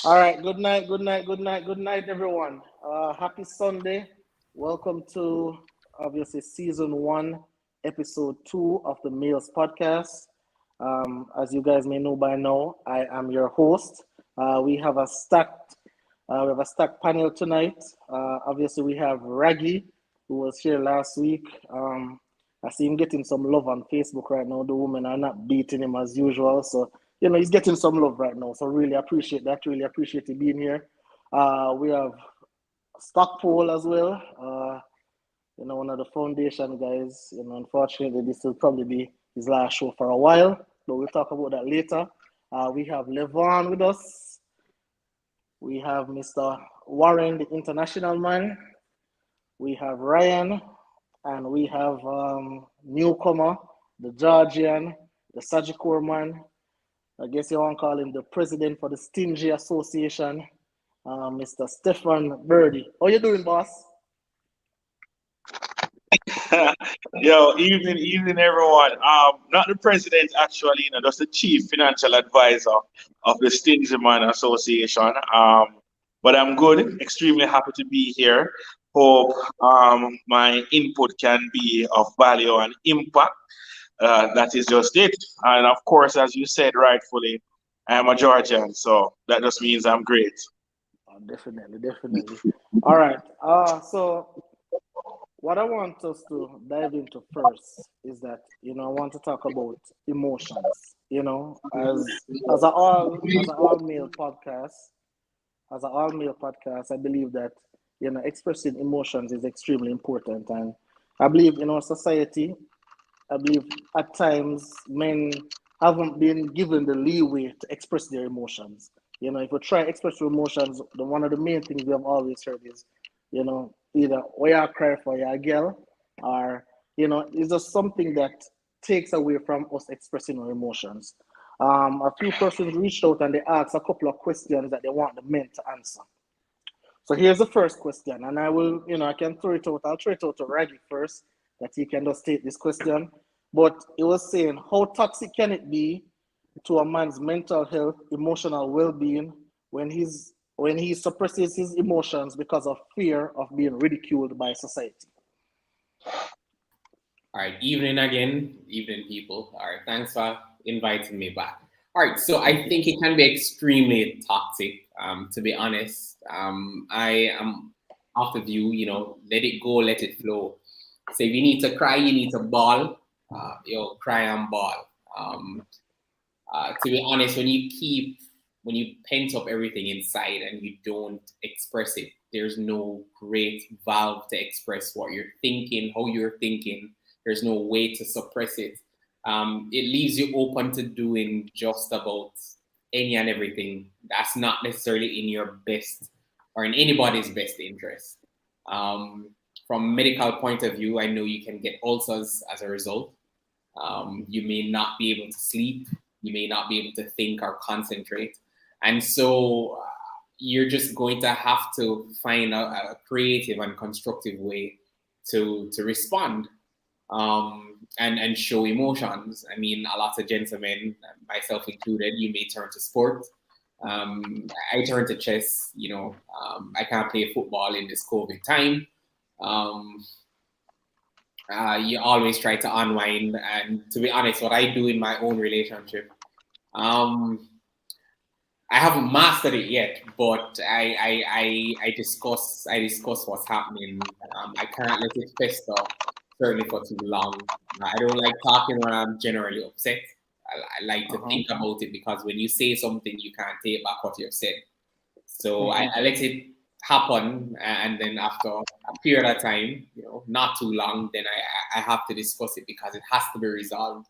All right, good night, good night, good night, good night, everyone. Happy Sunday. Welcome to obviously season one, episode two of the M.A.L.E.S podcast. As you guys may know by now, I am your host. We have a stacked panel tonight. Obviously, we have Raggy, who was here last week. I see him getting some love on Facebook right now. The women are not beating him as usual, so he's getting some love right now. So really appreciate that. Really appreciate him being here. We have Stockpole as well. One of the foundation guys. Unfortunately, this will probably be his last show for a while, but we'll talk about that later. We have Levon with us. We have Mr. Warren, the international man. We have Ryan, and we have newcomer, the Georgian, the Sagicor man. I guess you want to call him the president for the Stingy Association, Mr. Stefan Birdie. How you doing, boss? Yo, evening, everyone. Not the president, actually, just the chief financial advisor of the Stingy Man Association. But I'm good, extremely happy to be here. Hope my input can be of value and impact. That is just it. And of course, as you said rightfully, I am a Georgian, so that just means I'm great. Definitely. All right. So what I want us to dive into first is that I want to talk about emotions. As an all male podcast, I believe that expressing emotions is extremely important, and I believe in our society, I believe at times men haven't been given the leeway to express their emotions. If you try to express your emotions, one of the main things we have always heard is, either we are cry for your girl, or it's just something that takes away from us expressing our emotions. A few persons reached out and they asked a couple of questions that they want the men to answer. So here's the first question, and I will, I can throw it out. I'll throw it out to Raggy first, that he can just take this question. But it was saying, how toxic can it be to a man's mental health, emotional well-being when he suppresses his emotions because of fear of being ridiculed by society? All right, evening again, evening people. All right, thanks for inviting me back. All right, so I think it can be extremely toxic. To be honest, I am of the view, let it go, let it flow. So if you need to cry, you need to bawl. Cry and bawl. To be honest, when you pent up everything inside and you don't express it, there's no great valve to express what you're thinking, how you're thinking. There's no way to suppress it. It leaves you open to doing just about any and everything that's not necessarily in your best or in anybody's best interest. From a medical point of view, I know you can get ulcers as a result. You may not be able to sleep. You may not be able to think or concentrate. And so you're just going to have to find a creative and constructive way to respond and show emotions. I mean, a lot of gentlemen, myself included, you may turn to sport. I turn to chess. I can't play football in this COVID time. You always try to unwind, and to be honest, what I do in my own relationship, I haven't mastered it yet, but I discuss what's happening. I can't let it fester, certainly for too long. I don't like talking when I'm generally upset. I like to think about it, because when you say something, you can't take back what you've said. So I let it happen, and then after a period of time, not too long, then I have to discuss it, because it has to be resolved.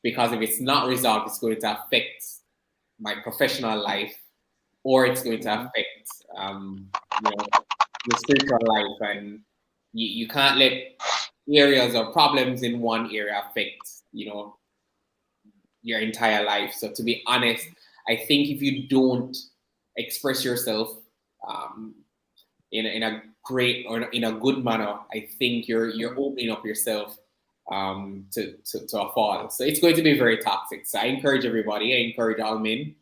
Because if it's not resolved, it's going to affect my professional life, or it's going to affect your spiritual life, and you can't let areas or problems in one area affect your entire life. So to be honest, I think if you don't express yourself in a great or in a good manner, I think you're opening up yourself to a fall. So it's going to be very toxic. So I encourage everybody. I encourage all men.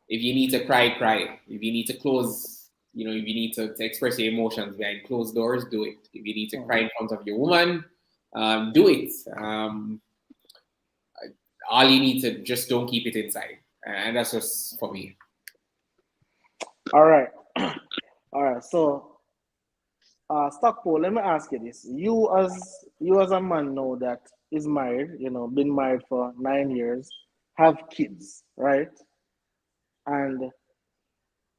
If you need to cry, cry. If you need to close, if you need to express your emotions behind closed doors, do it. If you need to cry in front of your woman, do it. All you need to just don't keep it inside. And that's just for me. All right. All right. So, Stockpole, let me ask you this. You as a man now that is married, been married for 9 years, have kids, right? And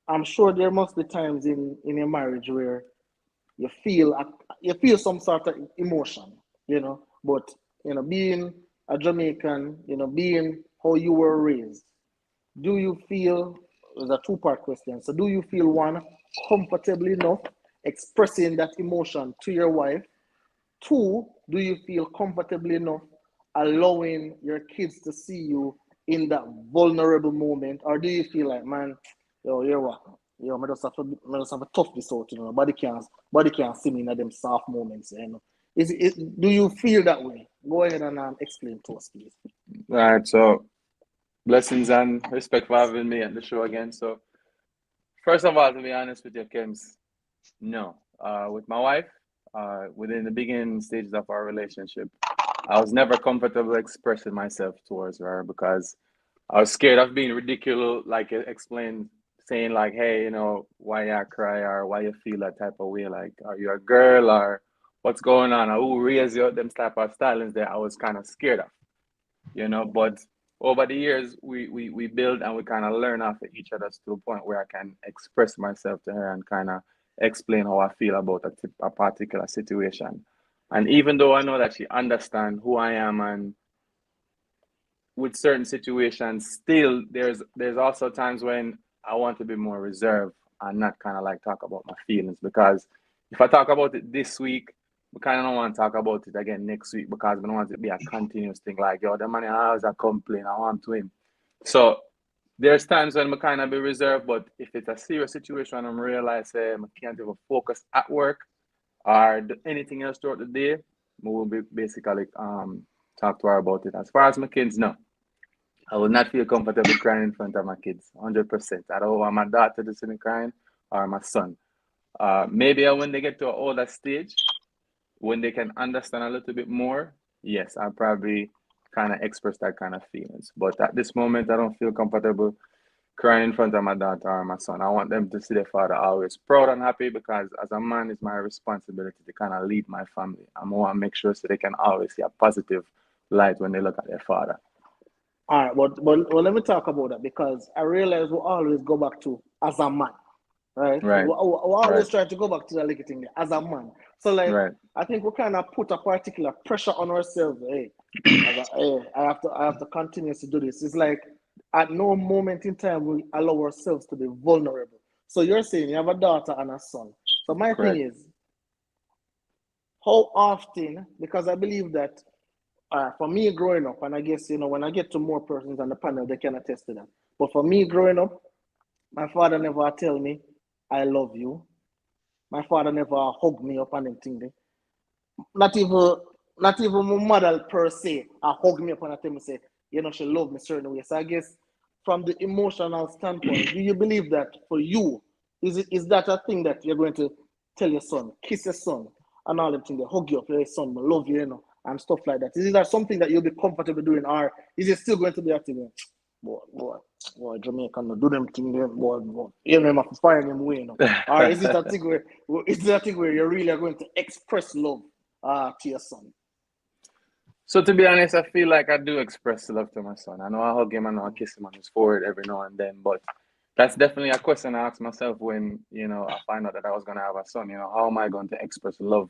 I'm sure there must be times in your marriage where you feel you feel some sort of emotion, But being a Jamaican, being how you were raised, do you feel, it's a two-part question. So do you feel one comfortable enough expressing that emotion to your wife? Two, do you feel comfortable enough allowing your kids to see you in that vulnerable moment? Or do you feel like, man, you're what? I just have to tough this out, Body can't see me in them soft moments. Do you feel that way? Go ahead and explain to us, please. All right, so blessings and respect for having me at the show again. So, first of all, to be honest with you, Kims, no. With my wife, within the beginning stages of our relationship, I was never comfortable expressing myself towards her because I was scared of being ridiculous, like explained, saying like, hey, why you cry or why you feel that type of way, like, are you a girl or what's going on or who raised you, them type of stylings that I was kind of scared of, but over the years we build and we kind of learn off of each other to the point where I can express myself to her and kind of explain how I feel about a particular situation. And even though I know that she understands who I am and with certain situations, still there's also times when I want to be more reserved and not kind of like talk about my feelings, because if I talk about it this week, we kind of don't want to talk about it again next week because we don't want it to be a continuous thing like, yo, the man always a complain, I want to him. So there's times when I kind of be reserved, but if it's a serious situation, I'm realizing I can't even focus at work or anything else throughout the day, we will be basically talk to her about it. As far as my kids, no. I will not feel comfortable crying in front of my kids, 100%. I don't want my daughter to see me crying or my son. Maybe when they get to an older stage, when they can understand a little bit more, yes, I'll probably kind of express that kind of feelings. But at this moment, I don't feel comfortable crying in front of my daughter or my son. I want them to see their father always proud and happy, because as a man, it's my responsibility to kind of lead my family. I want to make sure so they can always see a positive light when they look at their father. All right, well, let me talk about that, because I realize we always go back to as a man, right? Right. We always try to go back to the little thing there, as a man. So like, Right. I think we kind of put a particular pressure on ourselves. Hey, I have to continue to do this. It's like at no moment in time we allow ourselves to be vulnerable. So you're saying you have a daughter and a son. So my thing Correct. is, how often? Because I believe that for me growing up, and I guess when I get to more persons on the panel, they can attest to that. But for me growing up, my father never tell me I love you. My father never hugged me up and anything. Not even my mother per se. I hug me up and I tell me say, she love me certain way. So I guess from the emotional standpoint, do you believe that for you, is that a thing that you're going to tell your son, kiss your son, and all them things, they hug you up, your son, I love you, and stuff like that? Is that something that you'll be comfortable doing, or is it still going to be a thing? Boy, Jamaica, no do them thing, boy. Them have to find them way, Or is it a thing where you're really going to express love to your son? So to be honest, I feel like I do express love to my son. I know I hug him and I kiss him on his forehead every now and then, but that's definitely a question I ask myself when, I find out that I was gonna have a son. How am I going to express love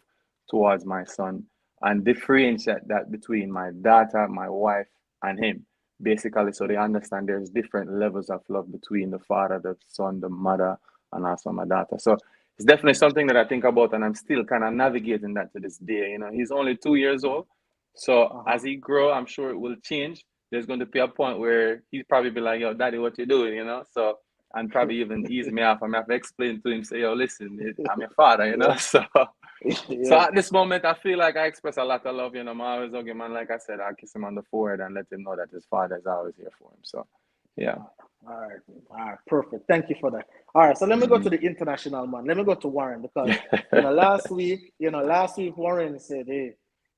towards my son and differentiate that between my daughter, my wife, and him, basically, so they understand there's different levels of love between the father, the son, the mother, and also my daughter. So it's definitely something that I think about, and I'm still kind of navigating that to this day. He's only 2 years old. So as he grow, I'm sure it will change. There's going to be a point where he'll probably be like, yo, daddy, what you doing? So, and probably even ease me off. I'm gonna have to explain to him, say, yo, listen, I'm your father, Yeah. So so Yeah. at this moment, I feel like I express a lot of love. I'm always hugging him, and like I said, I kiss him on the forehead and let him know that his father is always here for him. So Yeah. All right, perfect. Thank you for that. All right, so let me go to the international man. Let me go to Warren because last week Warren said, "Hey,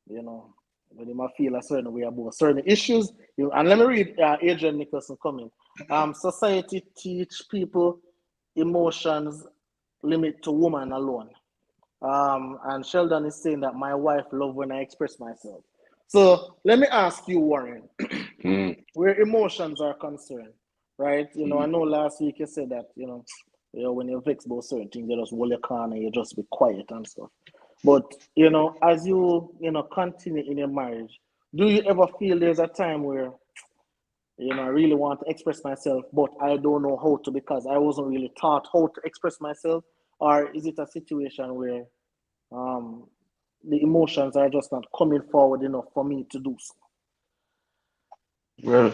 you know, when you might feel a certain way about certain issues." And let me read Adrian Nicholson comment. Society teach people emotions limit to woman alone. And Sheldon is saying that my wife love when I express myself. So let me ask you, Warren, where emotions are concerned, right? I know last week you said that, when you're vexed about certain things, you just hold your corner, you just be quiet and stuff. But, as you, continue in your marriage, do you ever feel there's a time where, I really want to express myself, but I don't know how to because I wasn't really taught how to express myself? Or is it a situation where the emotions are just not coming forward enough for me to do so? Well,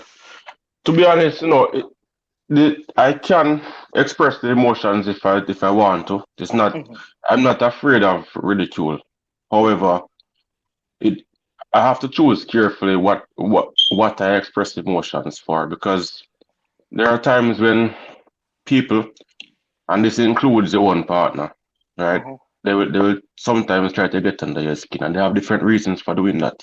to be honest, I can express the emotions if I want to. It's not. Mm-hmm. I'm not afraid of ridicule. However, it I have to choose carefully what I express emotions for because there are times when people, and this includes your own partner, right? Mm-hmm. They will sometimes try to get under your skin, and they have different reasons for doing that.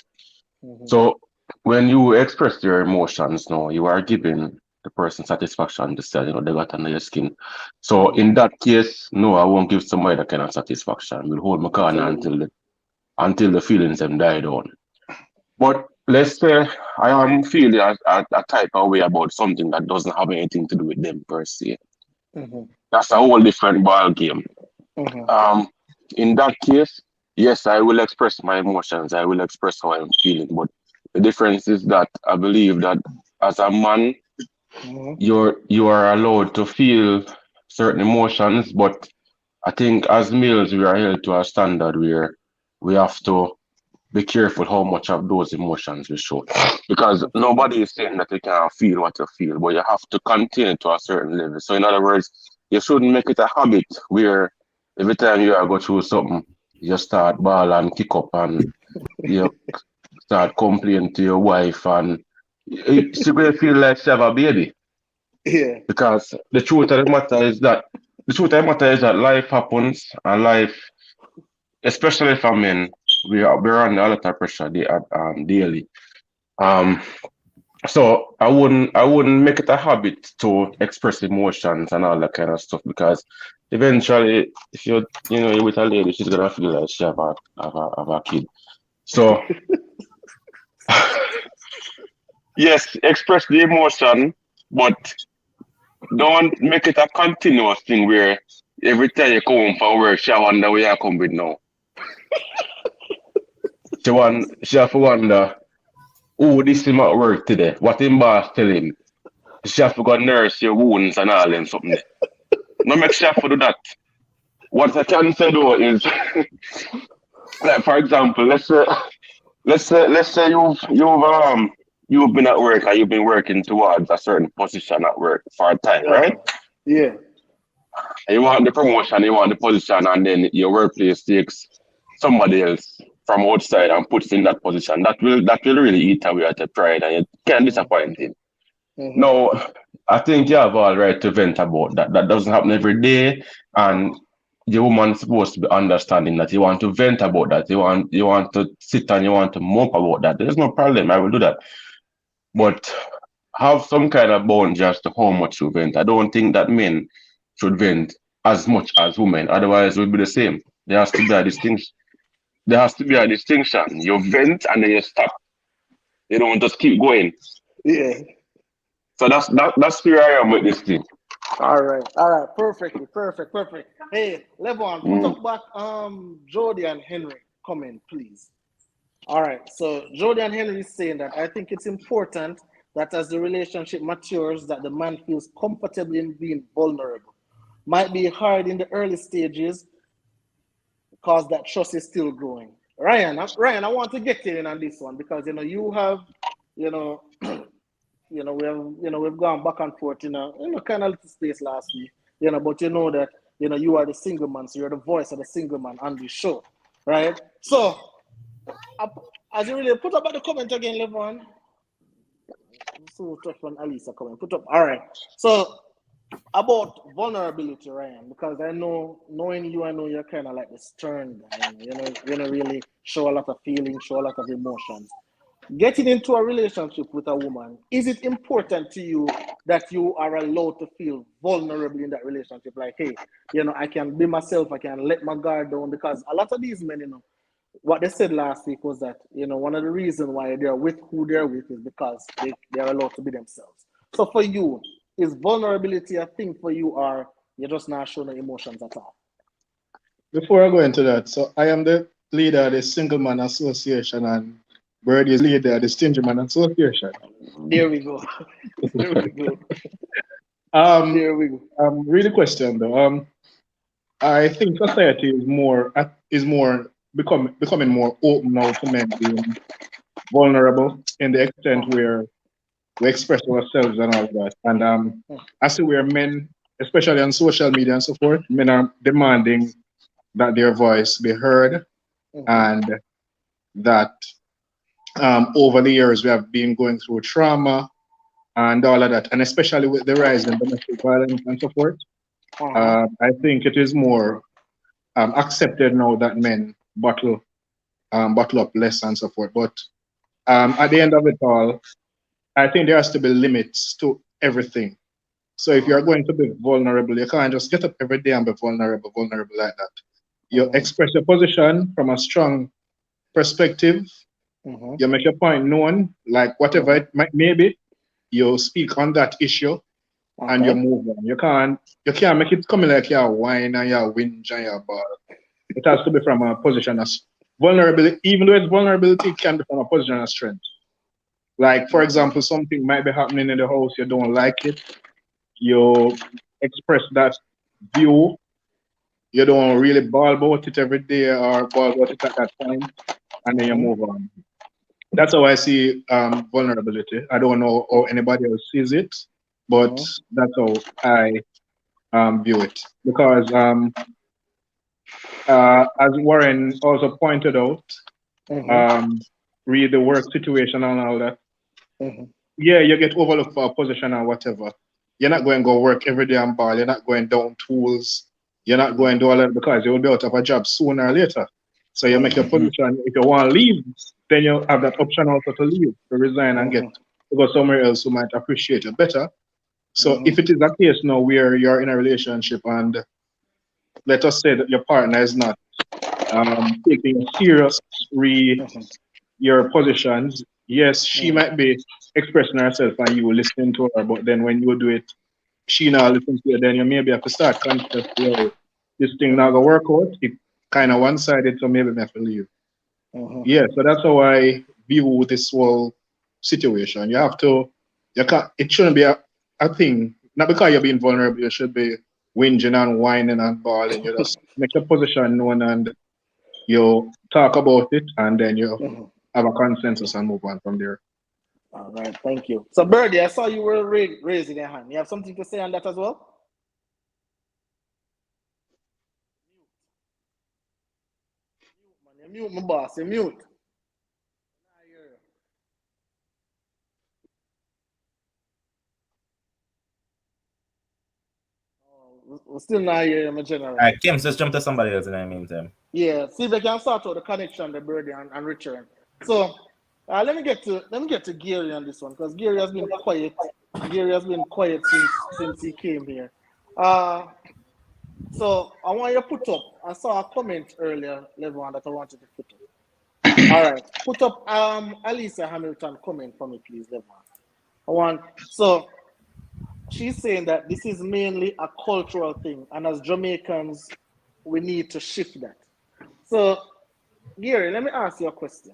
Mm-hmm. So when you express your emotions, no, you are giving the person satisfaction to say, they got under your skin. So Mm-hmm. in that case, no, I won't give somebody that kind of satisfaction. We'll hold my corner Absolutely. until the feelings them die down. But let's say I am feeling a type of way about something that doesn't have anything to do with them per se. Mm-hmm. That's a whole different ball game. Mm-hmm. Um, in that case, yes, I will express my emotions. I will express how I'm feeling. But the difference is that I believe that as a man, Mm-hmm. you are allowed to feel certain emotions. But I think as males, we are held to a standard where we have to be careful how much of those emotions we show. Because Absolutely. nobody is saying that you can't feel what you feel, but you have to contain it to a certain level. So in other words, you shouldn't make it a habit where every time you are go through something, you start bawl and kick up and you start complaining to your wife and she will feel like she have a baby. Yeah. Because the truth of the matter is that life happens and life, especially for men, we're under a lot of pressure daily. Um, so I wouldn't make it a habit to express emotions and all that kind of stuff because eventually, if you're with a lady, she's gonna feel like she have a kid. So yes, express the emotion, but don't make it a continuous thing where every time you come home from work, she wonder where you come with now. She have to wonder, oh, this him at work today. What him boss tell him? She have to go nurse your wounds and all and something there. No make she have to do that. What I can say though is, like for example, let's say you've been at work and you've been working towards a certain position at work for a time, right? Yeah. And you want the promotion, you want the position, and then your workplace takes somebody else from outside and puts in that position. That will really eat away at your pride and it can Mm-hmm. disappoint you. Mm-hmm. No, I think you have all right to vent about that. That doesn't happen every day, and the woman's supposed to be understanding that you want to vent about that. You want to sit and you want to mope about that. There's no problem. I will do that, but have some kind of boundary as to how much you vent. I don't think that men should vent as much as women. Otherwise, it will be the same. There has to be a distinction. There has to be a distinction. You vent and then you stop. You don't just keep going. Yeah. So that's where I am with this thing. All right. All right. Perfectly. Perfect. Perfect. Hey, Levon, put Mm. up back Jody and Henry comment, please. All right. So Jody and Henry is saying that I think it's important that as the relationship matures, that the man feels comfortable in being vulnerable. Might be hard in the early stages because that trust is still growing. Ryan, I want to get you in on this one because you have, you know, we've gone back and forth kind of little space last week, but you know that you are the single man, so you're the voice of the single man on this show, right? So as you really put up at the comment again, Levon. So touch on Alisa coming. Put up. All right. So about vulnerability, Ryan, because I know knowing you, I know you're kind of like the stern guy. You know, really show a lot of feelings, show a lot of emotions. Getting into a relationship with a woman, is it important to you that you are allowed to feel vulnerable in that relationship? Like, hey, I can be myself, I can let my guard down, because a lot of these men, what they said last week was that, one of the reasons why they're with who they're with is because they're allowed to be themselves. So for you, is vulnerability a thing for you, or you're just not showing emotions at all? Before I go into that, so I am the leader of the Single Man Association, and Birdie is leader of the Stingy Man Association. There we go. There we go. Um, There we go. really question though. I think society is more becoming more open now to men being vulnerable in the extent Uh-huh. where we express ourselves and all of that. And Uh-huh. I see where men, especially on social media and so forth, men are demanding that their voice be heard, Uh-huh. and that over the years we have been going through trauma and all of that, and especially with the rise in domestic violence and so forth. Uh-huh. I think it is more accepted now that men bottle up less and so forth. But at the end of it all, I think there has to be limits to everything. So if you're Uh-huh. going to be vulnerable, you can't just get up every day and be vulnerable like that. You Uh-huh. express your position from a strong perspective. Uh-huh. You make your point known, like whatever Uh-huh. it might maybe. You speak on that issue and you Okay. move on. You can't make it come like you're whine and you're whinge and you're ball. It has to be from a position of vulnerability. Even though it's vulnerability, it can be from a position of strength. Like for Uh-huh. example, something might be happening in the house, you don't like it, you express that view. You don't really bawl about it every day or bawl about it at that time, and then you Uh-huh. move on. That's how I see vulnerability. I don't know how anybody else sees it, but Uh-huh. that's how I view it. Because as Warren also pointed out, Uh-huh. um, read the work situation and all that. Uh-huh. Yeah, you get overlooked for a position or whatever. You're not going to go work every day and ball. You're not going down tools. You're not going to do all that because you will be out of a job sooner or later. So you make your Uh-huh. position. If you want to leave, then you have that option also to leave, to resign and get Uh-huh. to go somewhere else who might appreciate you better. So Uh-huh. if it is a case now where you're in a relationship and let us say that your partner is not taking serious re Uh-huh. your positions, yes, she Uh-huh. might be expressing herself and you listening to her, but then when you do it, she not listen to you, then you maybe have to start conscious, yo, this thing not gonna work out. It kind of one sided, so maybe I have to leave. Uh-huh. Yeah, so that's how I view this whole situation. You can't, it shouldn't be a thing. Not because you're being vulnerable, you should be whinging and whining and bawling. You just make your position known and you talk about it and then you Uh-huh. have a consensus and move on from there. All right, thank you. So, Birdie, I saw you were raising your hand. You have something to say on that as well? Man, you mute, my boss. You mute. We're still not here, my general. All right, Kim, just jump to somebody else in the meantime. Yeah, see if I can sort out the connection, the Birdie and Richard. So, let me get to Gary on this one, because Gary has been quiet. Gary has been quiet since he came here. Uh, so I want you to put up. I saw a comment earlier, Levon, that I wanted to put up. All right, put up Alisa Hamilton comment for me, please, Levon. I want so she's saying that this is mainly a cultural thing, and as Jamaicans, we need to shift that. So, Gary, let me ask you a question.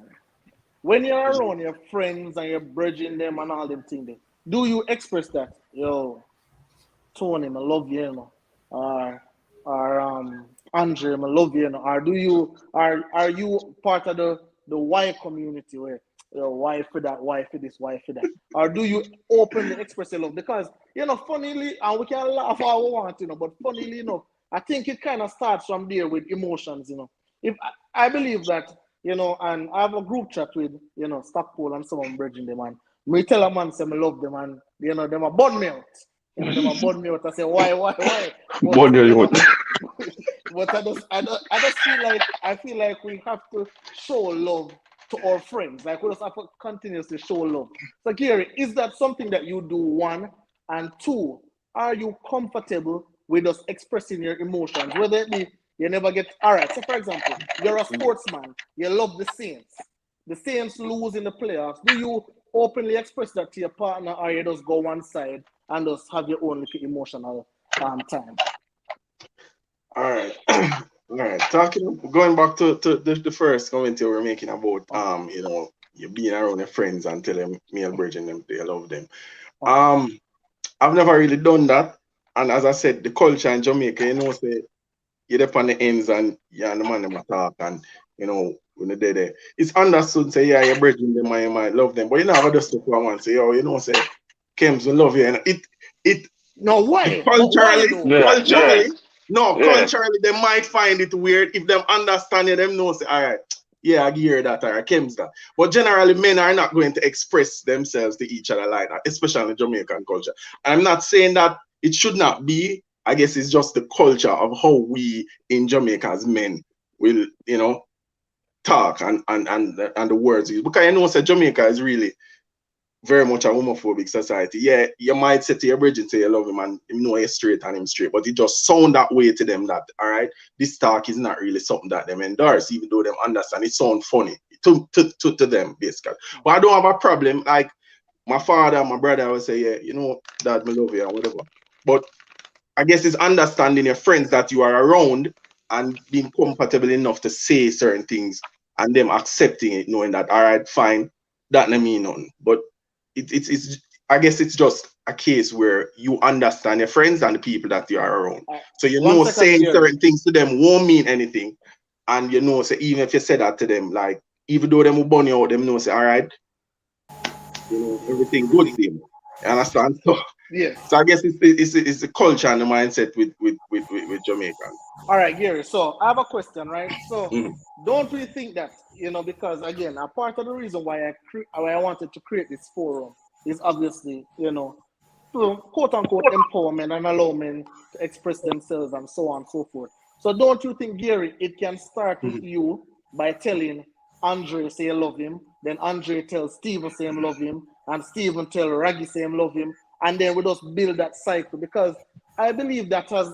When you're around your friends and you're bridging them and all them things, do you express that? Yo, Tony, I love you, or Andre, I love you, or do you are you part of the Y community where Y for that, Y for this, Y for that, or do you openly express your love? Because funnily, and we can laugh all we want, but funnily enough, I think it kind of starts from there with emotions, If I believe that, and I have a group chat with Stockpole and some of them bridging them, and Me tell a man say I love them and them a bun me out. Them a bun me out. I say why? But But but I just feel like we have to show love to our friends. Like we just have to continuously show love. So Gary, is that something that you do, one? And two, are you comfortable with us expressing your emotions? Whether it be you never get alright. So for example, you're a sportsman, you love the Saints. The Saints lose in the playoffs. Do you openly express that to your partner, or you just go one side and just have your own little emotional time? All right. All right. Going back to the first comment you were making about you being around your friends and tell them male bridging them they love them. I've never really done that. And as I said, the culture in Jamaica, say you're up on the ends and you're the man them talk and when they're there. It's understood say yeah, you're bridging them and you might love them. But you never just look one say, say Kems will love you. And it no way. Culturally, Why? culturally, they might find it weird if them understand it, them know say, all right, yeah, I hear that, all right, Kems that. But generally, men are not going to express themselves to each other like that, especially in the Jamaican culture. And I'm not saying that it should not be. I guess it's just the culture of how we in Jamaica as men will, talk and the words used. Because say Jamaica is really very much a homophobic society. Yeah, you might say to your bridge and say you love him and you know you're straight and him straight, but it just sound that way to them that, all right, this talk is not really something that them endorse, even though them understand it sounds funny to them, basically. But I don't have a problem. Like my father and my brother will say, yeah, dad, me love you and whatever. But I guess it's understanding your friends that you are around and being comfortable enough to say certain things and them accepting it, knowing that, all right, fine, that don't mean nothing. But it's I guess it's just a case where you understand your friends and the people that you are around. So saying certain things to them won't mean anything. And say even if you say that to them, like even though them will burn you out, them say, all right, everything good for you. You understand? So yeah. So I guess it's the culture and the mindset with Jamaicans. All right, Gary. So I have a question, right? So don't we think that because again, a part of the reason why I wanted to create this forum is obviously to quote unquote empowerment and allow men to express themselves and so on and so forth. So don't you think, Gary, it can start with you by telling Andre say I love him, then Andre tells Steven say I love him, and Steven tell Raggy say I love him, and then we just build that cycle because I believe that as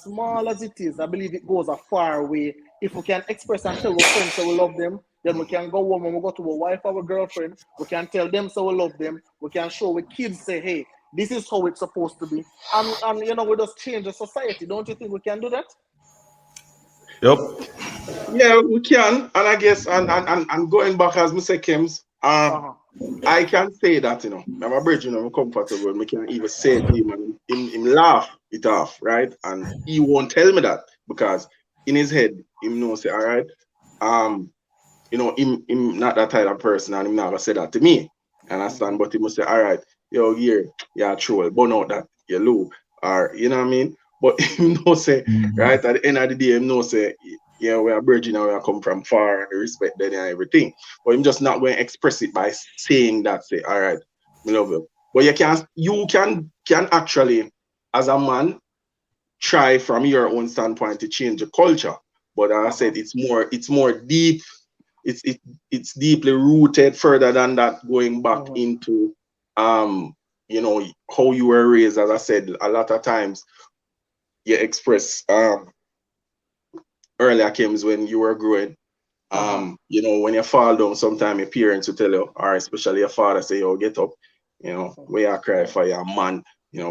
small as it is, I believe it goes a far way. If we can express and tell our friends so we love them, then we can go home and we go to our wife or our girlfriend. We can tell them so we love them. We can show our kids say, hey, this is how it's supposed to be. And we just change the society. Don't you think we can do that? Yep. Yeah, we can. And I guess and going back as Mr. Kims, I can say that, my bridge, I'm comfortable. We can even say it to him and him laugh it off, right? And he won't tell me that because in his head, him know say, all right, him not that type of person and him never say that to me. Understand? But he must say, all right, here, troll, burn out that, you low, or you know what I mean? But him know say, right, at the end of the day, him know say, we are virgin and we are come from far and respect them and everything. But I'm just not going to express it by saying that, say, all right, I love you. But you can actually, as a man, try from your own standpoint to change the culture. But as I said, it's more deep. It's deeply rooted further than that, going back into how you were raised. As I said, a lot of times you express earlier Kims when you were growing. When you fall down, sometimes your parents will tell you, or especially your father say, get up, where I cry for your man,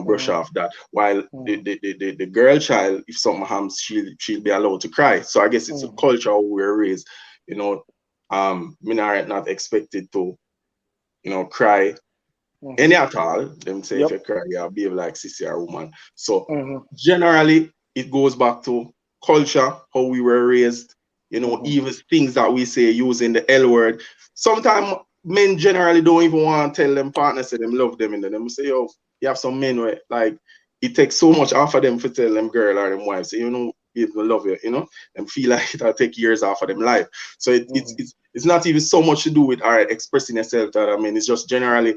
brush off that. While the girl child, if something happens, she'll be allowed to cry. So I guess it's a culture how we're raised, men are not expected to, cry any at all. Them say if you cry, you behave like sissy or woman. So generally it goes back to culture, how we were raised, even things that we say using the L word. Sometimes men generally don't even want to tell them partners say them love them, and then them say, you have some men where like it takes so much off of them to tell them girl or them wives, say, people love you, and feel like it'll take years off of them life. So It's not even so much to do with all right expressing yourself. That I mean, it's just generally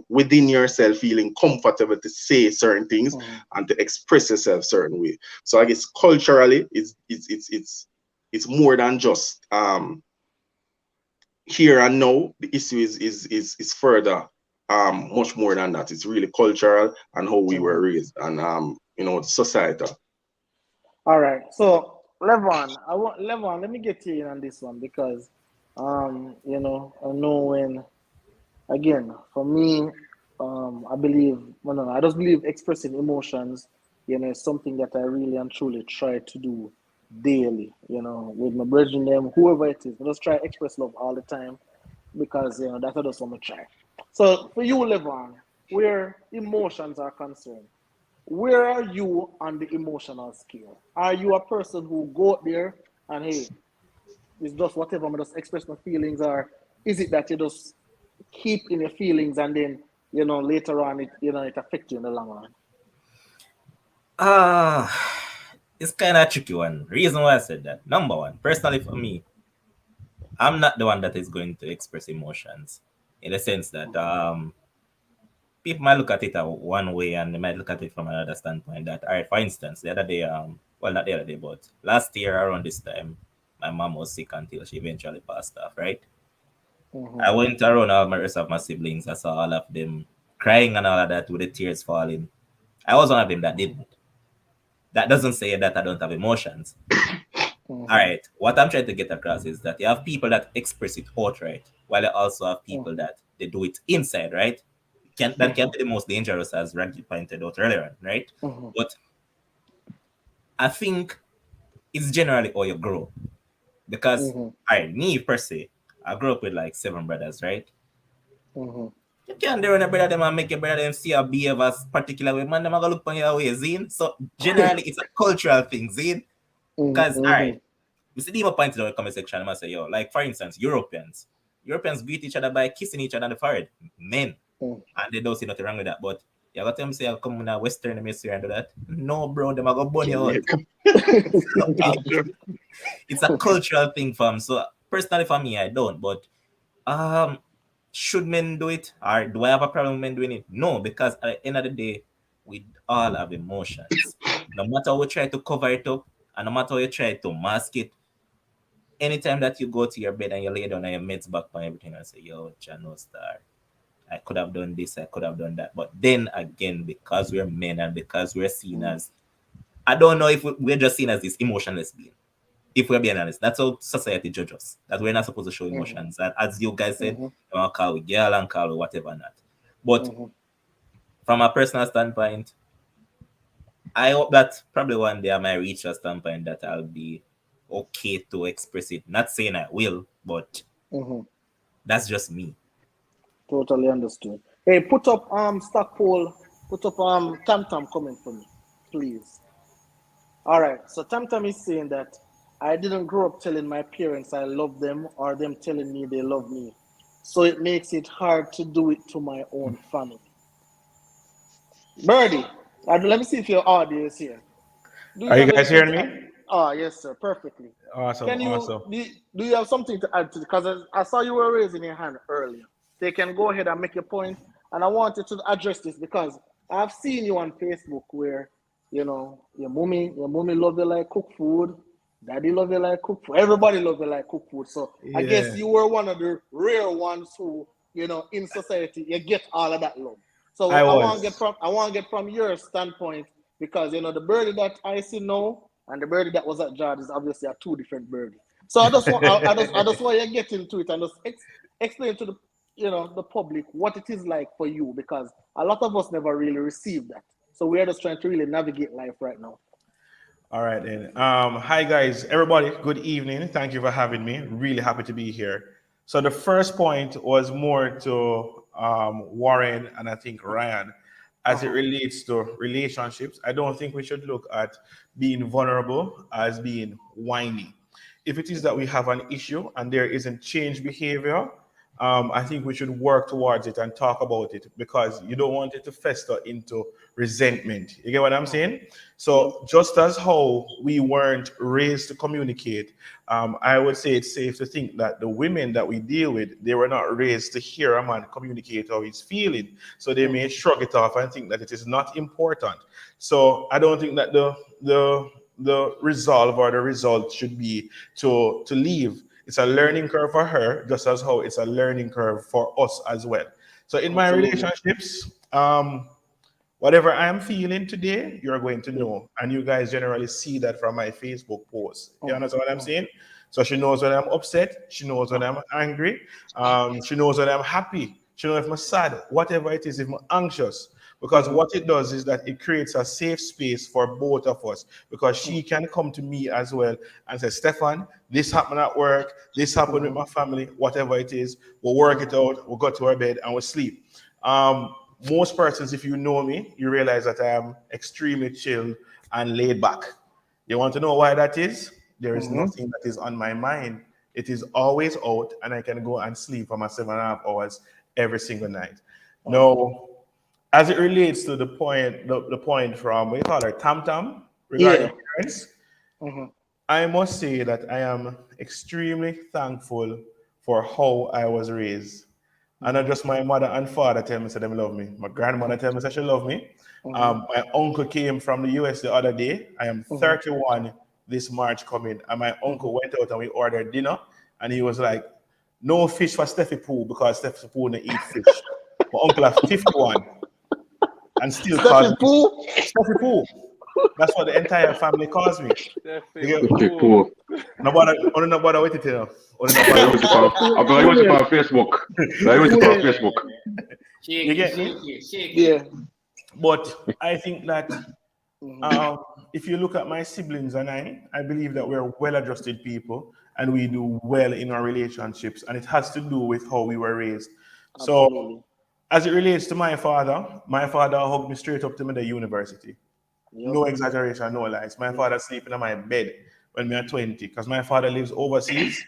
within yourself feeling comfortable to say certain things and to express yourself certain way. So I guess culturally, it's more than just here and now. The issue is further much more than that. It's really cultural and how we were raised and societal. All right. So Levon, let me get you in on this one because I know when again for me, I believe no, I just believe expressing emotions, is something that I really and truly try to do daily, with my brethren them, whoever it is. I just try to express love all the time because that's what I just want to try. So for you, Levon, where emotions are concerned, where are you on the emotional scale? Are you a person who go out there and hey, it's just whatever, I'm just express my feelings, or is it that you just keep in your feelings and then later on it affects you in the long run? It's kind of a tricky one. Reason why I said that. Number one, personally for me, I'm not the one that is going to express emotions in the sense that people might look at it one way and they might look at it from another standpoint. That, all right, for instance, the other day, well, not the other day, but last year around this time, my mom was sick until she eventually passed off, right? I went around all my rest of my siblings. I saw all of them crying and all of that with the tears falling. I was one of them that didn't. That doesn't say that I don't have emotions. All right. What I'm trying to get across is that you have people that express it outright, while you also have people that they do it inside, right? That can be the most dangerous, as Randy pointed out earlier, right? But I think it's generally how you grow. Because me per se, I grew up with like 7 brothers, right? You can't do a brother them and make your brother them see or behave as particular way. Man, them are gonna look on your way, Zine. So generally it's a cultural thing, Zine. Because all right, you see the point in the comment section, I must say, yo, like for instance, Europeans greet each other by kissing each other on the forehead. Men. And they don't see nothing wrong with that. But you got them say I'll come in a Western hemisphere and do that. No, bro, them are gonna burn you out. It's a cultural thing, fam. So personally for me, I don't. But should men do it? Or do I have a problem with men doing it? No, because at the end of the day, we all have emotions. No matter how we try to cover it up, and no matter how you try to mask it, anytime that you go to your bed and you lay down and your mates back on everything and say, yo, Jano Star, I could have done this, I could have done that. But then again, because we're men and because we're seen as, I don't know if we're just seen as this emotionless being. If we're being honest, that's how society judges us. That we're not supposed to show emotions. And as you guys said, you want to call it girl and call it whatever not. But from a personal standpoint, I hope that probably one day I might reach a standpoint that I'll be okay to express it. Not saying I will, but that's just me. Totally understood. Hey, put up stock poll, put up Tam Tam comment for me, please. All right. So Tam Tam is saying that I didn't grow up telling my parents I love them or them telling me they love me. So it makes it hard to do it to my own family. Birdie, let me see if your audio is here. Do you Are you have guys anything hearing to add? me? Oh, yes, sir. Perfectly. Awesome, Can you awesome. do you have something to add to it? Because I saw you were raising your hand earlier. So you can go ahead and make your point. And I wanted to address this because I've seen you on Facebook where your mommy love you like cook food, daddy love you like cook food, everybody love you like cook food. So I guess Yeah, you were one of the rare ones who, in society, you get all of that love. So I I want to was. get from your standpoint because the birdie that I see now and the birdie that was at Jard is obviously a two different birdie. So I just want you to get into it and just explain to the public what it is like for you because a lot of us never really received that. So we are just trying to really navigate life right now. All right then. Hi guys, everybody. Good evening. Thank you for having me. Really happy to be here. So the first point was more to Warren and I think Ryan, as it relates to relationships. I don't think we should look at being vulnerable as being whiny. If it is that we have an issue and there isn't change behavior, I think we should work towards it and talk about it because you don't want it to fester into resentment. You get what I'm saying? So just as how we weren't raised to communicate, I would say it's safe to think that the women that we deal with, they were not raised to hear a man communicate how he's feeling. So they may shrug it off and think that it is not important. So I don't think that the resolve or the result should be to leave. It's a learning curve for her, just as how it's a learning curve for us as well. So in my Absolutely. relationships, whatever I am feeling today, you're going to know. And you guys generally see that from my Facebook posts. You understand what I'm saying? So she knows when I'm upset. She knows when I'm angry. She knows when I'm happy. She knows if I'm sad, whatever it is, if I'm anxious. Because what it does is that it creates a safe space for both of us. Because she can come to me as well and say, Stefan, this happened at work, this happened with my family, whatever it is, we'll work it out, we'll go to our bed and we'll sleep. Most persons, if you know me, you realize that I am extremely chill and laid back. You want to know why that is? There is nothing that is on my mind. It is always out, and I can go and sleep for my 7.5 hours every single night. Now, as it relates to the point from what you call her, Tam Tam, regarding parents, I must say that I am extremely thankful for how I was raised. And not just my mother and father tell me that they love me. My grandmother tell me that she love me. My uncle came from the US the other day. I am 31 this March coming. And my uncle went out and we ordered dinner. And he was like, no fish for Steffi Pooh because Steffi Pooh don't eat fish. My uncle is 51 and still calls me Steffi Pooh. That's what the entire family calls me. Cool. Nobody wait it here. I'm going to use it on Facebook. I use it on Facebook. You get me? Yeah. But I think that if you look at my siblings and I believe that we're well-adjusted people and we do well in our relationships, and it has to do with how we were raised. Absolutely. So, as it relates to my father hugged me straight up to me the university. No exaggeration, no lies. My father sleeping on my bed when we are 20 because my father lives overseas.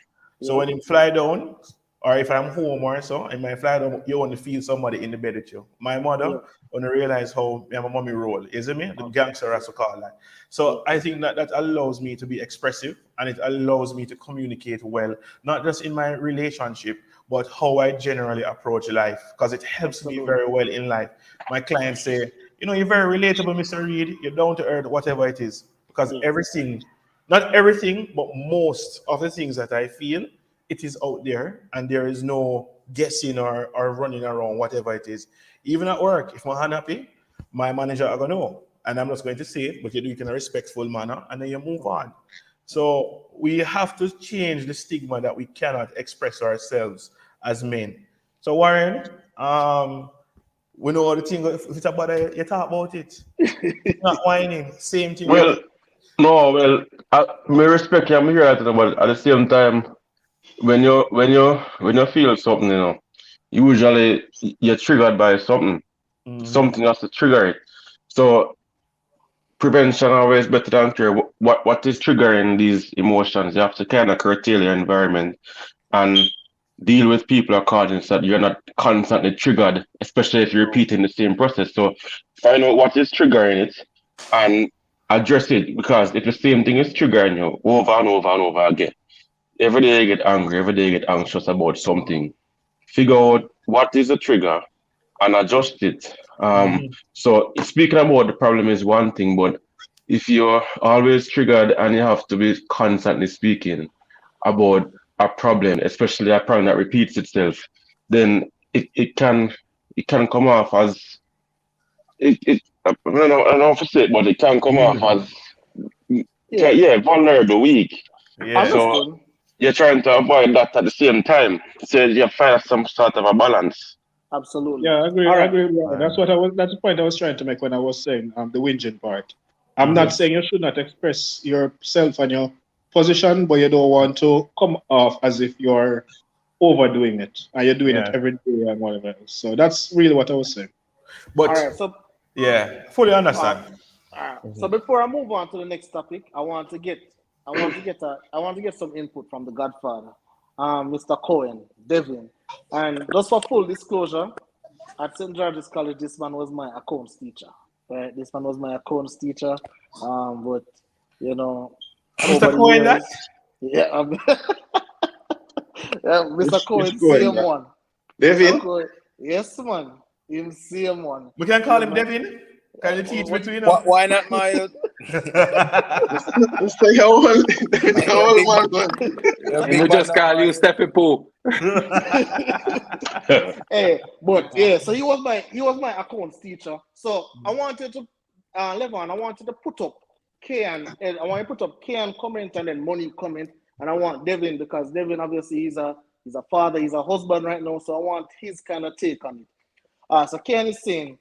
So when he fly down, or if I'm home or so, and my fly down, you want to feel somebody in the bed with you. My mother want to realize how my mommy roll, isn't me? The gangster as we call that. So I think that allows me to be expressive and it allows me to communicate well, not just in my relationship, but how I generally approach life, because it helps me very well in life. My clients say, you're very relatable, Mr. Reed. You're down to earth, whatever it is. Because everything, not everything, but most of the things that I feel, it is out there, and there is no guessing or running around, whatever it is. Even at work, if I'm unhappy, my manager are going to know. And I'm just going to say it, but you do it in a respectful manner, and then you move on. So we have to change the stigma that we cannot express ourselves as men. So Warren, we know all the thing. If it's about it, you talk about it. Not whining. Same thing. Well, me respect you. I'm here at it, but at the same time, when you feel something, usually you're triggered by something. Something has to trigger it. So prevention always better than cure. What is triggering these emotions? You have to kind of curtail your environment and deal with people according so that you're not constantly triggered, especially if you're repeating the same process. So find out what is triggering it and address it, because if the same thing is triggering you over and over and over again, every day you get angry, every day you get anxious about something, figure out what is the trigger and adjust it. So speaking about the problem is one thing, but if you're always triggered and you have to be constantly speaking about a problem, especially a problem that repeats itself, then it can come off as I don't know if to say it, but it can come off as vulnerable, weak. Yeah. So you're trying to avoid that at the same time. So you find some sort of a balance. Absolutely. Yeah, I agree. All I right. agree. Yeah, that's the point I was trying to make when I was saying the whinging part. I'm not saying you should not express yourself and your position, but you don't want to come off as if you're overdoing it and you're doing it every day and whatever else. So that's really what I was saying. But All right, so fully understand. So before I move on to the next topic, I want to get some input from the Godfather. Mr. Cohen, Devin. And just for full disclosure, at St. George's College, this man was my accounts teacher. Right? This man was my accounts teacher. But you know, Mr. over the Cohen, years, that? yeah, yeah, Mr. Cohen, Which Cohen, same that? one. David? Mr. Cohen, yes, man, him same one. We can call You him know, Devin. Can you teach what? between them? Why not Mild? Let's say how old, how old man, man. You're a And big we man just now, call you Mild. Steffi Pooh. Hey, but yeah, so he was my accounts teacher. So I wanted to Levon, I wanted to put up I want to put up K comment and then money comment, and I want Devin because Devin obviously he's a father, he's a husband right now, so I want his kind of take on it. So Ken is saying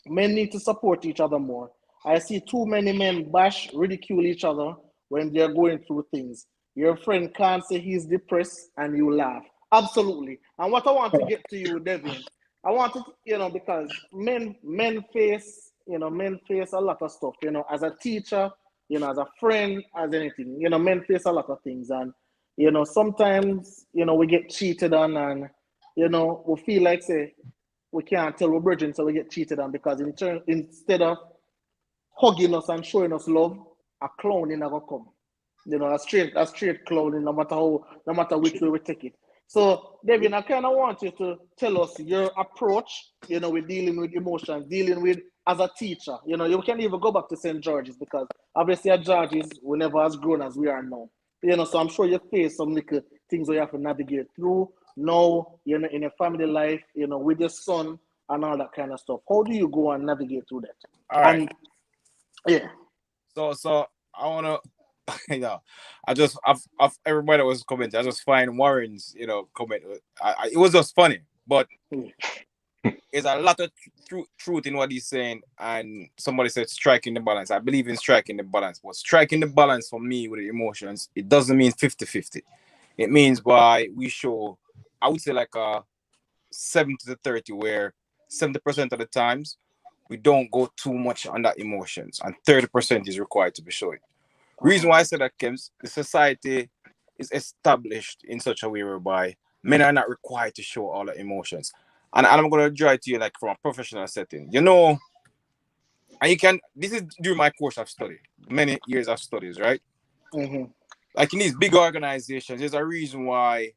men need to support each other more. I see too many men bash, ridicule each other when they're going through things. Your friend can't say he's depressed and you laugh. Absolutely. And what I want to get to you, Devin, I want to, because men face a lot of stuff, as a teacher, as a friend, as anything, men face a lot of things. And, sometimes, we get cheated on and, we feel like, say, we can't tell we're virgin, so we get cheated on because instead of hugging us and showing us love, a clown is never come. A straight clown, no matter which way we take it. So, Devin, I kind of want you to tell us your approach, with dealing with emotions, dealing with as a teacher. You can even go back to St. George's because obviously at George's, we're never as grown as we are now. So I'm sure you face some little things we have to navigate through now, in a family life, with your son and all that kind of stuff. How do you go and navigate through that? All right. And yeah. So I wanna, I just of everybody that was commenting, I just find Warren's comment. It was just funny, but there's a lot of truth in what he's saying. And somebody said striking the balance. I believe in striking the balance, but striking the balance for me with the emotions, it doesn't mean 50-50. It means by we show, I would say like a 70-30, where 70% of the times we don't go too much on that emotions, and 30% is required to be showing. Reason why I said that, Kims, the society is established in such a way whereby men are not required to show all the emotions. And I'm going to draw it to you like from a professional setting. And you can, this is during my course of study, many years of studies, right? Mm-hmm. Like in these big organizations, there's a reason why,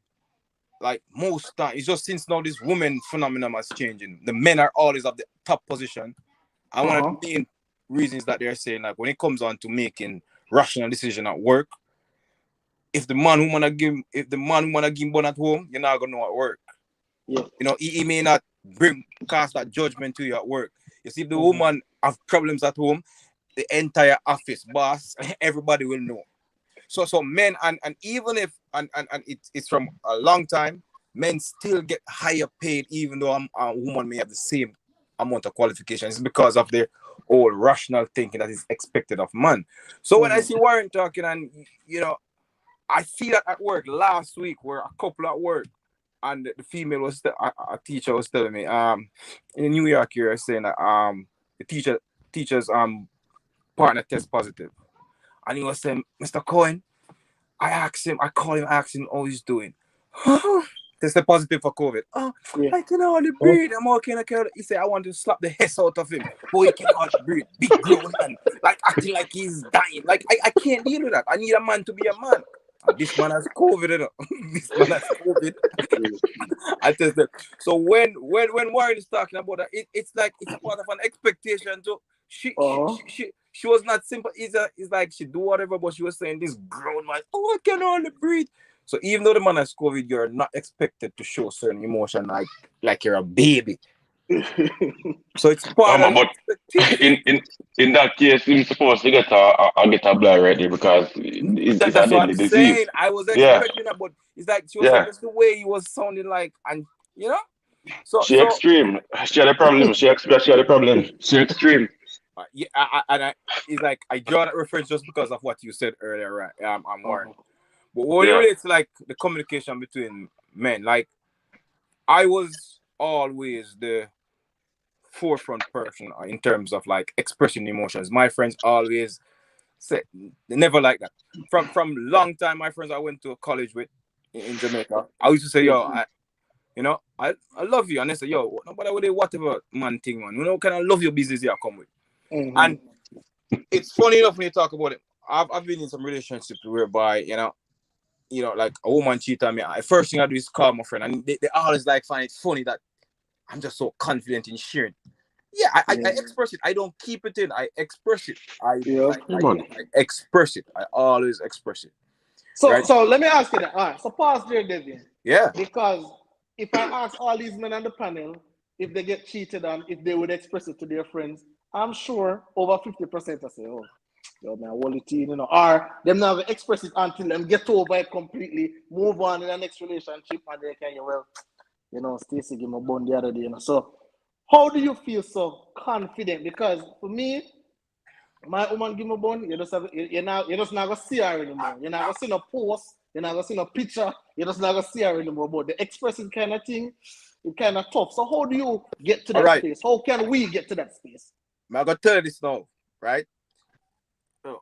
like most time, it's just since now this woman phenomenon is changing. The men are always at the top position. And one of the main reasons that they're saying, like when it comes on to making rational decision at work, if the man who wanna give bun at home, you're not gonna know at work. Yeah. He may not cast that judgment to you at work. You see, if the woman have problems at home, the entire office, boss, everybody will know. So men and even if and it's from a long time, men still get higher paid even though a woman may have the same amount of qualifications. It's because of their old rational thinking that is expected of man. So when I see Warren talking, and I see that at work last week, where a couple at work, and the female was a teacher was telling me in New York here, saying that the teacher's partner test positive, and he was saying, Mr. Cohen, I call him, asked him how he's doing. Tested positive for COVID. I can hardly breathe. I'm okay. He said, I want to slap the hess out of him. Boy, he can hardly breathe. Big grown man. Like acting like he's dying. Like, I can't deal with that. I need a man to be a man. And this man has COVID. This man has COVID. I tested. So when Warren is talking about that, it's like it's part of an expectation. So she was not simple. It's like she do whatever, but she was saying this grown man, I can only breathe. So even though the man has COVID, you're not expected to show certain emotion like you're a baby. So it's part of but in that case, he's supposed to get a blood ready because it's a that's what deadly I'm disease. saying. I was expecting that, but it's like she was saying that's the way he was sounding like, and So She extreme. She had a problem. She had a problem. She extreme. It's like I draw that reference just because of what you said earlier, right? I'm Warren. But when it relates to like the communication between men, like I was always the forefront person in terms of like expressing emotions. My friends always said they never like that. From long time, my friends I went to college with, in Jamaica. I used to say, yo, I love you. And they say, yo, nobody with it, whatever man thing, man. You know, kind of love your business here come with. Mm-hmm. And it's funny enough when you talk about it. I've been in some relationships whereby, like a woman cheat on me. The first thing I do is call my friend. And they always like find it funny that I'm just so confident in sharing. Yeah, I express it. I don't keep it in. I express it. I express it. I always express it. So, right? so let me ask you that. All right. So pause there, Devin. Yeah. Because if I ask all these men on the panel if they get cheated on, if they would express it to their friends, I'm sure over 50% will say, "Oh, yo, man, hold it in," or them not gonna express it until them get over it completely, move on in the next relationship, and they can, Stacey gave me a bone the other day, So, how do you feel so confident? Because for me, my woman give me a bone, you're just not gonna see her anymore. You're not gonna see no post, you're not gonna see no picture, you're just not gonna see her anymore. But the expressing kind of thing, it's kind of tough. So how do you get to that space? How can we get to that space? I'm gonna tell you this now, right?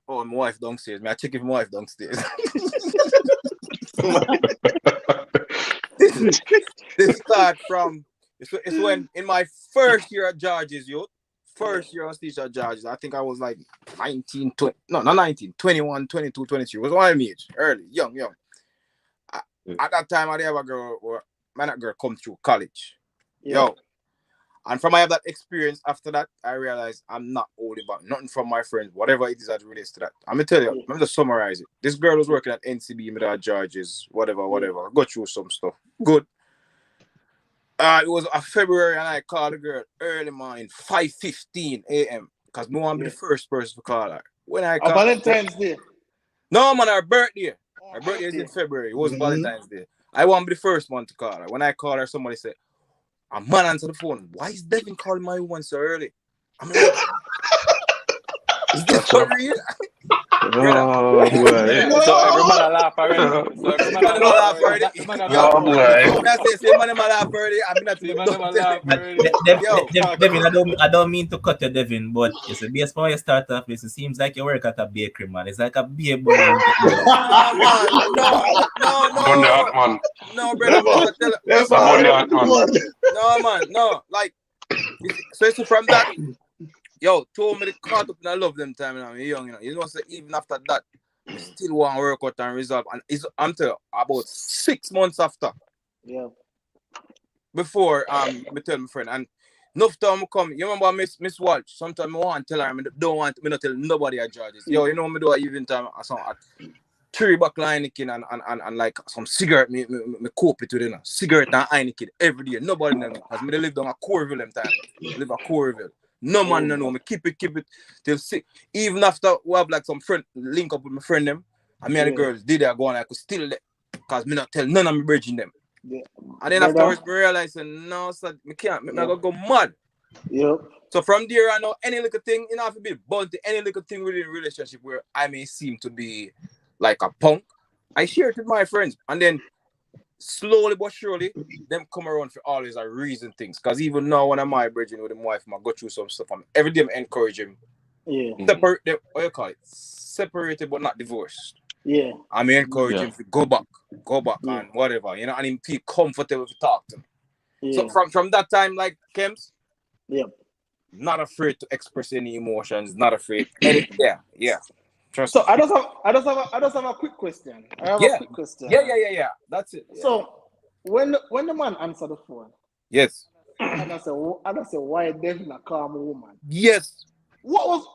Oh, my wife downstairs. I check if my wife downstairs. This start from it's when in my first year at George's, first year on stage at George's, I think I was like 19, 20, no, not 19, 21, 22, 23. It was one of my age, early, young. At that time, I didn't have a girl, that girl come through college. Yeah. And from I have that experience after that, I realized I'm not holding back nothing from my friends, whatever it is that relates to that. I'm gonna tell you, let me just summarize it. This girl was working at NCB, middle at George's, whatever. I got through some stuff. Good. It was a February and I called the girl early morning, 5:15 a.m. because I want to be the first person to call her. When I called Valentine's Day. No, man, her birthday. Her birthday is in February. It was Valentine's Day. I want to be the first one to call her. When I called her, somebody said, "A man answer the phone. Why is Devin calling my woman so early?" I'm like, is this for real? Oh, boy. So everybody laugh already. Everybody laugh already. Oh, boy. Say man laugh already. I'm not Devin, I don't mean to cut you, Devin, but it's a based on how you start off this. It seems like you work at a bakery, man. It's like a beer bun. No, brother. No, man. No, like, so from that, told me the caught up and I love them time when I'm young, You know, so even after that, I still want to work out and resolve. And I'm telling you, about 6 months after. Yeah. Before me tell my friend, and enough time come. You remember Miss Walsh? Sometimes I want to tell her, I don't want me not tell nobody at George's. You know me do an even time at 3 buck Heineken and like some cigarette me cope it with cigarette and Heineken every day. Nobody know me because me live down a Corville them time. Live at Corville. No man no know me. Keep it till 6. Even after we have like some friend link up with my friend them, and me and the girls did that go on, I could still there because me not tell none of me bridging them. Yeah. And then afterwards me realize no, sir, me can't. Me not gonna go mad. Yep. So from there I know any little thing, you know, have to be bounty, any little thing within a relationship where I may seem to be like a punk, I share it with my friends, and then slowly but surely, them come around for always a reason things. Because even now, when I'm bridging with my wife, I go through some stuff, and every day I encourage him. Yeah. Separate them, what you call it? Separated but not divorced. Yeah. I may encourage him to go back, and whatever, and him feel comfortable to talk to me. Yeah. So from that time, like Kems, yep, not afraid to express any emotions, not afraid. Yeah. Trust so me. I just have a quick question. Yeah. That's it. Yeah. So when the man answer the phone, yes, and I say why Devin not calm woman? Yes. What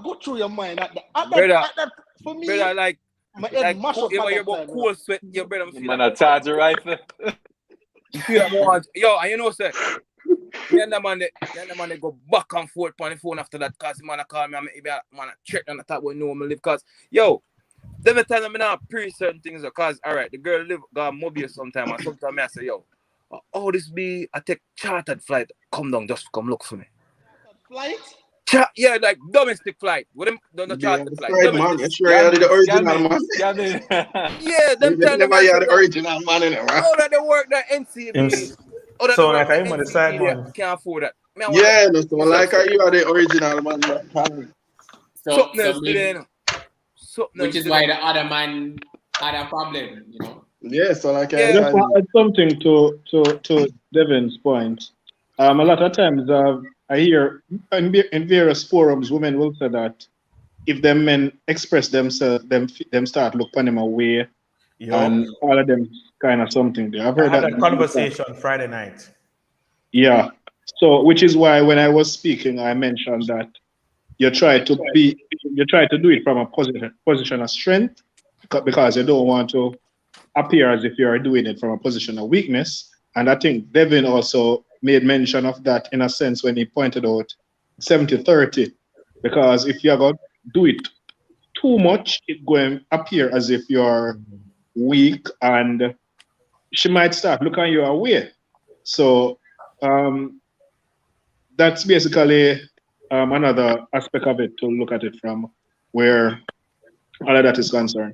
go through your mind at that for me? Brother, like my head mash up you're at that time. cool sweat, your brother. Man, I charge a rifle. You feel that more, and you know, sir. Then the man they go back and forth on the phone after that because the man call me and maybe man check on the top where no me live because they be telling me now pre certain things because alright the girl live got mobile sometime and sometimes I say this be I take chartered flight come down just come look for me. Flight? Like domestic flight. With them don't chartered flight. Man, you sure you're the original man? Yeah, them tell never you're the original man in it, right? Oh, that they work that NCB. So like I'm on the side man. Can't afford that. Yeah, no, so like you are the original man. Which is why the other man had a problem, Yeah, so like I I just want can. to add something to Devin's point. A lot of times I hear in various forums, women will say that if them men express themselves, them start look upon them away Yo, and all of them kind of something there. I've I heard had that that before. conversation Friday night. Yeah. So which is why when I was speaking, I mentioned that you try to do it from a position of strength because you don't want to appear as if you are doing it from a position of weakness. And I think Devin also made mention of that in a sense when he pointed out 70-30. Because if you're going to do it too much, it's going to appear as if you're weak and she might start looking your way. So that's basically another aspect of it to look at it from where all of that is concerned.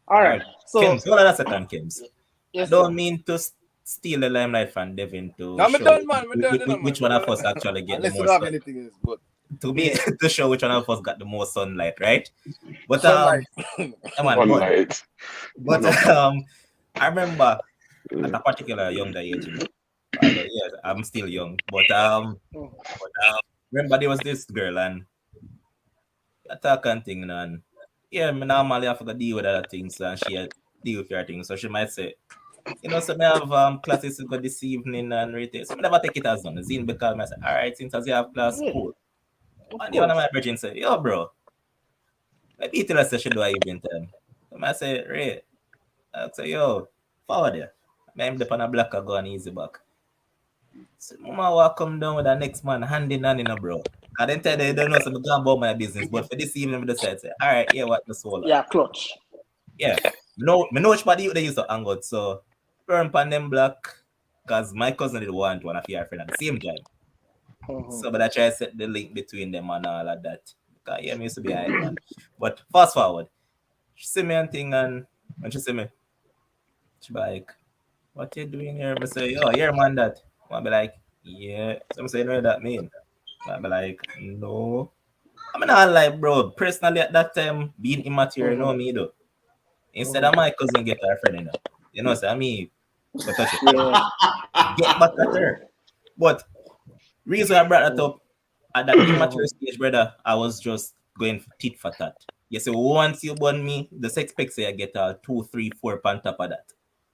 All right. So Kims, hold on a second, Kims. I yes, don't sir. mean to steal the limelight from Devin to I'm show done, man. I'm done, man. which one of us actually get the Unless you more don't have sun. anything else, but To me, to show which one of us got the most sunlight, right? But sunlight. come on, One night. but I remember at a particular younger age, you know, although yeah, I'm still young, but remember there was this girl and attack and thing, you know, and yeah, me normally have to deal with other things and she had deal with her things. So she might say, you know, so me have classes to go this evening and everything. So me never take it as done. Zine because I say, all right, since as you have class, Yeah, cool. of And the one of course. my brethren say, yo, bro, maybe tell us she do a evening time. So I say, Ray, I say, yo, forward there. I'm the on a block, I go and easy back. So mama walk come down with the next man hand in hand, you know, bro. I didn't tell you, don't know, so I'm going about my business. But for this evening, we decided, say, all right, yeah, what the soul. Yeah, clutch. Yeah. Me know which body they used to hang out. So burn pan them black. Because my cousin did want one of your friend at the same time. So but I try to set the link between them and all of that. Because yeah, me used to be a hype man. But fast forward. She see me and thing and when she see me, she be like, what you doing here? I say, yo, here man that. I be like, yeah. So I say, you know what that mean? I be like, no. I mean, I like, bro, personally at that time, being immature, you know me though. Instead of my cousin get her friend, you know, so I mean, go touch it. Yeah. Get back at her. But reason I brought that up at that immature stage, brother, I was just going for tit for tat. You see, once you burn me, the expect say I get a 2, 3, 4 on top of that.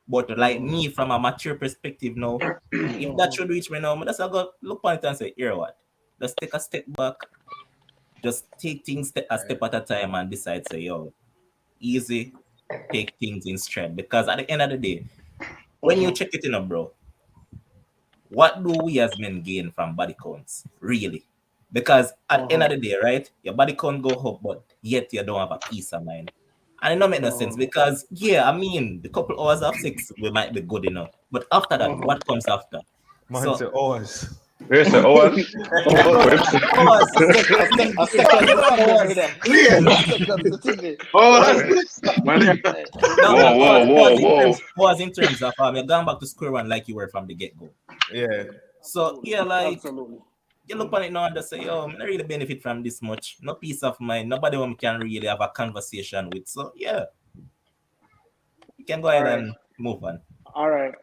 But like me, from a mature perspective now, if that should reach me now, I just go look on it and say, here what? Just take a step back, just take things a step at a time and decide, say, yo, easy, take things in stride. Because at the end of the day, when you check it in, bro, what do we as men gain from body counts, really? Because at the end of the day, right, your body count go up, but yet you don't have a peace of mind. And it don't make no sense because, yeah, I mean, the couple hours of sex we might be good enough. But after that, what comes after? Man, say So, ours. Yes, sir. Oh, well. Oh, well. hours, A second to something with hours. them. A second to thinking. Man, No, whoa, whoa, whoa, whoa. pause in terms of you're going back to square one like you were from the get go. Yeah. So yeah, like Absolutely. you look on it now and just say, yo, I don't really benefit from this much. No peace of mind. Nobody one can really have a conversation with. So yeah, you can go All ahead right. and move on. All right.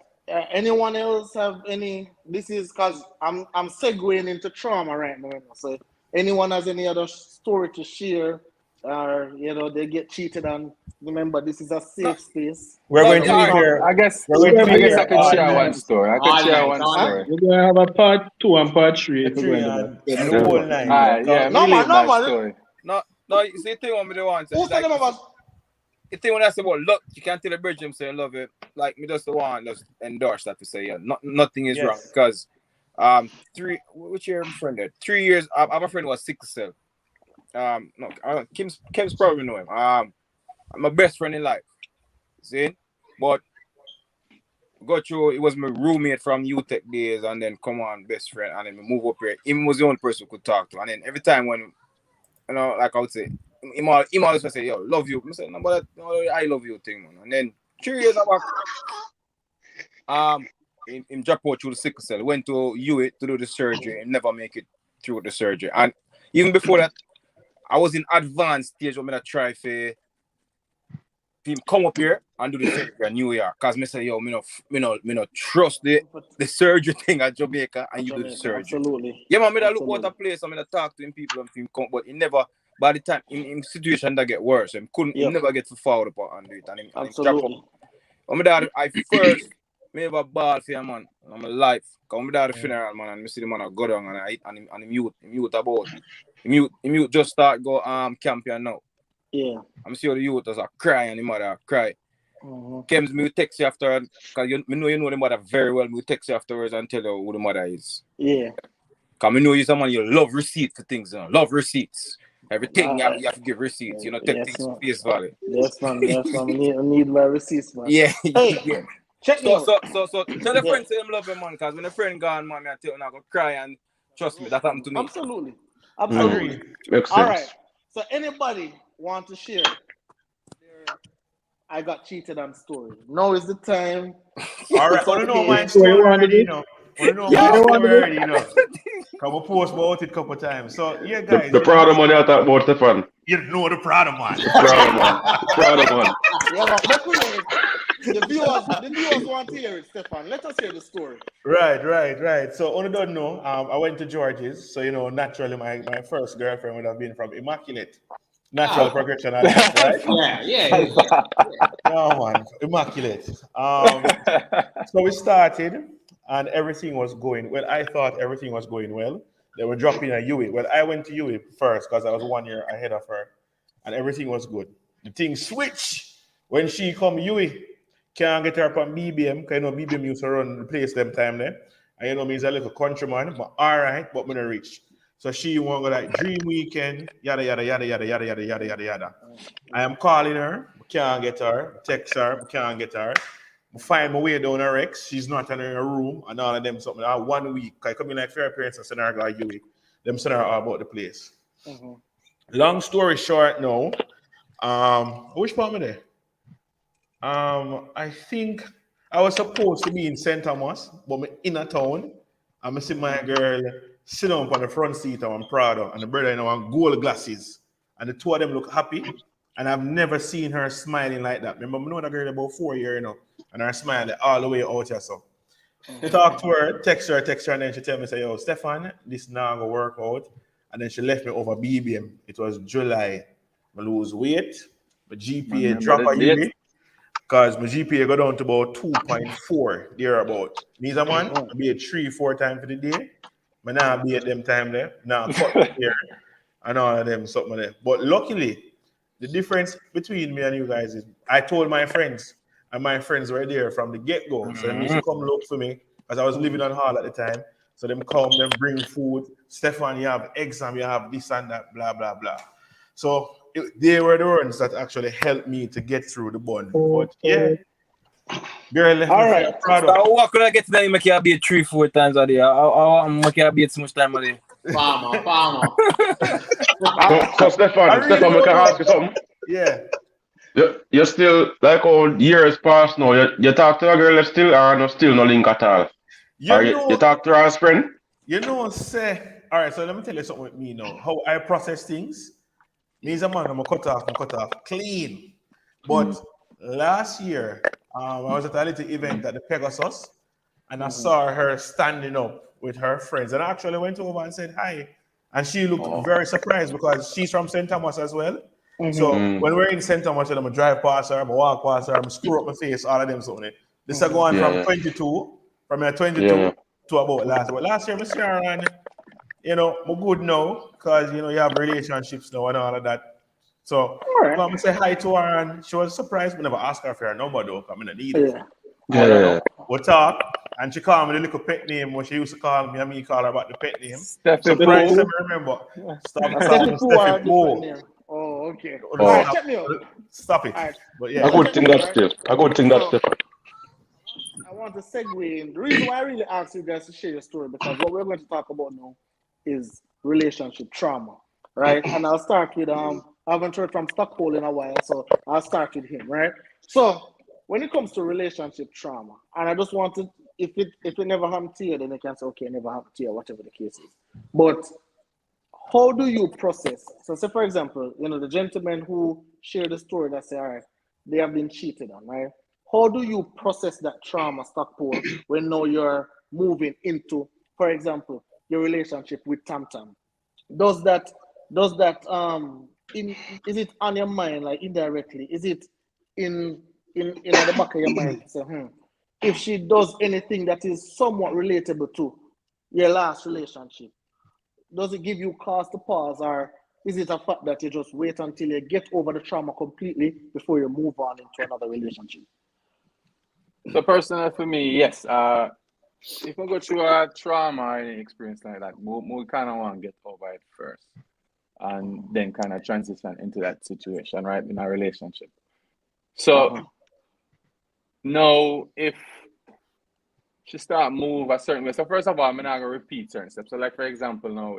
Anyone else have any? This is because I'm segueing into trauma right now. So anyone has any other story to share, or they get cheated on? Remember, this is a safe space. We're going to No be trauma. here. I guess We're going to I be guess I here could all share one night. story. I could All share night, one all night. story. We're going to have a part 2 and part 3 if we're Three going to and do the that. whole night. Yeah, me No man, leave no my man. story. No, you see the thing what me do want. Who said Like, them about? the thing when I say about luck, you can't tell the Belgium say I love it. Like me just the one just endorse that to say yeah, nothing is wrong Yes. because which year I'm friend there? 3 years. I have a friend who was 6 no, Kim's probably know him. I'm my best friend in life. See, but go through. It was my roommate from UTech days, and then come on, best friend, and then we move up here. Him was the only person who could talk to, and then every time when like I would say, him always would say, "Yo, love you." I say, "No, but I love you," thing, man. And then 3 years back, him drop out through the sickle cell, went to UA to do the surgery, and never make it through the surgery. And even before that, I was in advanced stage. I'm gonna try for him come up here and do the surgery in New York. Cause me say, yo, me no trust the surgery thing at Jamaica and you do the surgery. Absolutely. Yeah, man, me da look out a place and me da talk to him people and him come, but he never, by the time in situation that get worse, he never get to forward up and do it and him drop up. And me da I first me have a ball for him, man, in my life. Cause me da the funeral, man, and me see the man go down and him mute about it. Him mute just start go campaign now. Yeah. I'm sure the youth does a cry and the mother cry. Kems, me will text you after, because you know the mother very well. Me will text you afterwards and tell you who the mother is. Yeah. Because me know you're someone you love receipts for things, you know? Love receipts. Everything you have to give receipts, you know, take things for face value. Yes, man. I need my receipts, man. Yeah. Hey, yeah. Check me out. So tell a friend say him love him, man, because when a friend gone, man, I tell you not go cry and trust me, that happened to me. Absolutely. Makes sense. All right. So anybody want to share their I got cheated on story? Now is the time. All right, I don't know my story already, you know. I don't know my story already, you know. Come on, post about it a couple times. So yeah, guys. The Prada money I talk about, Stefan. You know the Prada man. Prada man. Yeah, but the viewers want to hear it, Stefan. Let us hear the story. Right. So only don't know. I went to George's, so you know, naturally my first girlfriend would have been from Immaculate. Natural progression, right? Yeah. No man, Immaculate. So we started, and everything was going well. I thought everything was going well. They were dropping a UE. Well, I went to UE first because I was 1 year ahead of her, and everything was good. The thing switched when she come UE. Can't get her up on BBM, because you know BBM used to run the place them time there. And you know me, he's a little countryman, but all right, but me not rich. So she want to go like dream weekend, yada yada yada yada yada yada yada yada yada. I am calling her, can't get her. Text her, can't get her. I find my way down her ex. She's not in her room, and all of them something. 1 week, I come in like fair parents and send her like you. Them send her all about the place. Long story short, now, which part am I there? I think I was supposed to be in St. Thomas, but I'm in a town. I'm see my girl sit down on the front seat of my Prado, and the brother, you know, on gold glasses, and the two of them look happy. And I've never seen her smiling like that. Remember, I know that girl about 4 years, you know, and her smiling all the way out here. So talk to her, text her, and then she tell me, say, yo, Stefan, this now gonna work out. And then she left me over BBM. It was July. I lose weight, my GPA drop a year. Because my GPA go down to about 2.4, thereabout. Means I be at 3-4 times for the day. But now I be at them time there. Now I'm cut here and all of them something there. But luckily, the difference between me and you guys is I told my friends, and my friends were there from the get-go. So they used to come look for me because I was living on hall at the time. So them come, them bring food. Stefan, you have exam, you have this and that, blah, blah, blah. So they were the ones that actually helped me to get through the bond. But yeah, girl left all me right. proud So what could I get to that? Make you be 3-4 times a day. I make you be so much time a day. Farmer. So Stefan, we can ask you something. Yeah. You're still, like all years past now, you talk to a girl still or still no link at all? You talk to her as friend? You know, say, all right, so let me tell you something with me now. How I process things. Means a man, I'm cut off clean. But last year, I was at a little event at the Pegasus, and I saw her standing up with her friends. And I actually went over and said hi. And she looked very surprised because she's from St. Thomas as well. So when we're in St. Thomas, I'm going to drive past her, I'm going to walk past her, I'm going to screw up my face, all of them something. This is going from 22, from 22 to about last year. But last year, I see her and, you know, I'm good now because, you know, you have relationships now and all of that. So I'm going to say hi to her, and she was surprised. We never asked her for her number though, because I mean, I need it. We'll talk, and she called me the little pet name when she used to call me, and me call her about the pet name. Surprised to remember. Stop calling Steffi Poe. Oh, okay. Check me out. Stop it. Right. But yeah. A good thing that's still. I want to segue in. The reason why I really asked you guys to share your story, because what we're going to talk about now is relationship trauma, right? And I'll start with I haven't heard from Stockpole in a while, so I'll start with him, right? So when it comes to relationship trauma, and I just wanted, if it never happened to you, then they can say, okay, it never happened to you, whatever the case is. But how do you process? So say, for example, you know, the gentleman who shared the story that say, all right, they have been cheated on, right? How do you process that trauma, Stockport, when now you're moving into, for example, your relationship with Tam Tam? Does that is it on your mind, like indirectly? Is it in at the back of your mind to say, if she does anything that is somewhat relatable to your last relationship, does it give you cause to pause, or is it a fact that you just wait until you get over the trauma completely before you move on into another relationship? So personally for me, yes. If I go through a trauma or any experience like that, we kind of want to get over it first, and then kind of transition into that situation, right, in a relationship. So now, if she start move a certain way, so first of all, I'm not gonna repeat certain steps. So, like for example, now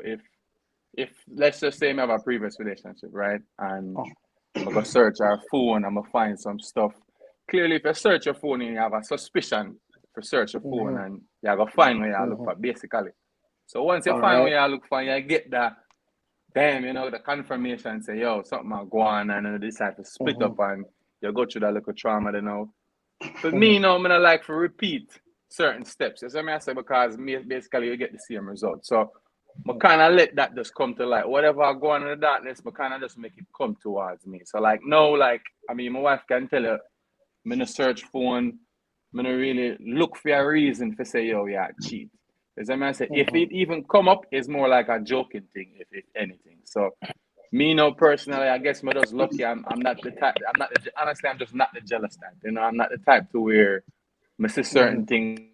if let's just say I have a previous relationship, right, and I'm gonna search our phone, I'm gonna find some stuff. Clearly, if you search your phone and you have a suspicion for search your phone, and you're gonna find where you look for, basically. So once you find where you look for, you get that, damn, the confirmation, say, yo, something might go on, and then decide to split up, and you go through that little trauma, For me, I'm gonna like to repeat certain steps. As I say, because basically you get the same result. So I kind of let that just come to light. Whatever I go on in the darkness, I kind of just make it come towards me. So like no, like I mean, my wife can tell you, I'm gonna search phone, I'm gonna really look for a reason for say, yo, yeah, cheat. As I say, if it even come up, it's more like a joking thing, if anything. So me, personally, I guess I'm just lucky. I'm not the type. Honestly, I'm just not the jealous type. I'm not the type to where I see certain things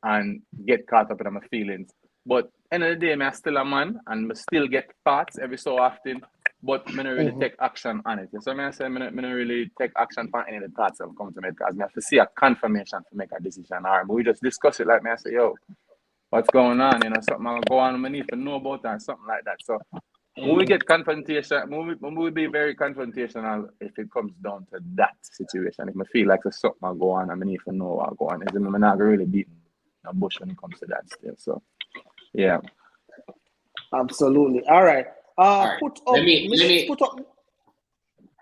and get caught up in my feelings. But end of the day, I'm still a man, and I still get thoughts every so often. But I don't really take action on it. So I say, I don't really take action on any of the thoughts that come to me, because I have to see a confirmation to make a decision. Or we just discuss it like me. I say, yo, what's going on? Something I'll go on. I need to know about that, something like that. So when we get confrontation, we be very confrontational if it comes down to that situation. If I feel like there's something I'll go on, I need to know what's going on. I'm not really beating a bush when it comes to that still. So yeah. Absolutely. All right. right. Put up. Let me. Put up.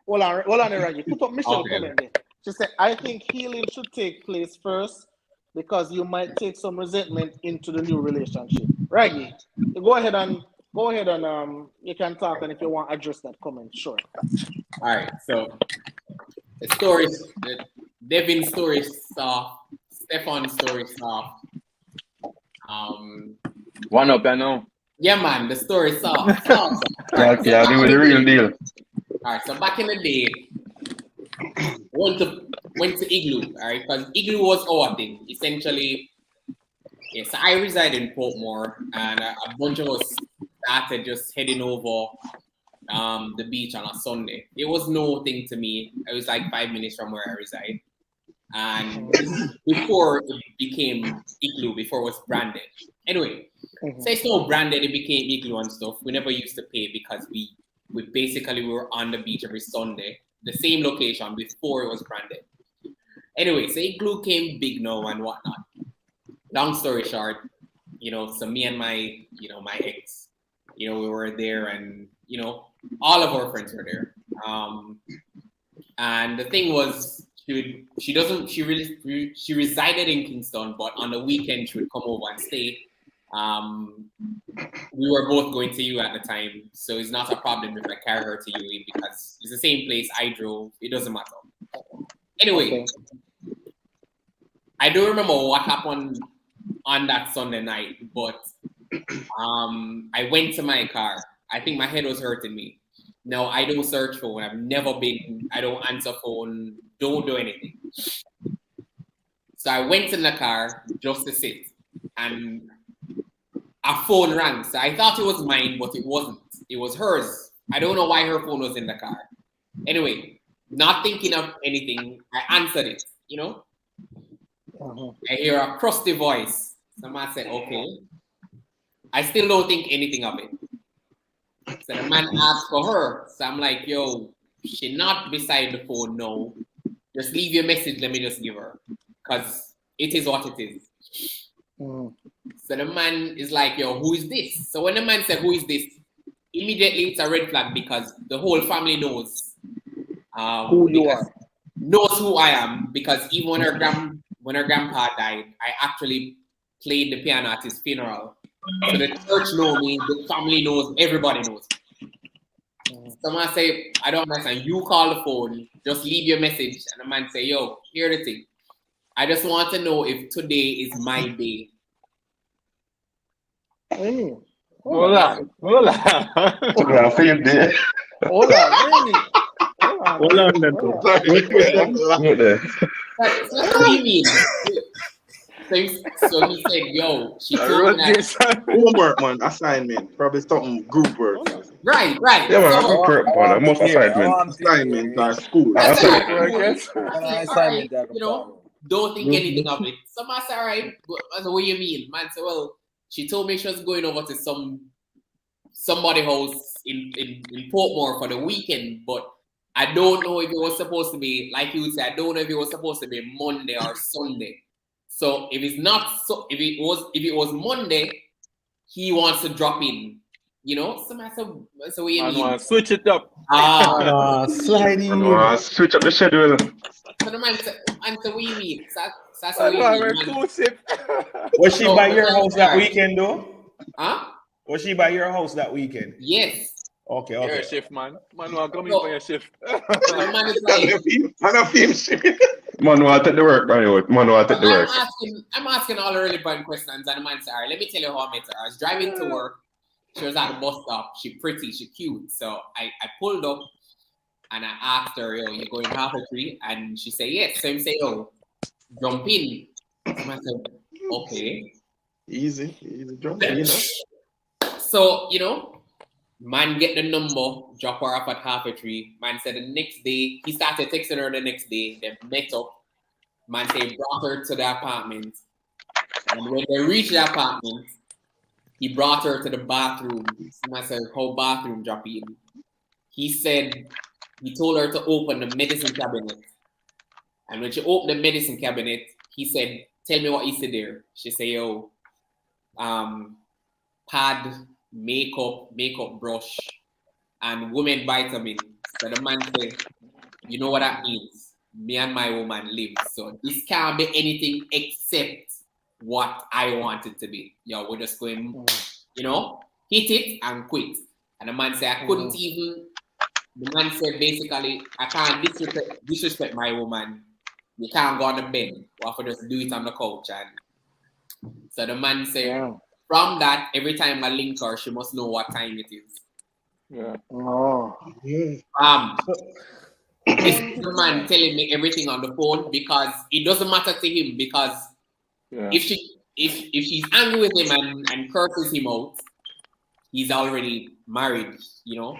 Hold on, Raggy. Put up Michelle comment there. She said, "I think healing should take place first, because you might take some resentment into the new relationship." Raggy, go ahead and you can talk, and if you want to address that comment, sure. All right. So the stories, Devin story soft, Stefan story soft. One up, I know. Yeah, man, the story soft. Yeah, the real deal. All right. So back in the day, went to Igloo. All right, because Igloo was our thing essentially. Yeah, so I reside in Portmore, and a bunch of us started just heading over the beach on a Sunday. It was no thing to me. It was like 5 minutes from where I reside. And before it became Igloo, before it was branded. Anyway, so it's not branded, it became Igloo and stuff. We never used to pay because we basically were on the beach every Sunday, the same location before it was branded. Anyway, so Igloo came big now and whatnot. Long story short, so me and my ex, we were there, and all of our friends were there. And the thing was, she resided in Kingston, but on the weekend she would come over and stay. We were both going to U at the time, so it's not a problem if I carry her to UE, because it's the same place I drove. It doesn't matter. Anyway, I don't remember what happened on that Sunday night, but I went to my car. I think my head was hurting me. No, I don't search phone. I don't answer phone, don't do anything. So I went in the car just to sit, and a phone rang. So I thought it was mine, but it wasn't. It was hers. I don't know why her phone was in the car. Anyway, not thinking of anything, I answered it, I hear a crusty voice. Someone said, okay. I still don't think anything of it. So the man asked for her. So I'm like, yo, she not beside the phone, no. Just leave your message, let me just give her. Because it is what it is. So the man is like, yo, who is this? So when the man said, who is this? Immediately it's a red flag, because the whole family knows who you are. knows who I am because even when her grandpa died, I actually played the piano at his funeral. So the church knows me, the family knows, everybody knows. Someone say, I don't understand. You call the phone, just leave your message, and the man say, yo, hear the thing. I just want to know if today is my day. Hey, Hola. Same day. hola, really? Hold on, then. Right there. That's what you mean. So he said, yo, she I told wrote me that. this. Homework, man. Assignment. Probably something group work. Right. Yeah, man, So, I'm correct, man. I must assignment. Assignment or school. that's That's all it. right. Yes. I say, all right, you know, don't think anything of it. Someone say, all right, but what do you mean? Man said, well, she told me she was going over to somebody house in Portmore for the weekend, but I don't know if it was supposed to be, like you would say, I don't know if it was supposed to be Monday or Sunday. So if it was Monday, he wants to drop in. You know, so what you Man, mean? want switch it up. Sliding. Switch up the schedule. So the man said, what you mean? So that's Man, what you we're mean. exclusive. Was she So, by your house that weekend, though? Huh? Was she by your house that weekend? Yes. Okay, Your okay. shift, man. Man, want come in for your shift. So the man is like, Man, I feel shit. Man, want to take the work, man. Man, want to take the work. I'm asking all the relevant questions, and the man said, all right, let me tell you how I met her. I was driving to work. She was at the bus stop. She pretty, she cute. So I pulled up and I asked her, yo, you going half a tree? And she said, yes. So I say, yo, jump in. So I said, okay. Easy jump, you know. So, you know, man get the number, drop her off at half a tree. Man said the next day, he started texting her the next day. They met up. Man said brought her to the apartment. And when they reached the apartment, he brought her to the bathroom. Someone said, how bathroom drop in? He said, he told her to open the medicine cabinet. And when she opened the medicine cabinet, he said, tell me what you see there. She said, yo, pad, makeup brush, and women vitamin. So the man said, you know what that means? Me and my woman live. So this can't be anything except what I want it to be. Yo, we're just going, you know, hit it and quit. And the man said, I couldn't even, the man said basically, I can't disrespect my woman. You can't go on the bed. We have to just do it on the couch. And so the man said, from that, every time I link her, she must know what time it is. Yeah. Oh. This is the man telling me everything on the phone because it doesn't matter to him because if she's angry with him and curses him out, he's already married, you know.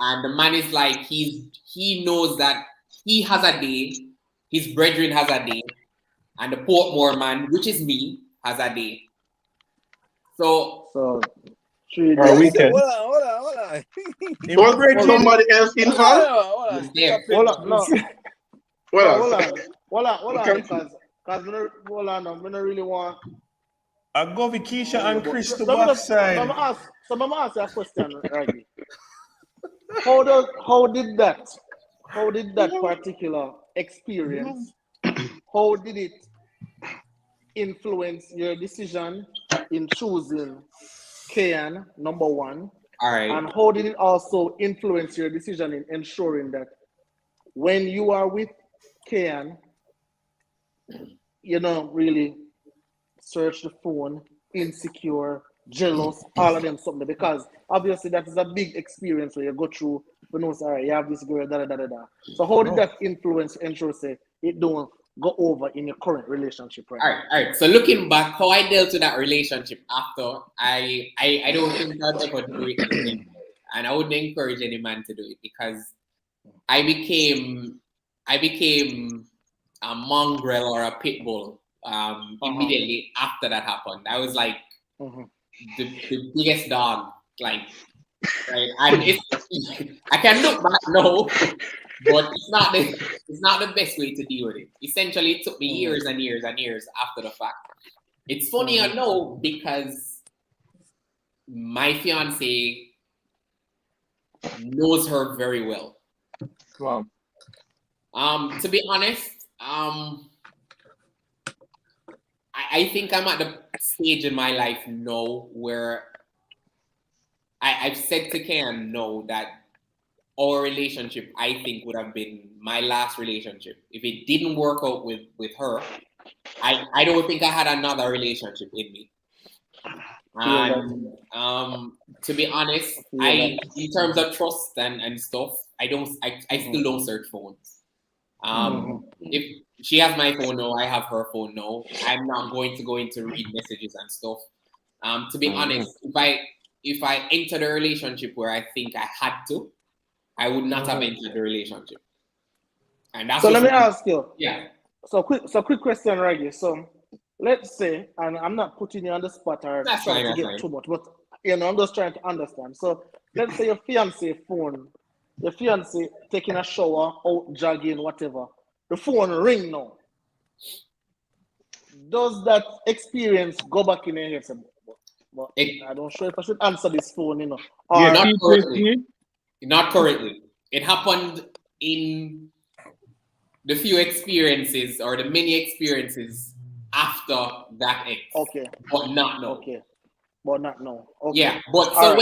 And the man is like he knows that he has a day, his brethren has a day, and the Portmore man, which is me, has a day. So 3 Or days. weekend. Hold on. Was somebody else involved? Hold on. Hold on, no. Well, Hold on, because I don't really want. I go with Keisha and Chris to Let me backside. ask you a question, Raggy. How did that particular experience, how did it influence your decision in choosing Kian, number one? all right. And how did it also influence your decision in ensuring that when you are with Kian, you don't really search the phone, insecure, jealous, all of them something, because obviously that is a big experience where you go through, you know, sorry, you have this girl, da da da da da. So how did that influence ensure say it don't go over in your current relationship right now? All right. So looking back, how I dealt with that relationship after, I don't think I'd ever do it again. And I wouldn't encourage any man to do it because I became a mongrel or a pit bull immediately after that happened. I was like the biggest dog, like, right? And I can look back now, but it's not the best way to deal with it. Essentially, it took me years and years and years after the fact. It's funny I know because my fiance knows her very well. Wow. To be honest, I think I'm at the stage in my life now where I've said to Ken no that our relationship, I think, would have been my last relationship. If it didn't work out with her, I don't think I had another relationship in me. And to be honest, in terms of trust and stuff, I still don't search phones. If she has my phone now, I have her phone now. I'm not going to go into read messages and stuff. To be honest, if I entered a relationship where I think I had to, I would not have entered the relationship. And that's so let me ask you. Yeah. So quick question, Reggie. So let's say, and I'm not putting you on the spot or trying to get too much, but I'm just trying to understand. So let's say your fiance taking a shower, out jogging, whatever. The phone ring now. Does that experience go back in your head? But I don't sure if I should answer this phone, Or yeah, not currently. Not currently. It happened in the few experiences or the many experiences after that ex. Okay. But not now. Okay. But not now. Okay. Yeah. But so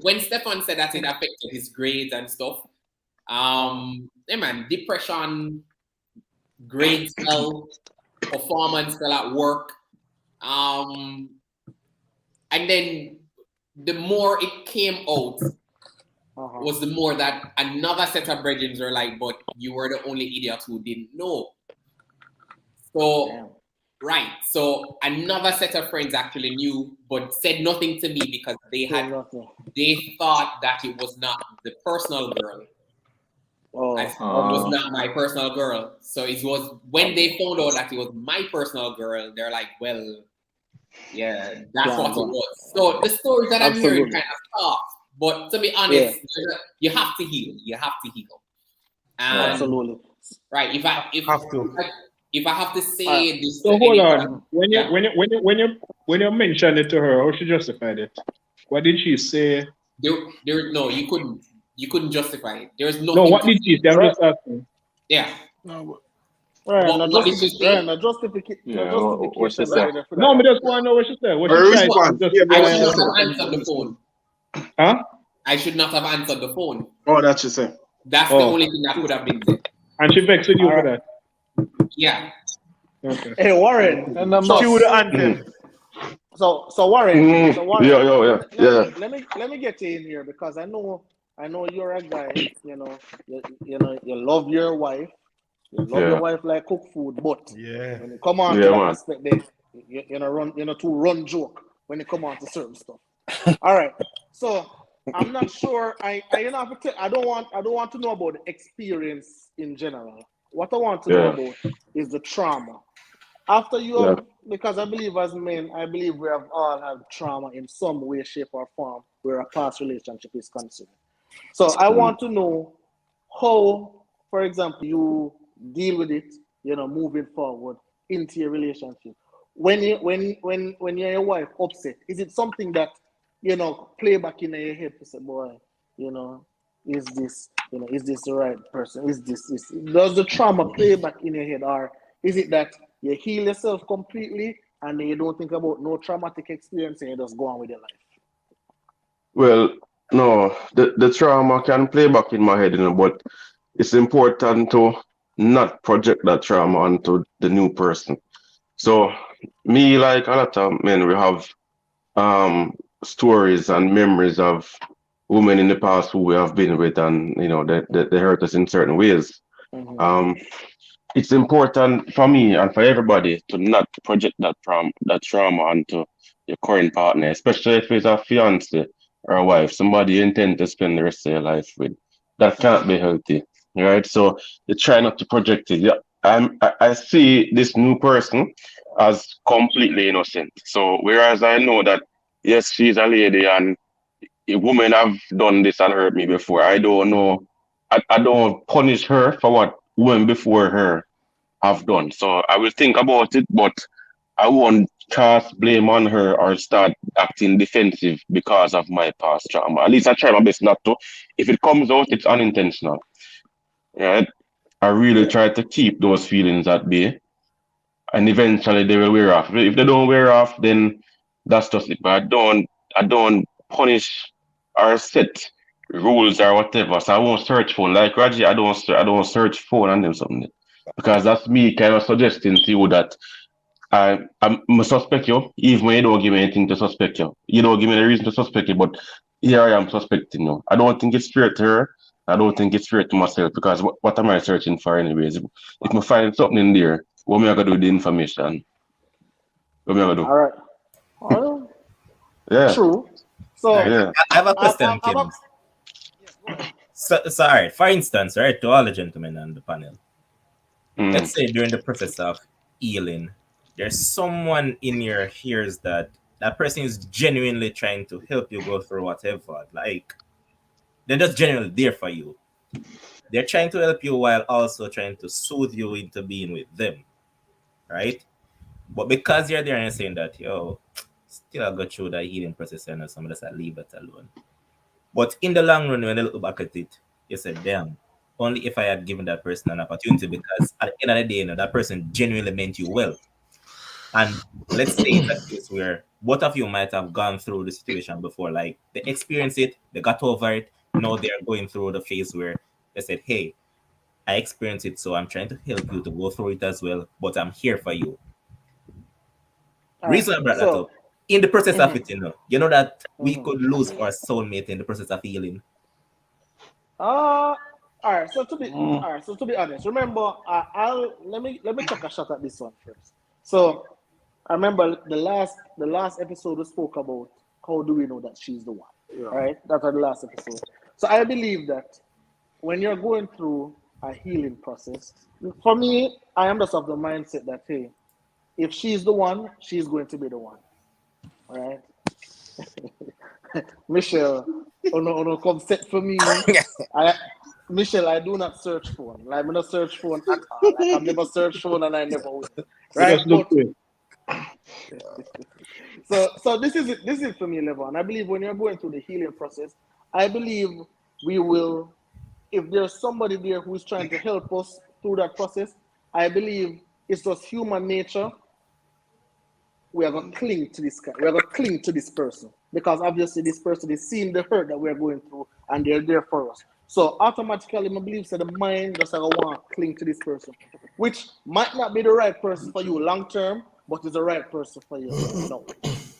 when Stefan said that it affected his grades and stuff, depression, grades fell, performance fell at work. And then the more it came out, was the more that another set of brethren were like, but you were the only idiot who didn't know. So, right. So another set of friends actually knew, but said nothing to me because they thought that it was not the personal girl. It was not my personal girl. So it was when they found out that it was my personal girl, they're like, well, yeah, that's what it was. So the stories that I'm hearing kind of tough. But to be honest, you have to heal. You have to heal. Absolutely. Right. If I have to say this, so hold on. When you mentioned it to her, how she justified it? What did she say? No, you couldn't justify it. There's no. No, what did she say? I'm just asking. Yeah. No, what did she say? Justification. No, I just want to know what she said. What she said. I should not have answered the phone. Huh? I should not have answered the phone. Oh, that's she said. That's the only thing that could have been said. And she vexed with you for that. Yeah. Okay. Hey Warren, she would have answered. So Warren, yeah. Let me get you in here because I know you're a guy. You love your wife. You love your wife like cook food, but when you come on to that aspect, then to run joke when you come on to certain stuff. All right, so I'm not sure. I don't want to know about the experience in general. What I want to know about is the trauma. After you have, because I believe as men, we have all had trauma in some way, shape, or form where a past relationship is concerned. So I want to know how, for example, you deal with it, moving forward into your relationship. When your wife upset, is it something that play back in your head to say, boy, is this the right person? Does the trauma play back in your head, or is it that you heal yourself completely and then you don't think about no traumatic experience and you just go on with your life? Well, no, the trauma can play back in my head, but it's important to not project that trauma onto the new person. So me, like a lot of men, we have stories and memories of women in the past who we have been with, and they hurt us in certain ways. It's important for me and for everybody to not project that trauma onto your current partner, especially if it's a fiance or a wife, somebody you intend to spend the rest of your life with. That can't be healthy, right? So you try not to project it. Yeah, I see this new person as completely innocent. So whereas I know that yes, she's a lady and a woman have done this and hurt me before, I don't know. I don't punish her for what women before her have done. So I will think about it, but I won't cast blame on her or start acting defensive because of my past trauma. At least I try my best not to. If it comes out, it's unintentional. Right? I really try to keep those feelings at bay, and eventually they will wear off. If they don't wear off, then that's just it. But I don't punish or set rules or whatever. So I won't search phone like Raji. I don't search phone and them something because that's me kind of suggesting to you that I'm suspect you, even when you don't give me anything to suspect you. You don't give me the reason to suspect you, but here I am suspecting you. I don't think it's fair to her. I don't think it's fair to myself because what am I searching for anyways? If I find something in there, what am I gonna do with the information? What am I gonna do? All right. Well, Yeah, true. So All right. yeah. I have a I, question, I, Kim. yes, go ahead. So, all right. For instance, right, to all the gentlemen on the panel, Mm. let's say during the process of healing, there's someone in your ears that person is genuinely trying to help you go through whatever. Like they're just genuinely there for you. They're trying to help you while also trying to soothe you into being with them, right? But because you're there and you're saying that, yo, still I go through that healing process and some of us I leave it alone. But in the long run, when they look back at it, you said, damn, only if I had given that person an opportunity, because at the end of the day, that person genuinely meant you well. And let's say it's a case where both of you might have gone through the situation before, like they experienced it, they got over it, now they're going through the phase where they said, hey, I experienced it, so I'm trying to help you to go through it as well, but I'm here for you. All right. Reason I brought that So up, in the process of mhm, it, you know that we mhm. could lose our soulmate in the process of healing. All right. So to be Mm. all right. So to be honest, remember, I'll let me take a shot at this one first. So I remember the last episode we spoke about how do we know that she's the one. Yeah. Right? That was the last episode. So I believe that when you're going through a healing process, for me, I am just of the mindset that hey, if she's the one, she's going to be the one. All right. Michelle, no, come set for me. I Michelle, I do not search phone. Like I'm not search phone at all. Like I've never searched phone and I never will. You Right? just look But good. so this is it. This is for me, level. And I believe when you're going through the healing process, I believe we will. If there's somebody there who is trying to help us through that process, I believe it's just human nature. We are going to cling to this guy. We are going to cling to this person because obviously this person is seeing the hurt that we're going through and they're there for us. So automatically, I believe that the mind just like, I want to cling to this person, which might not be the right person for you long term, but is the right person for you now.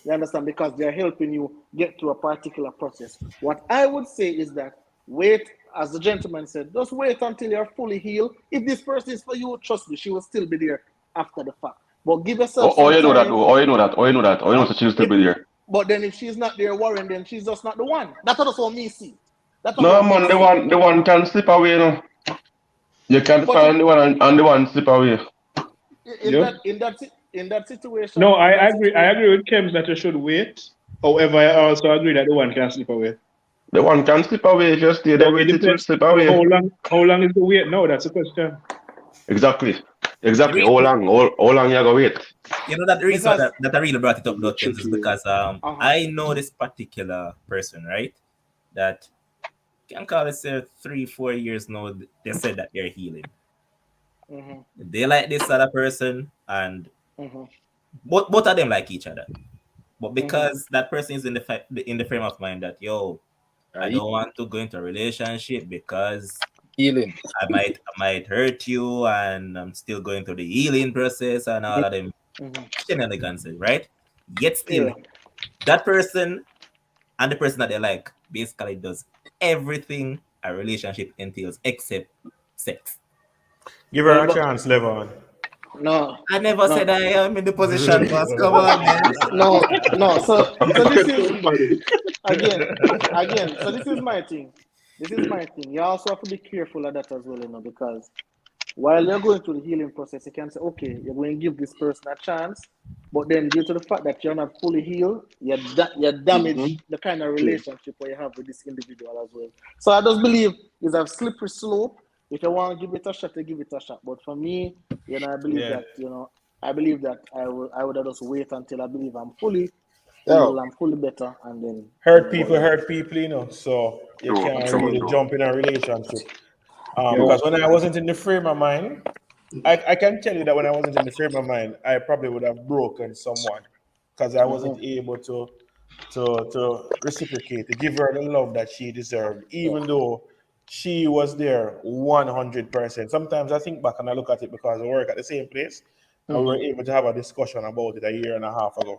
You understand? Because they're helping you get through a particular process. What I would say is that wait, as the gentleman said, just wait until you're fully healed. If this person is for you, trust me, she will still be there after the fact. But give yourself Oh, some you know that, time. though. Oh, you know that. Oh, you know that. Oh, you know that she'll still If, be there. but then if she's not there, Warren, then she's just not the one. That's what me see. That's No, what me man, the see. one can slip away, you know. You can But find the one and the one slip away. in Yep. that in that in that situation, No, in I that agree. I situation, agree with Kems that you should wait. However, I also agree that the one can slip away. The one can slip away if you stay there But it with it will depends. slip So away. how long is the wait? No, that's the question. Exactly. The Exactly. reason, How long you gonna wait? that the reason because that I really brought it up The though, Kim, is tricky. because uh-huh. I know this particular person, right? That can call it say 3-4 years now. They said that they're healing. Mm-hmm, They like this other person, and mm-hmm, both of them like each other. But mm-hmm. because that person is in the frame of mind that yo, I Right? don't want to go into a relationship because Healing. I might hurt you, and I'm still going through the healing process and all of them Mm-hmm. shenanigans, right? Yet still, Yeah. that person and the person that they like basically does everything a relationship entails except sex. Give Well, her a but chance, Levon. no, I never no, said I am in the position, boss. Come on, man. no. So this is Somebody. again, So this is my thing. This is my thing. You also have to be careful of that as well, because while you're going through the healing process, you can say, okay, you're going to give this person a chance, but then due to the fact that you're not fully healed, you Mm-hmm. damage the kind of True. relationship where you have with this individual as well. So I just believe it's a slippery slope. If you want to give it a shot, you give it a shot. But for me, I believe Yeah. that, I would have just wait until I believe I'm fully Yo, healed, I'm fully better, and then Hurt go people ahead. hurt people, so you True, can't true, really true. jump in a relationship. Because when I wasn't in the frame of mind, I can tell you that when I wasn't in the frame of mind, I probably would have broken someone because I wasn't able to reciprocate, to give her the love that she deserved, even though she was there 100%. Sometimes I think back and I look at it because I work at the same place and we were able to have a discussion about it a year and a half ago.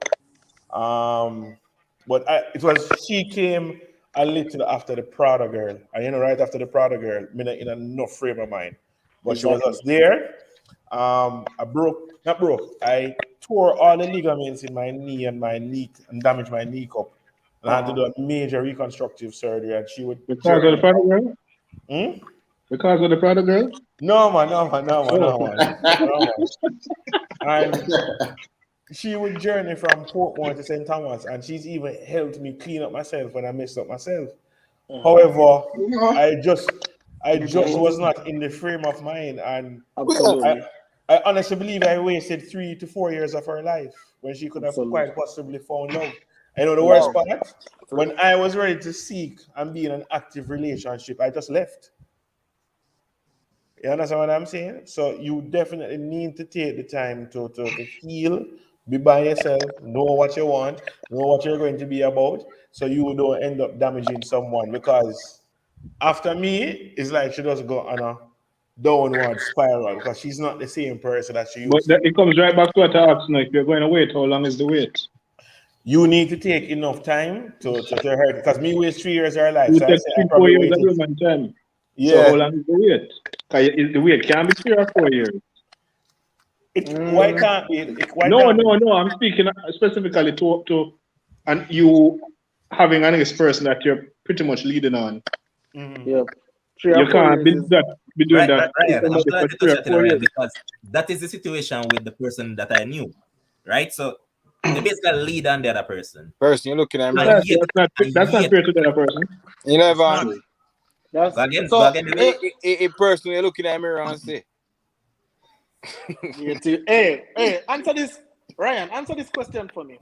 But it was she came a little after the Prada girl, and right after the Prada girl, me not in enough frame of mind. But she was just there. I not broke. I tore all the ligaments in my knee and my knee and damaged my knee cup. And I had to do a major reconstructive surgery. And she would because of the Prada girl. Hmm? Because of the Prada girl. No man. And she would journey from Portmore to St. Thomas, and she's even helped me clean up myself when I messed up myself. However, I just was not in the frame of mind, and I honestly believe I wasted 3 to 4 years of her life when she could have quite possibly found love. I know the worst part, when I was ready to seek and be in an active relationship, I just left. You understand what I'm saying? So you definitely need to take the time to heal, be by yourself, know what you want, know what you're going to be about, so you don't end up damaging someone. Because after me, it's like she doesn't go on a downward spiral because she's not the same person that she used to. It comes right back to what I asked now. If you're going to wait, how long is the wait? You need to take enough time to hurt, because me waste 3 years of her life. You So I take say I 3, 4 probably years of waited. human time. Yeah. So how long is the wait? The wait can be 3 or 4 years. Why can't it? No. I'm speaking specifically to and you having an ex-person that you're pretty much leading on. Yeah. You can't be doing that. Ryan, I'm glad you touched on Ryan, years. because that is the situation with the person that I knew, right? So they basically lead on the other person. Person, you're looking at me. That's not fair to the other person. You never. Go again. A person, you're looking at me and say. Hey, answer this, Ryan. Answer this question for me.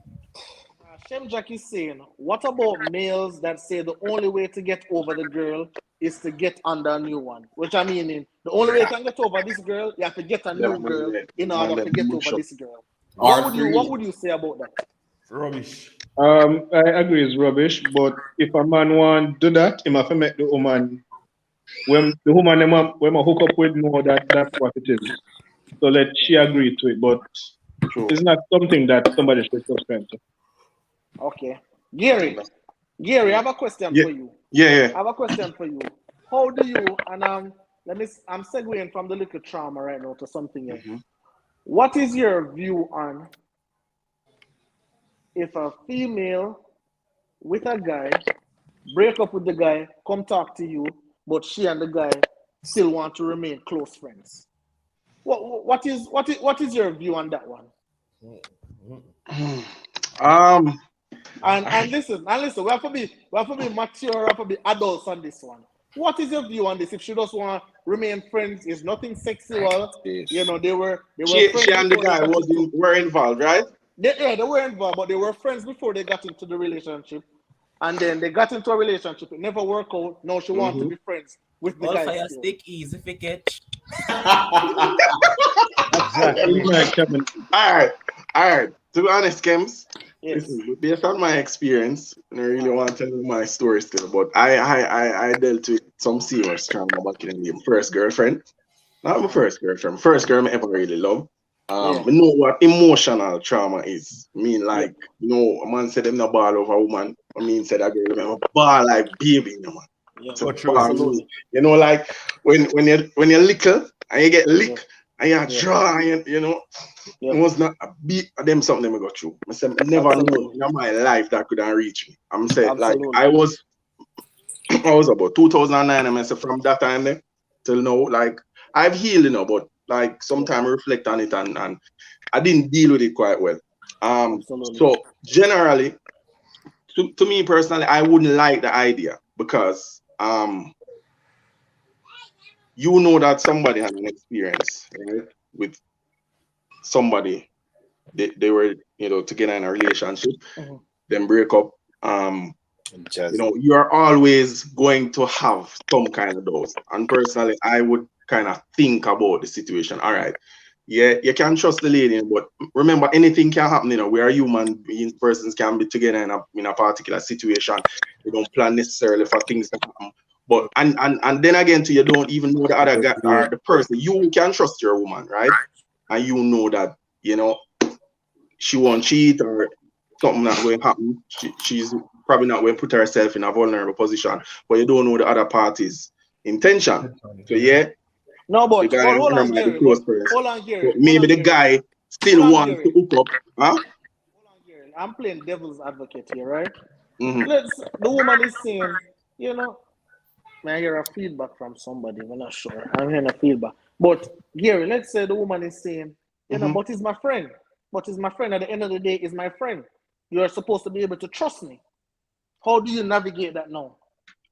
Shem Jack is saying, what about males that say the only way to get over the girl is to get under a new one? Which I mean, the only way you can get over this girl, you have to get a new girl in order to get over this girl. What would you say about that? Rubbish. I agree, it's rubbish. But if a man want to do that, he must make the woman, when the woman when I hook up with, know that that's what it is. So let she agree to it. But it's not something that somebody should suspend. Okay. Gary, I have a question for you. Yeah. I have a question for you. How do you, and I'm segueing from the little trauma right now to something else. What is your view on if a female with a guy break up with the guy, come talk to you, but she and the guy still want to remain close friends? What is your view on that one? And listen, we have to be mature, we have to be adults on this one. What is your view on this? If she just want to remain friends, is nothing sexual. You know, they were She friends and the guy were involved, right? They were involved, but they were friends before they got into the relationship. And then they got into a relationship. It never worked out. Now she wants to be friends with the guy. Fire stick easy for catch. Exactly. All right. To be honest, Kems, listen, based on my experience, and I really want to tell you my story still, but I dealt with some serious trauma back in the first girlfriend. Not my first girlfriend. First girl I ever really loved. I know what emotional trauma is. I mean, like, you know, a man said them not ball over a woman. I mean, said a girl them ball like baby, you know, man. Yeah, so true. You know, like when you're little and you get licked and you draw, and you know, it was not a beat of them something them I go through. I said I never knew in my life that could not reach me. I'm saying like I was about 2009. I said from that time there till now, like I've healed, you know, but like sometimes I reflect on it and I didn't deal with it quite well. So generally, to me personally, I wouldn't like the idea because you know that somebody had an experience, right, with somebody. They were, you know, together in a relationship, then break up. You know, you are always going to have some kind of those. And personally, I would kind of think about the situation. All right, yeah, you can trust the lady, but remember, anything can happen. You know, we are human beings, persons can be together in a particular situation. You don't plan necessarily for things to happen. But and then again, too, you don't even know the other guy or the person. You can trust your woman, right? And you know that, you know, she won't cheat or something not going to happen. She's probably not going to put herself in a vulnerable position, but you don't know the other party's intention. So yeah, No, the but guy and hold her on, might be Gary. close But friends. hold on, Gary. But maybe the guy still Hold on, wants to Gary. hook up. Huh? Hold on, Gary. I'm playing devil's advocate here, right? Mm-hmm. The woman is saying, you know, may I hear a feedback from somebody? I'm not sure. I'm hearing a feedback. But Gary, let's say the woman is saying, you know, but he's my friend. But he's my friend. At the end of the day, is my friend. You are supposed to be able to trust me. How do you navigate that now?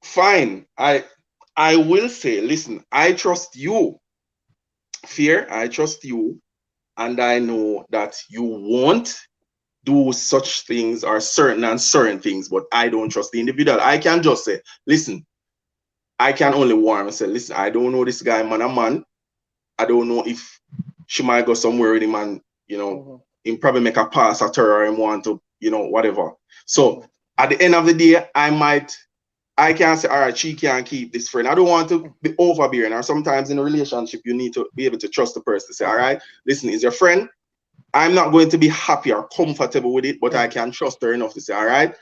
Fine. I will say, listen, I trust you. Fear, I trust you. And I know that you won't do such things or certain things, but I don't trust the individual. I can just say, listen, I can only warn and say, listen, I don't know this guy, man, a man. I don't know if she might go somewhere with him and, you know, him probably make a pass at her or him want to, you know, whatever. So at the end of the day, I can't say, all right, she can't keep this friend. I don't want to be overbearing. Or sometimes in a relationship, you need to be able to trust the person. Say, all right, listen, is your friend. I'm not going to be happy or comfortable with it, but I can trust her enough to say, all right,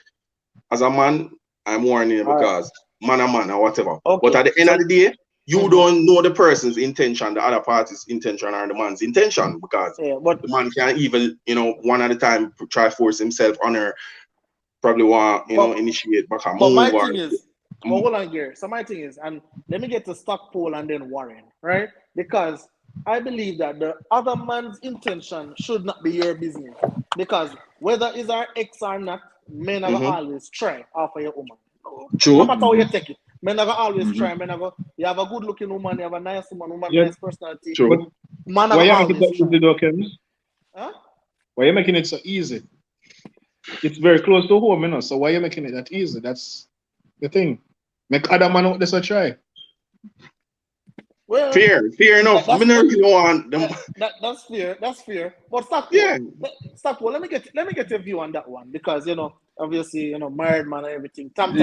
as a man, I'm warning you because man a man or whatever. Okay. But at the end of the day, you don't know the person's intention, the other party's intention, or the man's intention, because the man can even, you know, one at a time try force himself on her, probably want, you know, initiate back a move. But my thing is, hold on, Gary. So my thing is, and let me get to Stockpole and then Warren, right? Because I believe that the other man's intention should not be your business. Because whether it's our ex or not, men are always try offer your woman. True. No matter how you take it. Men are always try. Men are you have a good looking woman, you have a nice woman, nice personality. True. Man Why are you making it always so try. easy, though, Kems? Huh? Why you making it so easy? It's very close to home, you know. So why you making it that easy? That's the thing. Make other man out there so try. Well, fair enough. That's fair. That's fair. But Stockpole, let me get your view on that one because you know, obviously, you know, married man and everything. Tam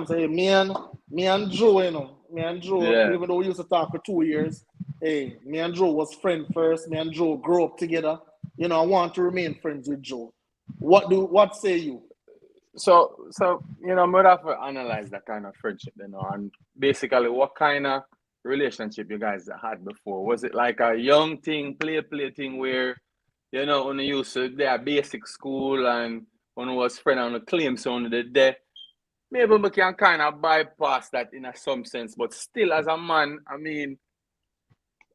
say, me and Joe, you know, even though we used to talk for 2 years, hey, me and Joe was friends first. Me and Joe grew up together. You know, I want to remain friends with Joe. What say you? So you know, I'm gonna have to analyze that kind of friendship, you know, and basically what kind of relationship you guys had before. Was it like a young thing, play thing where, you know, when you used to their basic school and when was friend on the claim so on the day? Maybe we can kind of bypass that in some sense, but still as a man, I mean,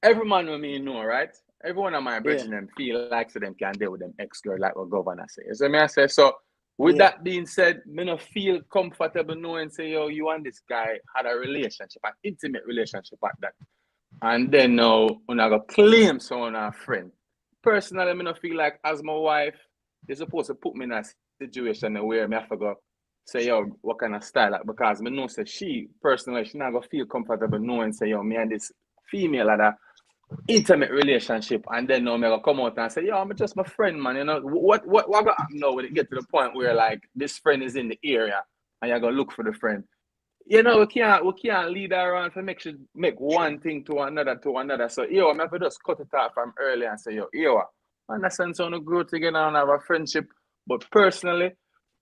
every man with me know, right? Every one of my brethren them feel like so them can deal with them ex-girl like what governor say. So me I say, so with that being said, me not feel comfortable knowing say, yo, you and this guy had a relationship, an intimate relationship at that. And then now when I go claim someone a friend. Personally, me not feel like as my wife, you're supposed to put me in a situation where me have to go say, yo, what kind of style like because me know say she personally she not gonna feel comfortable knowing say, yo, me and this female had a intimate relationship, and then now I'm gonna come out and say, yo, I'm just my friend, man. You know, what gonna happen now when it get to the point where like this friend is in the area and you're gonna look for the friend. You know, we can't lead around to make one thing to another. So yo, I'm gonna just cut it off from early and say, yo, understand so no grow together and have a friendship. But personally,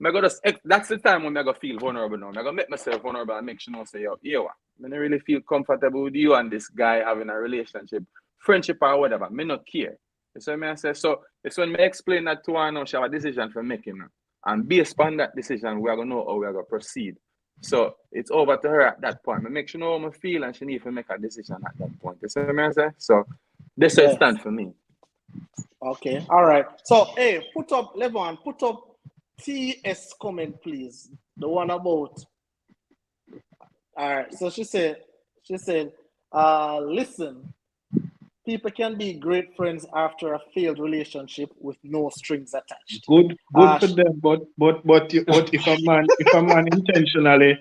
that's the time when I go feel vulnerable now. I go make myself vulnerable and make sure I say, yo, I don't really feel comfortable with you and this guy having a relationship, friendship or whatever. Me not care. You see what I say? So it's when I explain that to her now, she have a decision for making now. And based on that decision, we are gonna know how we are gonna proceed. So it's over to her at that point. I make sure know how I feel and she need to make a decision at that point. You see what I say? So this is stand for me. Okay, all right. So hey, put up TS comment, please. The one about. All right. So she said, listen, people can be great friends after a failed relationship with no strings attached. Good for them, but if a man intentionally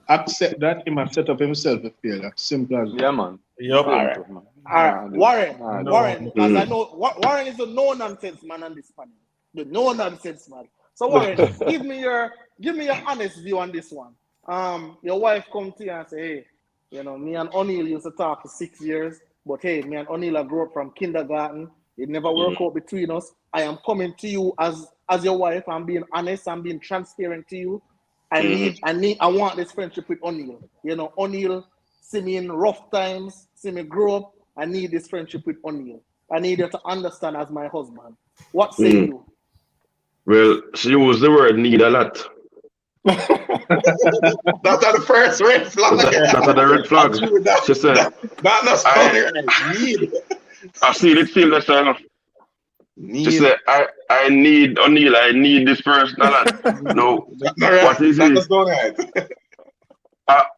accept that, he must set up himself a failure. Simple as that. Yeah, man. Yep. All right. Man. All right, Warren, No. Warren, because I know Warren is a no-nonsense man on this panel. The no-nonsense man. So Warren, give me your honest view on this one. Your wife come to you and say, hey, you know, me and O'Neal used to talk for 6 years, but hey, me and O'Neal grew up from kindergarten. It never worked out between us. I am coming to you as your wife. I'm being honest. I'm being transparent to you. I want this friendship with O'Neal. You know, O'Neal see me in rough times, see me grow up. I need this friendship with O'Neal. I need you to understand as my husband. What say you? Well, she used the word need a lot. That's the first red flag. That's the red flag. She said, That not sounding right. Need. I see it feel the same. She said, I need O'Neal, I need this person a lot. No, what is it? That's not right.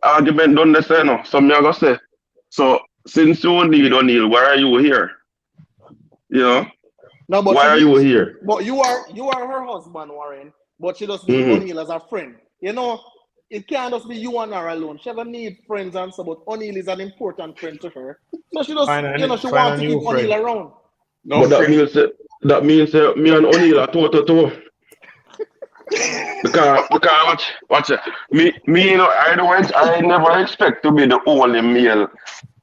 Argument done the same. No. So me I go say, so since you need O'Neal, why are you here? You know? No, but why are you here? But you are her husband, Warren. But she just need O'Neal as a friend. You know, it can't just be you and her alone. She ever need friends and so, but O'Neal is an important friend to her. So she just, she wants to keep O'Neal around. No, but that means me and O'Neal are toe. Because watch it. Me, you know, I never expect to be the only male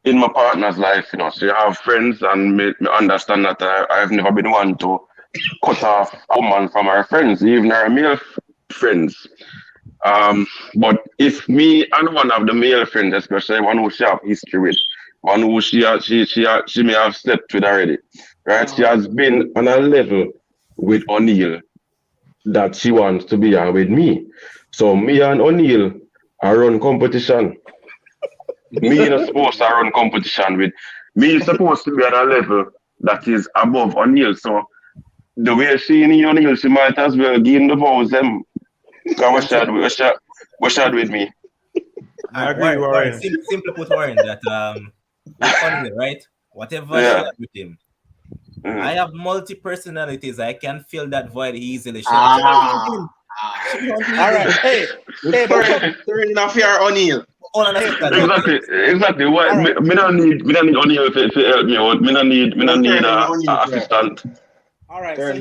in my partner's life, you know. So you have friends, and me understand that I've never been one to cut off a woman from her friends, even her male friends. But if me and one of the male friends, especially one who she have history with, one who she may have slept with already, right? She has been on a level with O'Neal that she wants to be on with me. So me and O'Neal are run competition. Me is supposed to run competition with me is supposed to be at a level that is above O'Neal. So the way she need O'Neal, she might as well give the vows them. What shared with me. I agree, Warren. Simply put, Warren, that with O'Neal, right? Whatever I share with him, I have multi-personalities. I can fill that void easily. All right. Hey, turn off your O'Neal. Exactly. Why? Right. Me don't need O'Neal to help me out. Me don't need assistant. All right. So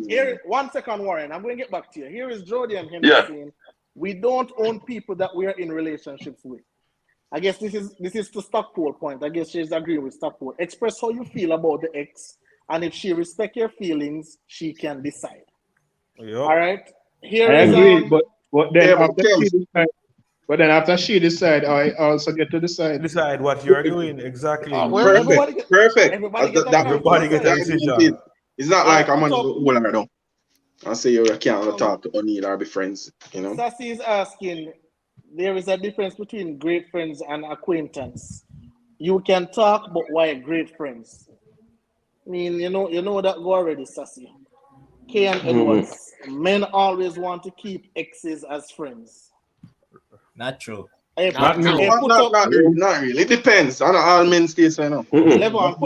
here, 1 second, Warren. I'm going to get back to you. Here is Jody and him saying, we don't own people that we are in relationships with. I guess this is to Stockpole point. I guess she's agreeing with Stockpole. Express how you feel about the ex, and if she respects your feelings, she can decide. Yep. All right. Here I agree, but then after she decide, I also get to decide. Decide what you're doing exactly. Perfect. Everybody get a decision. It's not like I'm on the whole though. I say you can't talk to O'Neal or be friends, you know. Sassy is asking, there is a difference between great friends and acquaintance. You can talk, but why great friends? I mean, you know that go already, Sassy. K and Edwards, men always want to keep exes as friends. Not true. Not really. It depends. I know all men stay so now. Levon,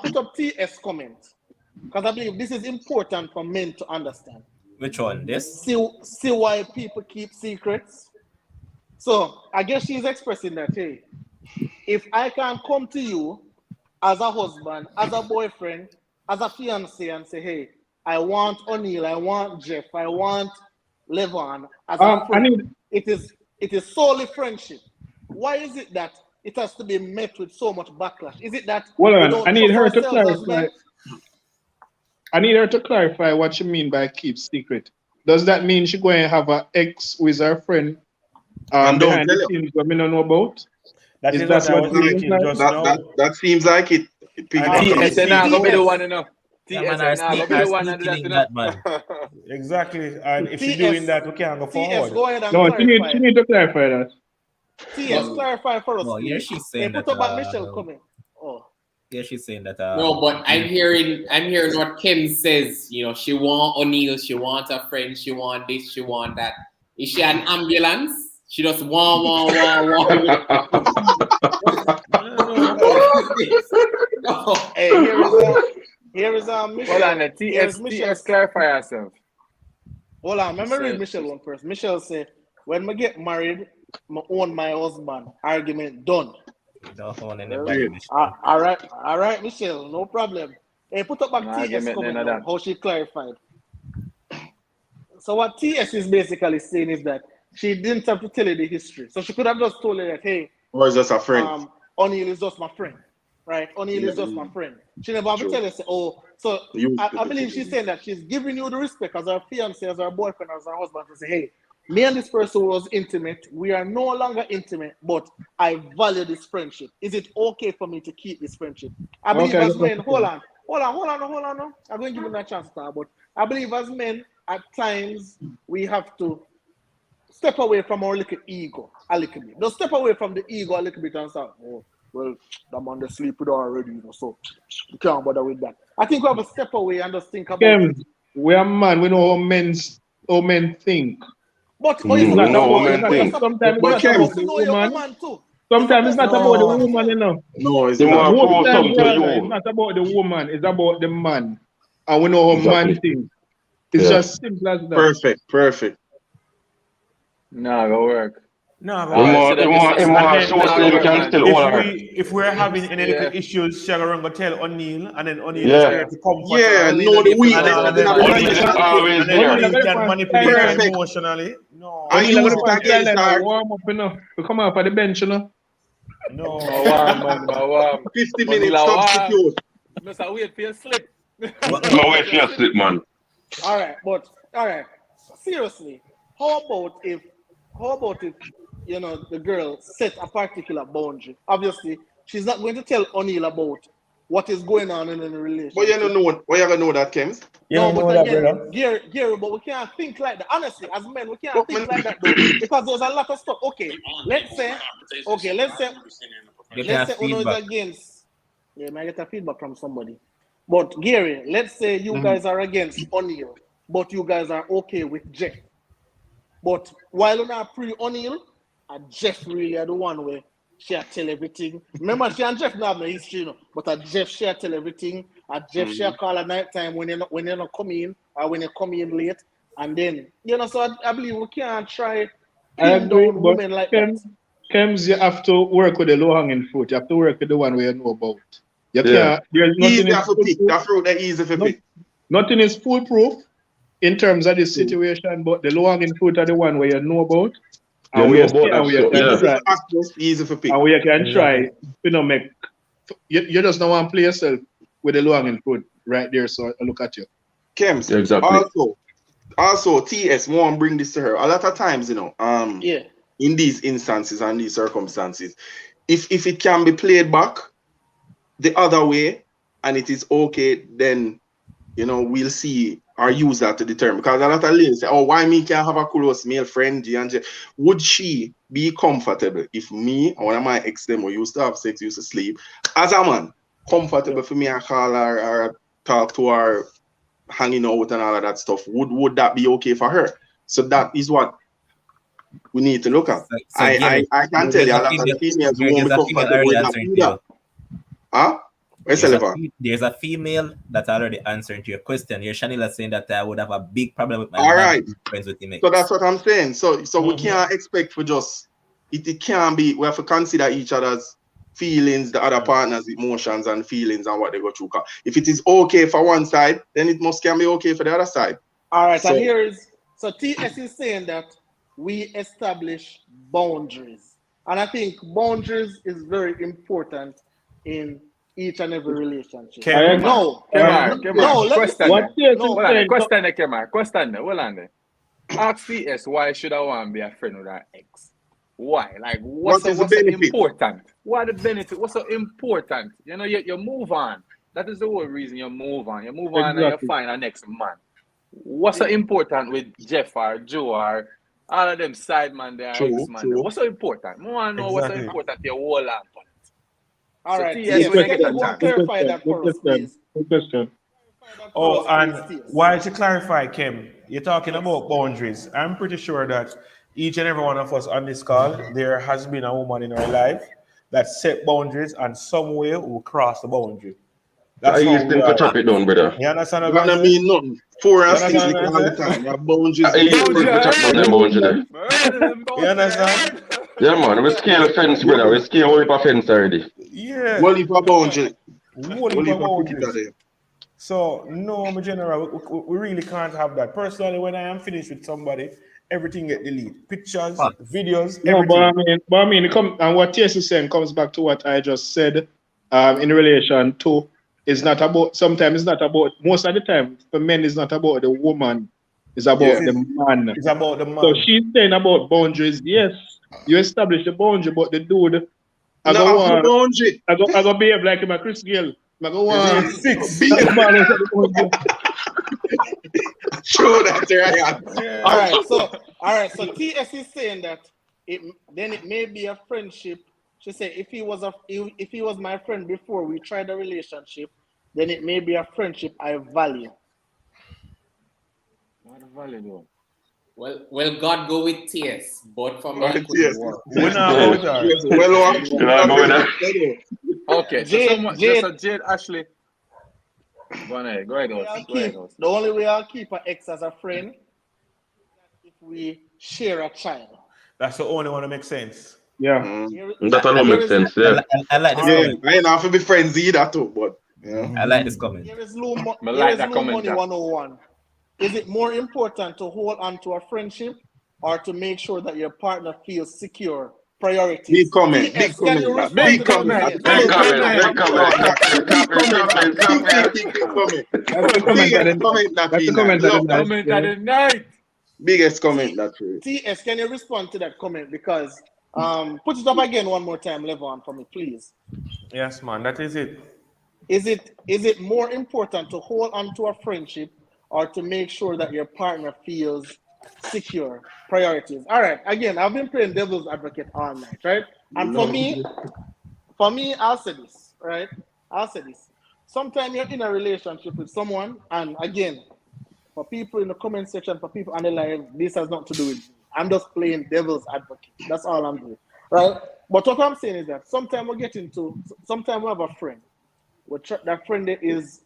put up TS comment. Because I believe this is important for men to understand. Which one? This? See why people keep secrets. So I guess she's expressing that, hey, if I can come to you as a husband, as a boyfriend, as a fiance and say, hey, I want O'Neal, I want Jeff, I want Levon as a friend. It is solely friendship. Why is it that it has to be met with so much backlash? Is it that I need her to clarify. I need her to clarify what she mean by keep secret. Does that mean she going to have an ex with her friend behind the scenes that we don't know about? That is what I was thinking just now. That seems like it. Exactly, and if she's doing that, we can't go forward. She need to clarify that. TS, clarify for us. Well, yeah, she's saying that. Michelle coming. Yeah, she's saying that. No, but I'm hearing what Kim says. You know, she want O'Neal, she want a friend, she want this, she want that. Is she an ambulance? She just want. Hold on, the Here's TS clarify yourself. Hold on, let me read Said, Michelle one first. Michelle say, when I get married, I own my husband. Argument done. Don't own anybody, Michelle. All right, Michelle, no problem. Hey, put up back no TS argument, comment none of now, that. how she clarified. So what TS is basically saying is that she didn't have to tell you the history. So she could have just told you that, hey, Or is just a friend? O'Neal is just my friend. Right? O'Neal is just my friend. She never have to tell you, say, oh, so I believe she's saying that she's giving you the respect as her fiance, as her boyfriend, as her husband to say, hey, me and this person was intimate. We are no longer intimate, but I value this friendship. Is it okay for me to keep this friendship? I believe as men, hold on. I'm going to give you that chance, but I believe as men, at times, we have to step away from our little ego a little bit. Don't step away from the ego a little bit and say, oh, well, the man they sleep with already, so you can't bother with that. I think we have to step away and just think about it. We are man, we know how men think. But it's not about men think. Sometimes it's not about the woman. Too. Sometimes it's not about the woman, you know. No, it's They not. want to prove something to It's you. not about the woman, it's about the man. And we know how man think. It's just simple as that. Perfect. No, go work. No, if we're having any little issues, Shagaran go tell O'Neal, and then O'Neal is there to comfort her. No, the weakness. And then O'Neal can manipulate her emotionally. No. I use it against her. Warm up, you know. We come out for the bench, you know. No. Warm. 50 minutes substitute. Must I wait for your slip? No wait for your slip, man. All right. Seriously, how about if you know the girl set a particular boundary? Obviously, she's not going to tell O'Neal about what is going on in the relationship. But you don't know. Why you gonna know that, Kems? No, but again, Gary, but we can't think like that. Honestly, as men, we can't think like that though, because there's a lot of stuff. Okay, let's say Uno is against. Yeah, I get a feedback from somebody. But Gary, let's say you guys are against O'Neal, but you guys are okay with Jeff. But while you're not pre-O'Neal, and Jeff really are the one where she tell everything. Remember, she and Jeff not have no history, you know, but Jeff she tell everything. And Jeff she call at night time when you're not coming or when you come in late. And then, you know, so I believe we can't try pin down women like that. Kems, you have to work with the low-hanging fruit. You have to work with the one where you know about. You can't, there's nothing easy to pick. Nothing is foolproof in terms of this situation, but the low-hanging fruit are the one where you know about. And we can try. Easy for pick. And we can try, you know, make you just don't want to play yourself with the low-hanging fruit right there. So I look at you. Kems, also TS won't bring this to her. A lot of times, you know, in these instances and these circumstances, if it can be played back the other way and it is okay, then you know we'll see or use that to determine. Because a lot of ladies say, oh, why me can't have a close male friend? Would she be comfortable if me or one of my ex them who used to have sex, used to sleep, as a man, comfortable for me and call her or talk to her, hanging out and all of that stuff? Would that be okay for her? So that is what we need to look at. I can tell you a lot of the females who won't be comfortable with that. Huh? There's a female that already answered to your question. You're Shanila saying that I would have a big problem with my friends with him. So that's what I'm saying. So we can't expect for just it can't be. We have to consider each other's feelings, the other partner's emotions and feelings and what they go through. If it is okay for one side, then it can be okay for the other side. All right, so TS is saying that we establish boundaries. And I think boundaries is very important in each and every relationship. Question. Ask CS, why should I want to be a friend with our ex? Why? Like, what's so important? What the benefit? What's so important? You know, you move on. That is the whole reason you move on. You move on and you find a next man. What's so important with Jeff or Joe or all of them side man there, ex man? What's so important? I want to know what's so important to your whole life. All right, yes, clarify that for us, please. Good question. Oh, and why to clarify, Kim, you're talking about boundaries. I'm pretty sure that each and every one of us on this call, there has been a woman in our life that set boundaries and some way will cross the boundary. That's I how used we them to are. chop it down, brother. You understand what That I'm don't saying? mean nothing. 4 You and 6 understand liquor what all the I'm saying? time. Your boundaries I used before them to chop down them bones, brother. You understand? Yeah, man, we scale a fence, brother. We scale all a fence already. Yeah. Well, if a boundary. Whole Well, heap if of a cricket boundaries. there. So, no, my general, we really can't have that. Personally, when I am finished with somebody, everything get deleted. Pictures, Fuck. videos, No, everything. and what TS is saying comes back to what I just said in relation to it's not about sometimes it's not about most of the time for men it's not about the woman, it's Yeah. about the man. It's about the So man. she's saying about boundaries, yes, you establish the boundary, but the dude I No, go after on boundary. I go behave like him a Chris Gale. I go on Six. Be that ball out of the boundary. true that, Ryan. Yeah. All right. So TS is saying that it may be a friendship. She said if he was my friend before we tried a relationship, then it may be a friendship I value. Well, God go with TS, but for me, Right, it couldn't yes. work. We're not about that. Yes, well, It what? couldn't You work. know, go with that. Okay, so Jade, Jade actually. Go ahead, the only way I'll keep an ex as a friend if we share a child. That's the only one that makes sense. Yeah. That alone makes sense, yeah. I like this All comment. I ain't have to be friends either too, but yeah. I like this comment. Here is Lou, I here like is that Lou comment, Money Jack. 101. Is it more important to hold on to a friendship or to make sure that your partner feels secure? Priorities. Big comment, TS, big can you comment, respond big to that? comment, TS? Big comment. big comment, big comment. That's the comment of Biggest the comment that that's we the comment of the love that. night. Comment Yeah. of the night. Biggest comment that we. TS, can you respond to that comment? Because put it up again one more time, Levon, for me, please. Yes, man, that is it. Is it more important to hold on to a friendship or to make sure that your partner feels secure? Priorities. All right. Again, I've been playing devil's advocate all night, right? And for me, I'll say this, right? I'll say this. Sometimes you're in a relationship with someone, and again, for people in the comment section, for people on the live, this has nothing to do with me. I'm just playing devil's advocate. That's all I'm doing, right? But what I'm saying is that sometimes we have a friend. That friend is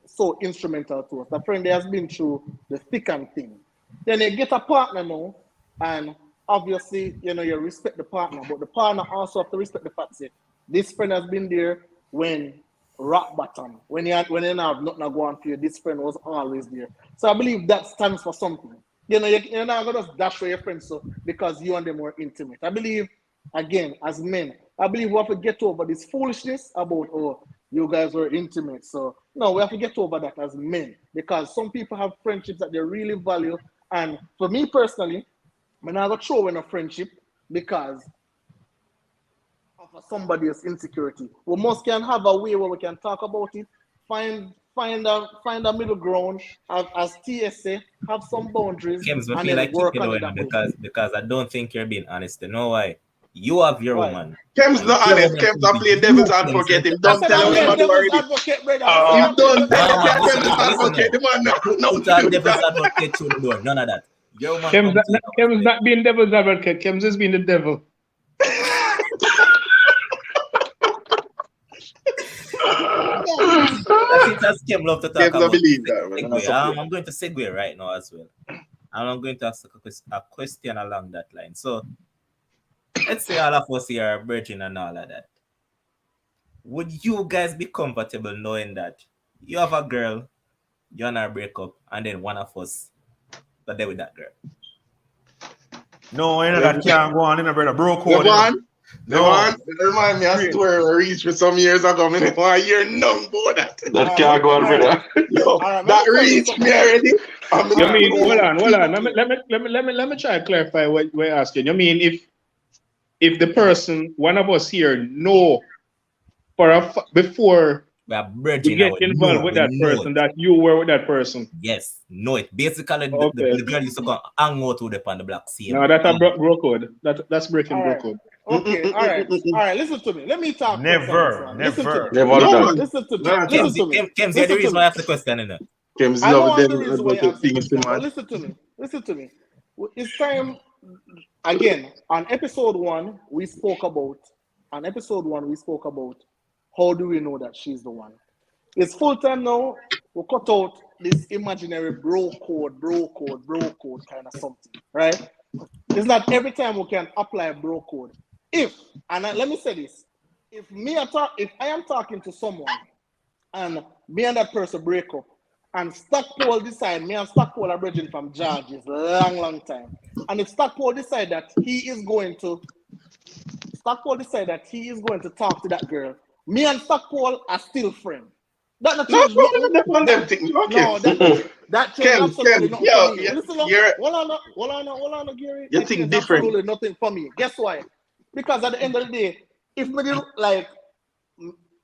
so instrumental to us. That friend has been through the thick and thin. Then you get a partner now, and obviously, you respect the partner, but the partner also have to respect the fact that this friend has been there when rock bottom, when you have nothing to go on for you, this friend was always there. So I believe that stands for something. You're not gonna just dash away your friends so because you and them were intimate. I believe, again, as men, I believe we have to get over this foolishness about you guys were intimate. So no, we have to get over that as men because some people have friendships that they really value. And for me personally, I'm not gonna throw in a friendship because of somebody's insecurity. We must can have a way where we can talk about it, find a middle ground, as TSA, have some boundaries, James, I and feel then like work kicking on it away that way. because I don't think you're being honest. You know why? You have your Why? woman. Kem's not Your honest. woman Kem's should a be play you, devil's James, advocate. Him I don't said tell I'm a playing woman do devil's already. advocate, brother. I said Him I'm playing don't devil's tell No, you man, advocate. can't listen devil's now, listen advocate. now. The man no Put to on do devil's that. advocate through the door. None of that. Your woman come to you. Kem's not being devil's advocate. Kem's is being the devil. That's it as Kim love to talk Kem's not about. believe that, man. Segue. That's okay. I'm going to segue right now as well. And I'm going to ask a question along that line. So let's say all of us here are virgin and all of that. Would you guys be comfortable knowing that you have a girl, you and her break up, and then one of us are there with that girl? No, that can't go on, brother. Bro code. Levon, No. Levon, it remind me of a story I reached for some years ago. I didn't want to hear none about that. That can't go on, brother. Yo, All right, that let me tell you reached me already. You mean hold on. Let me try to clarify what we're asking. You mean if the person, one of us here, know before We are we virgin get now. involved with that person that you were with that person? Yes, know it. Basically, Okay. the girl used to go hang out with the black sea. No, that's a bro code. That's breaking All bro right. code. Okay, all right. Listen to me. Let me talk. Never. Listen to me. Never No, done. man. Listen to me. No, Listen to me. Kems, you're the reason why I asked the question, innit? Kem's I know love I'm the them reason why you advocate asked the things, question, but man. listen to me. Listen to me. It's time. Again, on episode 1, we spoke about. How do we know that she's the one? It's full time now. We cut out this imaginary bro code kind of something, right? It's not every time we can apply bro code. Let me say this, if I am talking to someone and me and that person break up, and Stockpole decide, me and Stockpole are bridging from George's long time. And if Stockpole decide that he is going to talk to that girl, me and Stockpole are still friends. That not change nothing. Okay. No, that change absolutely nothing for me. Listen up. Hold on, Gary. You That think change different. absolutely nothing for me. Guess why? Because at the end of the day, if me like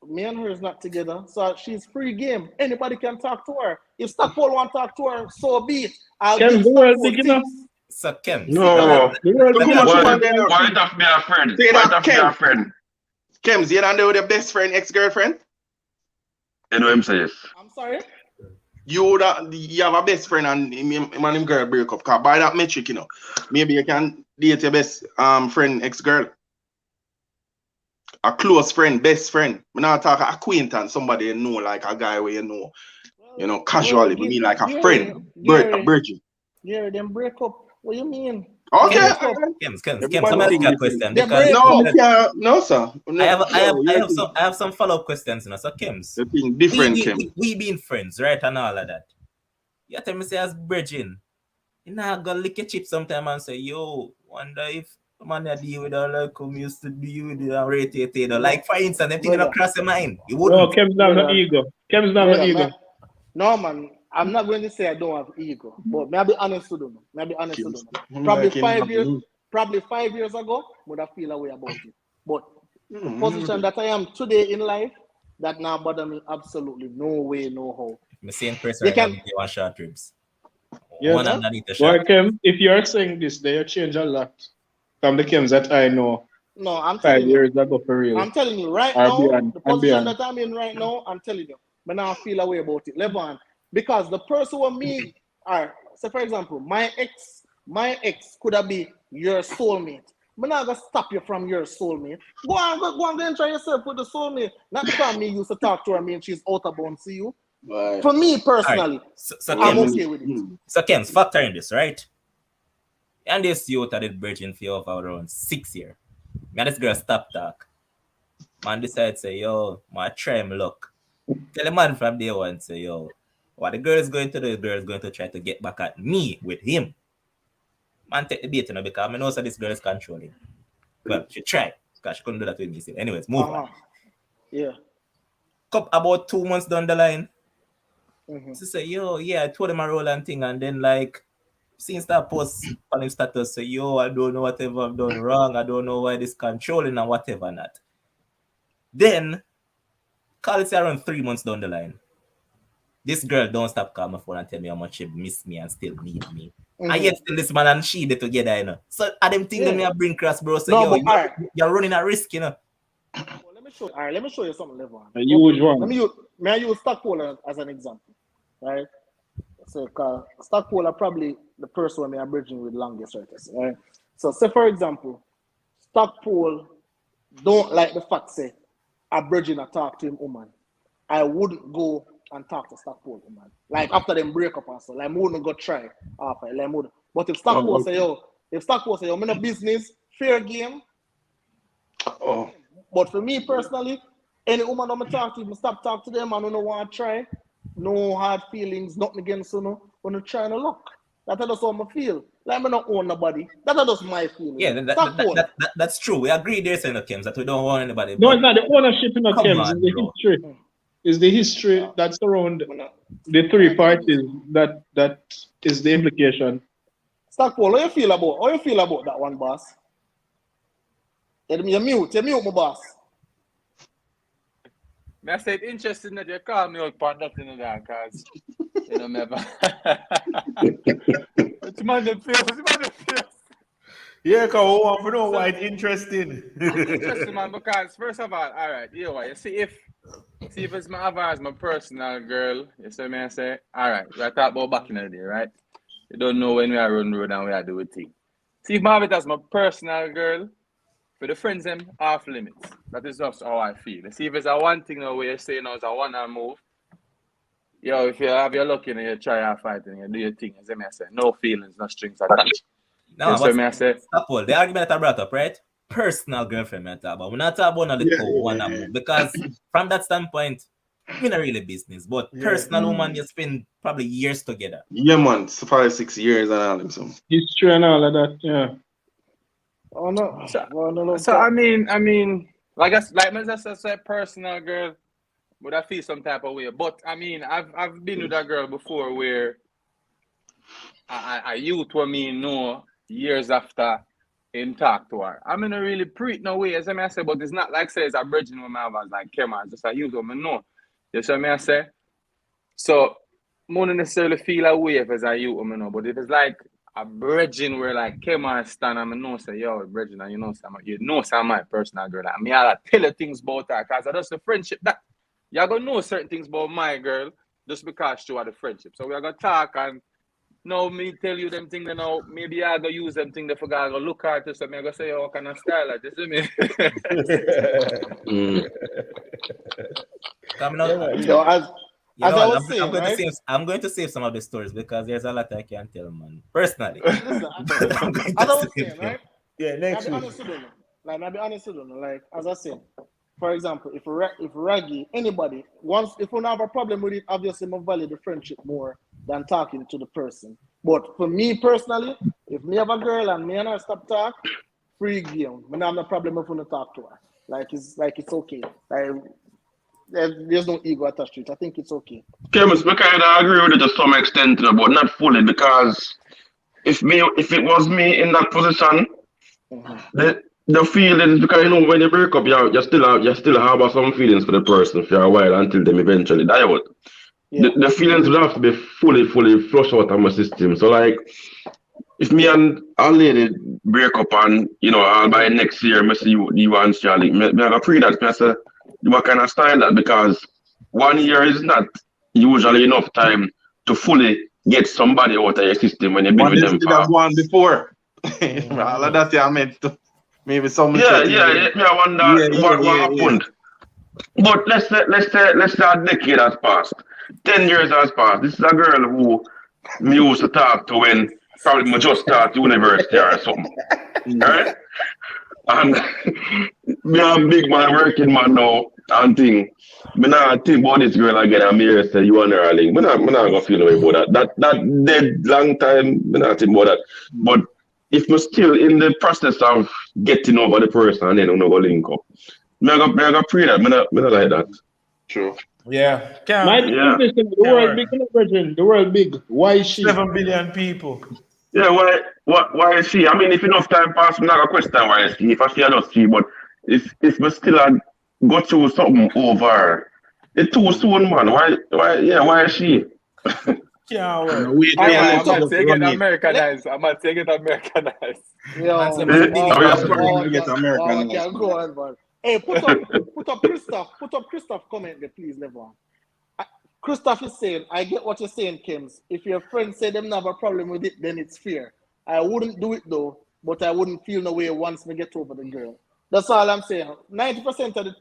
me and her is not together, so she's free game. Anybody can talk to her. If Stockpole want to talk to her, so be it. I'll Kems, give the world Stockpole big enough. tips. So Kems, No. The world Look big how much enough. woman there now. Why it have to be a friend? Say Why it that, have to be a friend? Kems, you don't know your best friend, ex-girlfriend? You know him say yes. I'm sorry. You have a best friend and him and him girl break up. Cause by that metric, maybe you can date your best friend, ex-girl. A close friend, best friend. We not talk acquaintance, somebody you know, like a guy where casually, but me like a friend, a virgin. Gary, them break up. What you mean? Okay. Break up. Kems, Everybody I'm asking think a different. question They because break No, up. no, sir. No, I have some follow-up questions, So Kems, you think different, Kim. we being friends, right, and all of that. You tell me say as bridging, you know, go lick your chip sometime and say, yo, wonder if man I deal with her like we used to deal with the rated. Like for instance, them thing not cross your mind. You wouldn't. No, Kems not no ego. Kems not no ego. No, man. I'm not going to say I don't have ego, but may I be honest with you. Probably 5 years ago, would have feel a way about it. But the position that I am today in life, that now bother me absolutely no way, no how. The same person right now give you one short ribs. Yes. One underneath the Boy, shot. Kems, if you're saying this, then you change a lot from the Kems that I know. No, I'm 5 telling years ago for real. I'm telling you right Or now, beyond, the and position beyond. that I'm in right now, I'm telling you, but now I feel a way about it. Levon, because the person with me are, so for example, my ex could have been your soulmate. I'm not gonna stop you from your soulmate. Go on, go and try yourself with the soulmate. Not because me used to talk to her, me and she's out of bounds to you. Right. For me personally, Right. So I'm Kems, okay with it. So Kems, factor in this, right? And this youth that did bridging for you for around 6 years. Man, this girl stop talk. Man decide say, yo, man, try him luck. Tell the man from day one, say, yo, what the girl is going to do, the girl is going to try to get back at me with him. Man, take the bait, because I know so this girl is controlling. Well, she tried, because she couldn't do that with me still. Anyways, move on. Yeah. About 2 months down the line, Mm-hmm. she say, yo, yeah, I told him a role and thing, and then like, since that post on his status, say, yo, I don't know whatever I've done wrong, I don't know why this controlling and whatever not. Then, call it around 3 months down the line. This girl don't stop calling my phone and tell me how much she miss me and still need me. Mm-hmm. And yet still this man and she they together, So I them think that me I bring cross, bro. So no, you're running a risk, Well, let me show you something, Levon. A huge one. May I use Stockpole as an example, right? So, Stockpole are probably the person me I'm bridging with longest, right? So, say for example, Stockpole don't like the fact say I'm bridging a talk to him woman. I wouldn't go and talk to Stockpole woman. Like after them break up and so, like I wouldn't go try after. Like, but if Stockpole say yo, me no business, fair game. Oh. But for me personally, any woman I'm talk to, stop talk to them and I don't want to try. No hard feelings, nothing against you, when I'm trying to look. That's just how I feel. Like I don't own nobody. That's just my feeling. Yeah, that's true. We agree there, saying Kems, that we don't want anybody. No, it's not the ownership in the Kems, it's the history. It's the history that's around the three parties that is the implication. Stockpole, how you feel about that one, boss? You mute my boss. I said interesting that you call me out for nothing in that, because never. It's man the face. Yeah, because we want to know why it's interesting. Interesting, man, because first of all right, you see if it's my as my personal girl, you see me I say, all right, we talk about back in the day, right? You don't know when we are run road and we are do a thing. See if I have it as my personal girl, for the friends them off limits. That is just how I feel. See if it's a one thing now where you say now it's a one move, Yo, if you have your luck and you try and fight and you do your thing, as I say, no feelings, no strings attached. No, That's what I say. stop all. The argument I brought up, right? Personal girlfriend, I talk about. We're not talking about the Yeah, two yeah, one yeah, and yeah. move. Because from that standpoint, we're not really business. But Yeah. personal woman, you spend probably years together. Yeah, man. 5-6 years and all them so. History and all of that, yeah. Oh no. So, Well, no, so I mean, like I just said, personal girl, would I feel some type of way? But I mean, I've been with a girl before where I youth what me know years after him talk to her. I'm in a really pre no way, as I say, but it's not like say it's a virgin woman I was like, come on, just a youth woman know. You see what I say? So more than necessarily feel a way if it's a youth woman know, but if it's like a virgin where like come on stand and I know say, yo, virgin, and you know some my personal girl. I mean I tell you things about her because that's the friendship that you're gonna know certain things about my girl just because you are the friendship. So we're gonna talk and no, me tell you them thing, you know, maybe I go use them thing they forgot, I go look at this, and I go say, oh, kind of style like this, me. Coming out. So as You as know I what? was saying, right? I'm going to save some of the stories because there's a lot I can't tell, man. Personally. Listen, I'm going as I to was save saying, them. right? Yeah, I'll next be week. honest with you. I'll be honest with you. Like as I said, for example, if Raggy, anybody, if we don't have a problem with it, obviously I value the friendship more than talking to the person. But for me personally, if me have a girl and me and her stop talk, free game. I don't have no problem if we don't talk to her. It's okay. Like there's no ego attached to it. I think it's okay. Kemis, I kind of agree with it to some extent, you know, but not fully because if it was me in that position, the feelings because you know when you break up, you still harbor some feelings for the person for a while until them eventually die out. Yeah. The feelings would have to be fully flushed out of my system. So like if me and a lady break up and you know I'll by next year I see you and Charlie, me I go pray that I say what kind of style that because 1 year is not usually enough time to fully get somebody out of your system when you've been Man, with this them did for have one before. All of that I meant to maybe someone yeah, said me I wonder what happened. But let's say a decade has passed. 10 years has passed. This is a girl who me used to talk to when probably me just start university or something. Right? And me a big man working man now and thing. Me not think about this girl again and me hear say you and her are linked. Me not gonna feel no way about that. That dead long time, me not think about that. But if me still in the process of getting over the person and then I'm not gonna link up. Me I go pray that. Me not like that. True. Yeah. My Yeah. listen, the world big, brethren. The world big. Why is she? 7 billion people. Yeah, why is she? I mean, if enough time pass, I'm not gonna question why is she. If I see, I don't see. But if we still go through something over, it's too soon, man. Why is she? Can't And wait. wait, All wait, right, let I'm you not so just saying run it it. Americanized. I'm not saying it Americanized. Man, yo, say must be Oh, wow, yes. wow, Get American can now. go on, man. Hey, put up Christoph comment there, please, Levon. Christoph is saying, I get what you're saying, Kims. If your friends say them not have a problem with it, then it's fair. I wouldn't do it though, but I wouldn't feel no way once we get over the girl. That's all I'm saying. 90% of the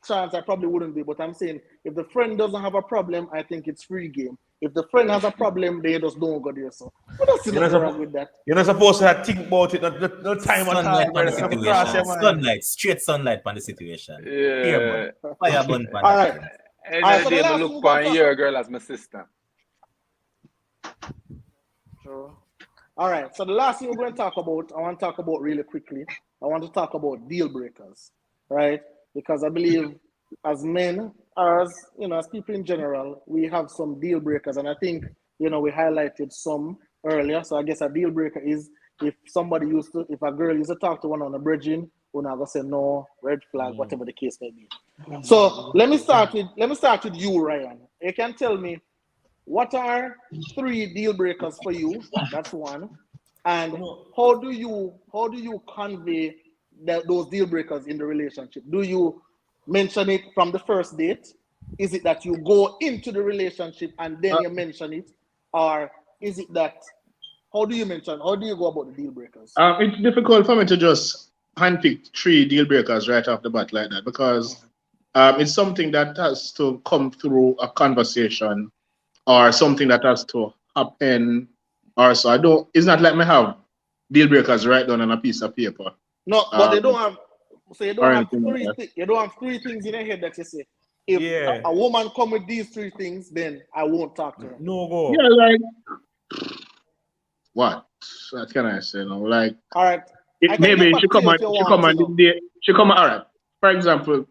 chance I probably wouldn't be, but I'm saying if the friend doesn't have a problem, I think it's free game. If the friend has a problem, they just don't go there. So I don't see nothing wrong with that. You're not supposed to think about it. No time at sunlight all. on the Just have to cross your situation. mind. Sunlight, straight sunlight on the situation. Here, Yeah. man. Fire burn pan All that right. thing. End All right, of so the the day, me last thing look we're for going to your talk girl as my sister. True. All right. So the last thing we're going to talk about, I want to talk about really quickly. I want to talk about deal breakers, right? Because I believe as men, or as people in general, we have some deal breakers, and I think we highlighted some earlier. So I guess a deal breaker is if a girl used to talk to one on a bridging, we're not gonna say no, red flag, whatever the case may be. So let me start with you, Ryan. You can tell me what are 3 deal breakers for you? That's one. And how do you convey those deal breakers in the relationship? Do you mention it from the first date? Is it that you go into the relationship and then you mention it? Or is it that how do you go about the deal breakers? It's difficult for me to just handpick 3 deal breakers right off the bat like that because It's something that has to come through a conversation or something that has to happen. Or so I don't. It's not like me have deal breakers right down on a piece of paper. No, but they don't have. So you Or don't have anything like that. you don't have three things in your head that you say. If Yeah. a woman come with these three things, then I won't talk to her. No go. Yeah, like what? What can I say now? Like All right. I can maybe get back she to come you on if you she want come to on the know. date. She come all right. For example,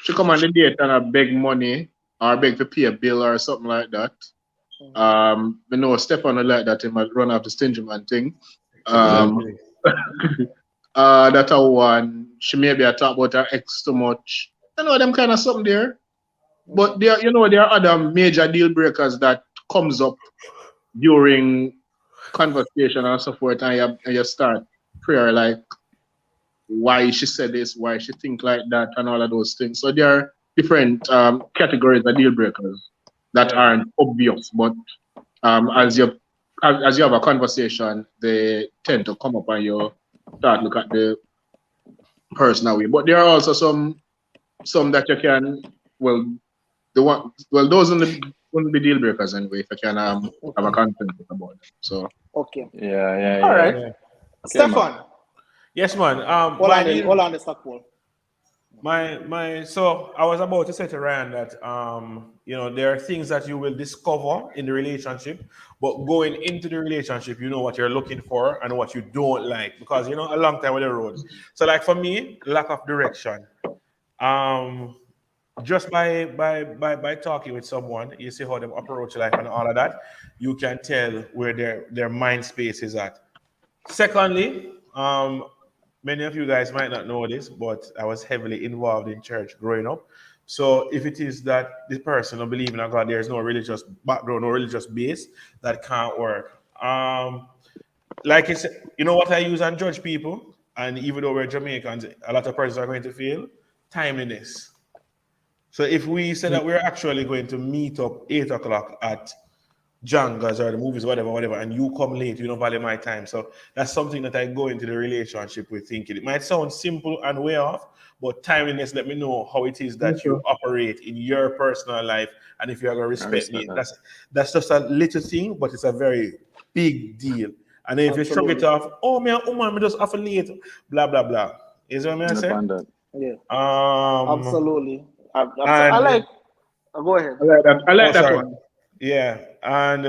she come on the date and I beg money or beg to pay a bill or something like that. You know, Stefan like that he might run off the stingy man thing. Exactly. That a one. She maybe I talk about her ex too much. You know, them kind of something there. But there, you know, there are other major deal breakers that comes up during conversation and so forth, and you start prayer like why she said this, why she think like that, and all of those things. So there are different categories of deal breakers that Yeah. aren't obvious, but as you have a conversation, they tend to come up and you start look at the personal way. But there are also some that you can those wouldn't be deal breakers anyway if you can have a consensus about them. So Okay. Yeah. All right. Yeah. Stefan. Yes, man. Hold on the stock poll. So I was about to say to Ryan that there are things that you will discover in the relationship, but going into the relationship, you know what you're looking for and what you don't like because a long time with the road. So like for me, lack of direction. Just by talking with someone, you see how they approach life and all of that, you can tell where their mind space is at. Secondly, many of you guys might not know this, but I was heavily involved in church growing up. So if it is that the person don't believe in a God, there's no religious background, no religious base, that can't work. Like it's, what I use and judge people, and even though we're Jamaicans, a lot of persons are going to feel timeliness. So if we say that we're actually going to meet up 8 o'clock at Jangas or the movies, whatever, and you come late, you don't value my time. So that's something that I go into the relationship with thinking. It might sound simple and way off, but timeliness let me know how it is that you operate in your personal life and if you're going to respect me. That's just a little thing, but it's a very big deal. And then if you shrug it off, oh man, me just offer late, blah blah blah. Is what I'm saying? Yeah. Absolutely. I like. Go ahead. I like that one. Yeah, and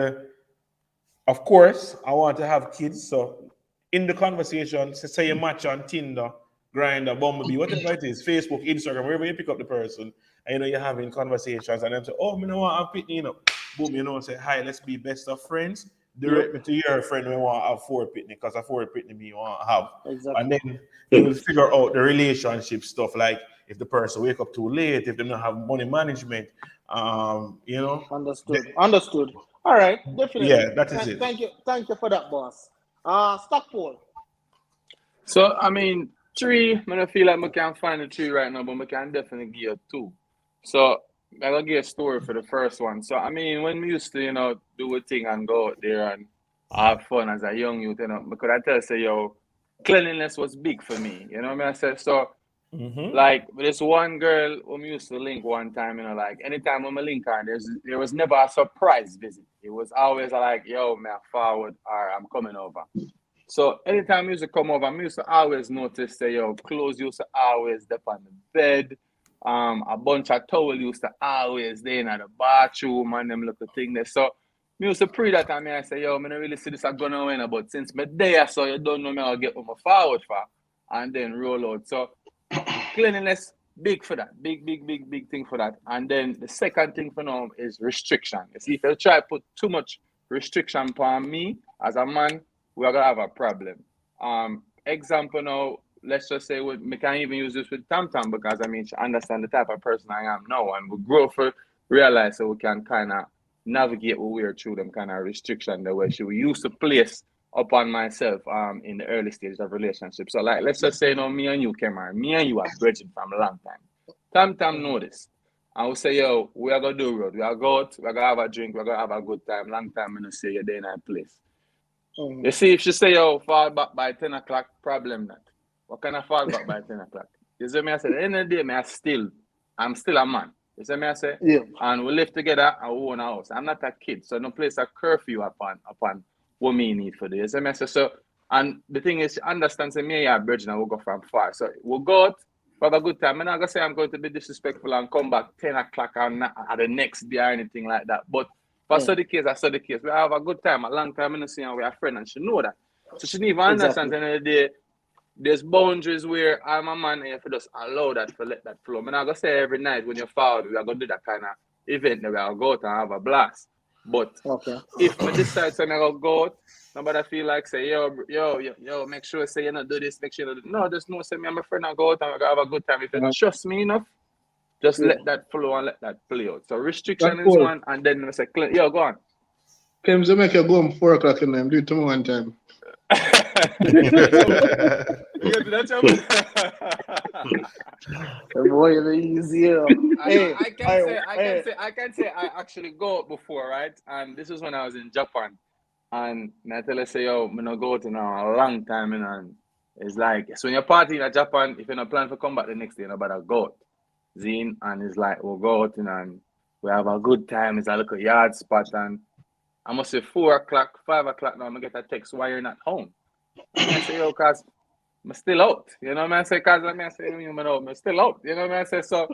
of course, I want to have kids. So, in the conversation, say you match on Tinder, Grindr, Bumblebee, whatever it is, Facebook, Instagram, wherever you pick up the person, and you're having conversations, and them say, "Oh, me know what I'm pitney up." Boom, say, "Hi, let's be best of friends." Direct me to your friend when want to have 4 pitney, because a 4 pitney me want to have. Exactly. And then you will figure out the relationship stuff, like if the person wake up too late, if they don't have money management, Understood. All right, definitely. Yeah, that is it. Thank you for that, boss. Stock poll. So I mean, 3. I don't feel like I can find a 3 right now, but I can definitely give a 2. So I gotta give a story for the first one. So I mean, when we used to, do a thing and go out there and have fun as a young youth, because I tell you, cleanliness was big for me. You know what I said? So like this one girl who we used to link one time, like anytime when I link her, there was never a surprise visit. It was always like, yo, man, forward or I'm coming over. So anytime you used to come over, I used to always notice that your clothes used to always dip on the bed. A bunch of towel used to always there in the bathroom and them little thing there. So me used to pray that time. I say, yo, I don't really see this going on, but since me there, so you don't know me, I'll get my forward for and then roll out. So cleanliness, big for that. Big thing for that. And then the second thing for now is restriction. You see, if you try to put too much restriction upon me as a man, we're gonna have a problem. Example now, let's just say we can even use this with Tam Tam because she understand the type of person I am now, and we grow for realize that we can kind of navigate what we're through them kind of restriction the way she used to place upon myself in the early stages of relationship. So like let's just say me and you came on, me and you are bridging from a long time. Tam Tam know this. I will say, yo, we are gonna do road. We are go out, we're gonna have a drink, we're gonna have a good time. Long time I'm gonna say you're there in that place. You see, if she say, yo, fall back by 10 o'clock, problem not. What kind of fall back by 10 o'clock? You see me, I said, at the end of the day, I still I'm still a man. You see me I say? Yeah. And we live together and we own a house. I'm not a kid, so no place a curfew upon what me need for this. You see me I say? So, and the thing is, understand, say, me and your bridge now, we'll go from far. So we'll go out, have a good time. I'm not going to say I'm going to be disrespectful and come back 10 o'clock at the next day or anything like that. But if I saw the case, I saw the case. We have a good time, a long time, and see her, we're a friend, and she know that. So she didn't even understand at the end of the day, there's boundaries where I'm a man and if you just allow that to let that flow. I'm not going to say every night when you're forward, we are going to do that kind of event that we are going to go out and have a blast. But if I decide to go out, nobody feel like say, yo, make sure say you not do this, make sure you not do. No, just know say me and my friend I go out and we're gonna have a good time. If you trust me enough, just let that flow and let that play out. So restriction is one, and then we say, yo, go on. Claims to make you go home 4 o'clock in the night, do it to me one time. Boy, easier. I can say I actually go out before, right? And this is when I was in Japan. And I tell her, say, yo, I'm not go out now a long time, and it's like, so when you're partying in Japan, if you're not planning to come back the next day, nobody go out. Zine, and it's like, we'll go out and we have a good time. It's a little yard spot, and I must say 4 o'clock, 5 o'clock now, I'm going to get a text, why you're not home? And I say, yo, because I'm still out. You know what I say? Because I say, I'm still out. You know what I say? So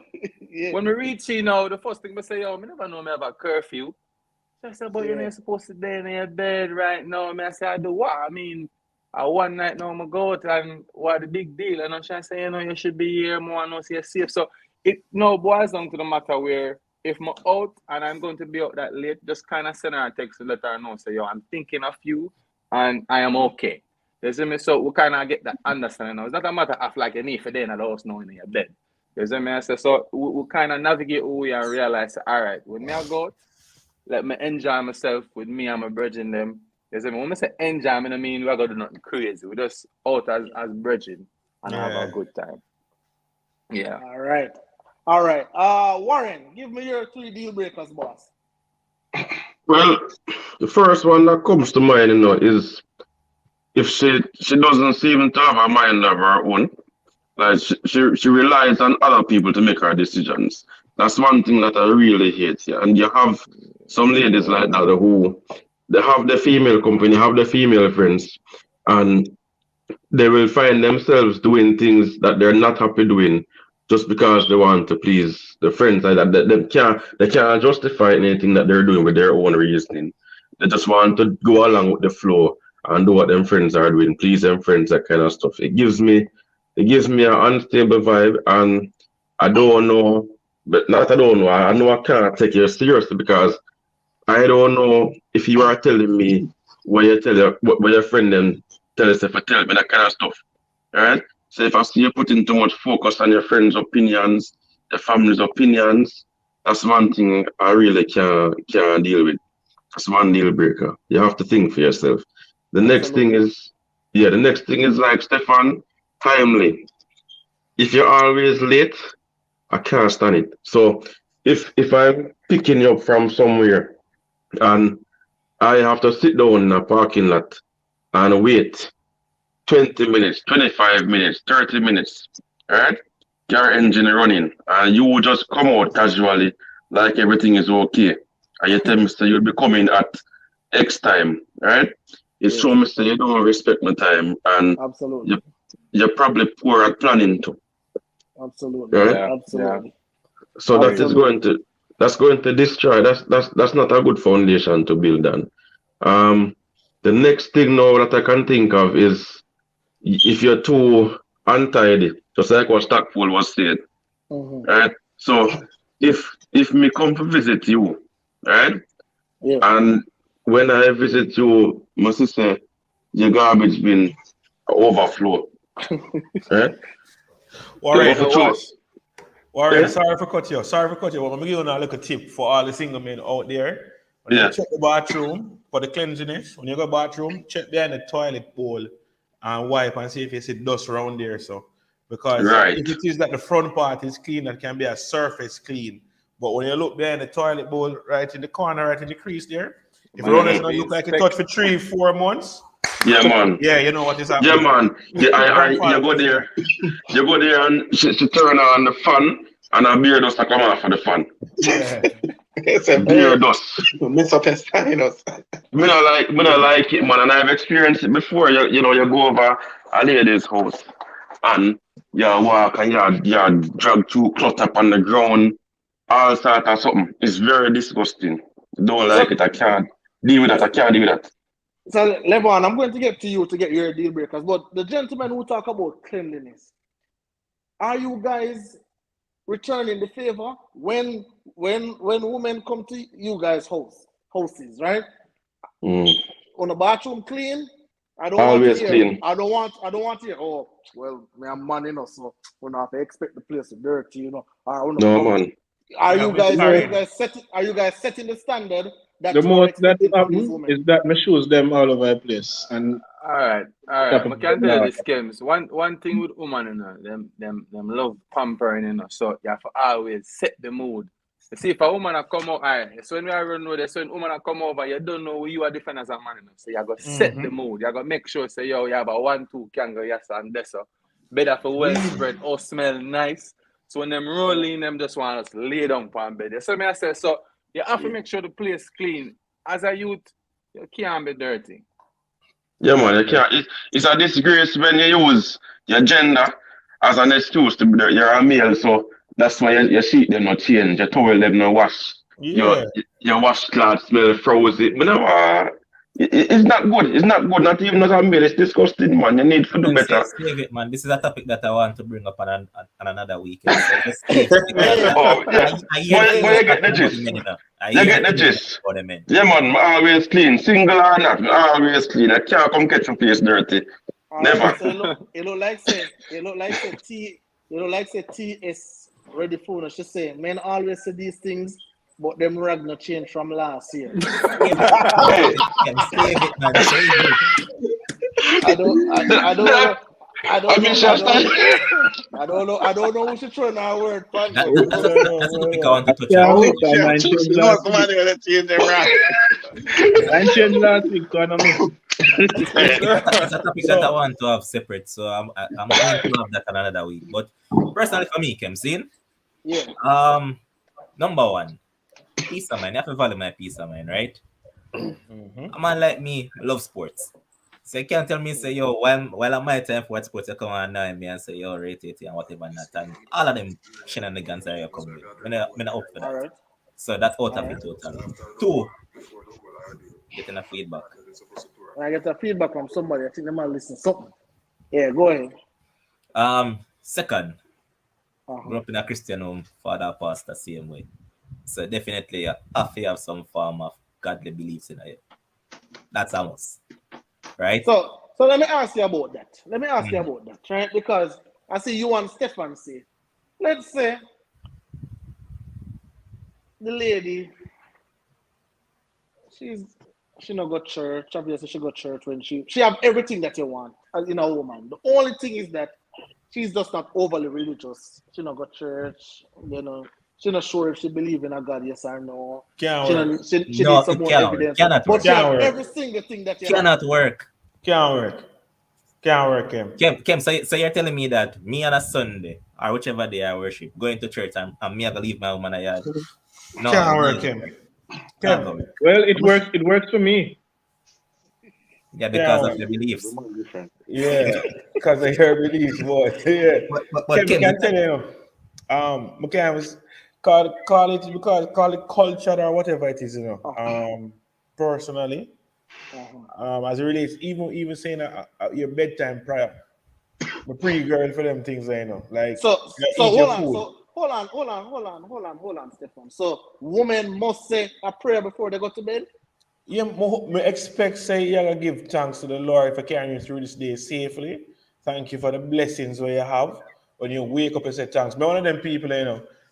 when we reach, the first thing I say, yo, I never know I have a curfew. So I said, but you're not supposed to be in your bed right now. I say, I do what? I mean, one night now, I'm going to go out and what the big deal? And I'm trying to say, you should be here more and not see safe. So it boils down to the matter where if I'm out and I'm going to be out that late, just kind of send her a text and let her know, say, yo, I'm thinking of you and I am okay. You see me? So we kind of get that understanding now. It's not a matter of like you need for day in the house now in your bed. You see me? I say, so we kind of navigate who we are and realize, all right, when I go out, let me enjoy myself with me and my brethren them. You see me? When I say enjoy, I mean we're going to do nothing crazy. We just out as brethren and have a good time. Yeah. All right. Warren, give me your 3 deal breakers, boss. Well, the first one that comes to mind, is if she doesn't seem to have a mind of her own, like she relies on other people to make her decisions. That's one thing that I really hate. Yeah. And you have some ladies like that who they have the female company, have the female friends, and they will find themselves doing things that they're not happy doing just because they want to please the friends like that. They can't justify anything that they're doing with their own reasoning. They just want to go along with the flow and do what them friends are doing, please them friends, that kind of stuff. It gives me an unstable vibe, and I don't know, but not I don't know. I know I can't take you seriously because I don't know if you are telling me what your friend then tell us if I tell me that kind of stuff. Alright? So if I see you putting too much focus on your friends' opinions, your family's opinions, that's one thing I really can't deal with. That's one deal breaker. You have to think for yourself. The next thing is like Stefan, timely. If you're always late, I can't stand it. So if I'm picking you up from somewhere and I have to sit down in a parking lot and wait 20 minutes, 25 minutes, 30 minutes, right? Your engine running, and you will just come out casually like everything is okay. And you tell me say you'll be coming at X time, right? It's show me say you don't respect my time, and absolutely you're probably poor at planning too. Absolutely. Right? Yeah. Absolutely. So that's going to destroy. That's not a good foundation to build on. The next thing now that I can think of is if you're too untidy, just like what Stackpole was saying. Right? So if me come to visit you, right? Yeah. And when I visit you, my sister, your garbage bin overflow. Right? Warren, sorry for cut you. But I'm gonna give you a little tip for all the single men out there. When you check the bathroom for the cleanliness, when you go bathroom, check behind the toilet bowl and wipe and see if you see dust around there. So because if it is that the front part is clean, that can be a surface clean. But when you look behind the toilet bowl, right in the corner, right in the crease there, if around it's gonna look like it touched for 3-4 months. Yeah, man. Yeah, you know what is happening. Yeah, man. You go there and she turn on the fan and a beer dust to come off for the fun. Yeah. It's a Beer dust. Mr. Pestinus. Me not like it, man, and I've experienced it before. You know, you go over a lady's house and you walk and you drag two clot up on the ground, all sort of something. It's very disgusting. Don't like it. I can't deal with that. I can't deal with that. So, Levon, I'm going to get to you to get your deal breakers. But the gentleman who talk about cleanliness, are you guys returning the favor when women come to you guys' houses, right? Mm. On the bathroom clean? I don't Always want to hear. clean. I don't want to hear. Oh, well, I'm man, so we don't have to expect the place to dirty, Or No, man. Are you guys setting the standard that The you are most that expecting from these happen women? is that my shoes them all over the place. And All right. I can tell you this, Kems. One thing with women, them love pampering, So you have to always set the mood. You see, if a woman a come out, so when we are running this, when woman a come over, you don't know who you are different as a man, So you got to set the mood. You got to make sure, say, yo, you have a 1-2 can go, yes, and this, so. Better for well spread, all smell nice. So when them rolling, them just want to lay down on bed. So me I say, so you have to make sure the place clean. As a youth, you can't be dirty. Yeah, man. You can't. It's a disgrace when you use your gender as an excuse to be there. You're a male, so that's why your sheet them not change. Your towel them not wash. Yeah. Your washcloth smell frozen. But no, it's not good. It's not good. Not even as a male. It's disgusting, man. You need to do better. Save it, man. This is a topic that I want to bring up on another weekend. So just save Oh, yeah. But you get the gist. You get the gist. Yeah, man. I always clean. Single or not, I always clean. I can't come catch your face dirty. Never. So it look like TS ready for us. She say, men always say these things, but them rag no change from last year. Save it, man. Save it. I don't know who should throw our word. That's a topic I want to touch on. I changed last week, so I don't know. It's a topic that I want to have separate, so I'm going to have that another week. But personally, for me, Kemsin, number one, peace of mind. You have to value my peace of mind, right? A man like me, love sports. So you can't tell me, say, yo, while I'm my time for what sports, you come on now me and say, yo, rate it and whatever and that. And all of them shenanigans are you come with. I'm not up for that. Right. So that's out of it totally. 2, getting a feedback. When I get a feedback from somebody, I think they might listen something. Yeah, go ahead. Second, grew up in a Christian home, father, pastor, same way. So definitely you have to have some form of godly beliefs in it. That's a must. Right? So let me ask you about that. Right? Because I see you and Stefan say, let's say the lady, she not go to church. Obviously, she go to church when she have everything that you want in a woman. The only thing is that she's just not overly religious. She not go to church, She not sure if she believe in a God, yes or no. She needs some more evidence. But she have every single thing that you cannot work. Can't work, Kim, so you're telling me that me on a Sunday or whichever day I worship, going to church and me have to leave my woman a yard. No, can't work, Kim. Well, it works for me. Yeah, because of your beliefs. Yeah, because of your beliefs, boy. Yeah. But Kim, can tell you, McCann was call it culture or whatever it is, personally. As it relates, even saying your bedtime prayer, the pre-girl for them things, like. So hold on, Stefan. So women must say a prayer before they go to bed. Yeah, me expect say you gotta give thanks to the Lord for carrying you through this day safely. Thank you for the blessings where you have. When you wake up and say thanks. Me one of them people,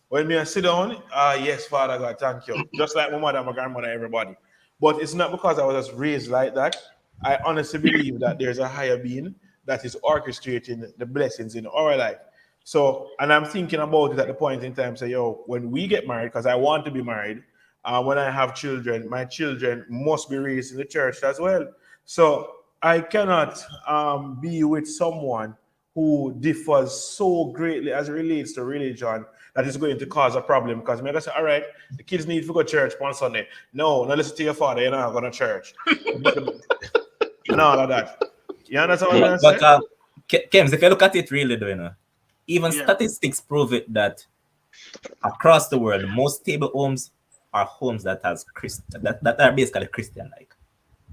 when me I sit down, yes, Father God, thank you. Just like my mother, my grandmother, everybody. But it's not because I was just raised like that. I honestly believe that there's a higher being that is orchestrating the blessings in our life. So, and I'm thinking about it at the point in time, say, when we get married, because I want to be married, when I have children, my children must be raised in the church as well. So I cannot be with someone who differs so greatly as it relates to religion that is going to cause a problem. Because maybe I say, all right, the kids need to go to church on Sunday. No, listen to your father, you're not going to church. And all of that. You understand what I'm saying? But Kems, if you look at it really, though, you know, even statistics prove it that across the world, most stable homes are homes that has that are basically Christian-like,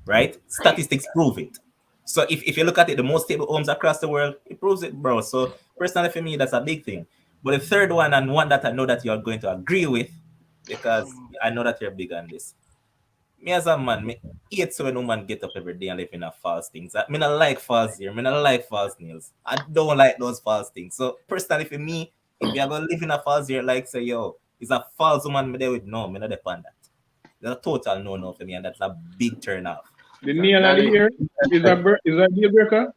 right? Statistics prove it. So if you look at it, the most stable homes across the world, it proves it, bro. So personally, for me, that's a big thing. But the third one, and one that I know that you're going to agree with, because I know that you're big on this. Me as a man, me hate so when woman get up every day and live in a false things. I mean, I like false hair, I like false nails. I don't like those false things. So personally, for me, if you're gonna live in a false hair, like say, yo, is a false woman me there with no, me not depend that. That's a total no for me, and that's a big turn off. The nail and the hair is a deal breaker.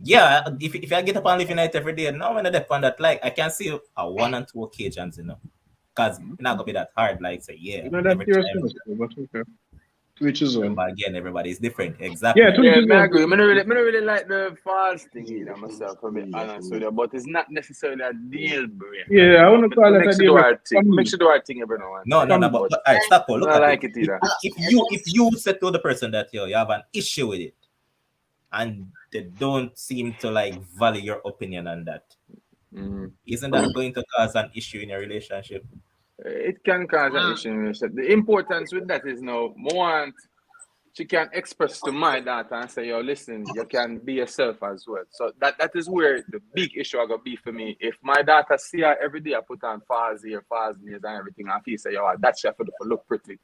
Yeah, if I get up and live in it every day, no, I'm not depend that. Like I can see a 1 and 2 occasions, you know, because it's not gonna be that hard. Like say, yeah, You know that serious, but okay. Which is one. But again, everybody is different. Exactly. Yeah, I agree. I don't really like the false thing either myself, to be honest with you, but it's not necessarily a deal breaker. Yeah, I want to call it a deal breaker. Make sure do our thing every now and No, but all right, stop. Look I at like it. it either. If you said to the person that you have an issue with it, and they don't seem to like value your opinion on that, isn't that going to cause an issue in your relationship? It can cause an issue. The importance with that is now, one, she can express to my daughter and say, yo, listen, you can be yourself as well. So that is where the big issue are going to be for me. If my daughter see her every day, I put on false hair, false nails and everything, and she say, yo, that she have to look pretty,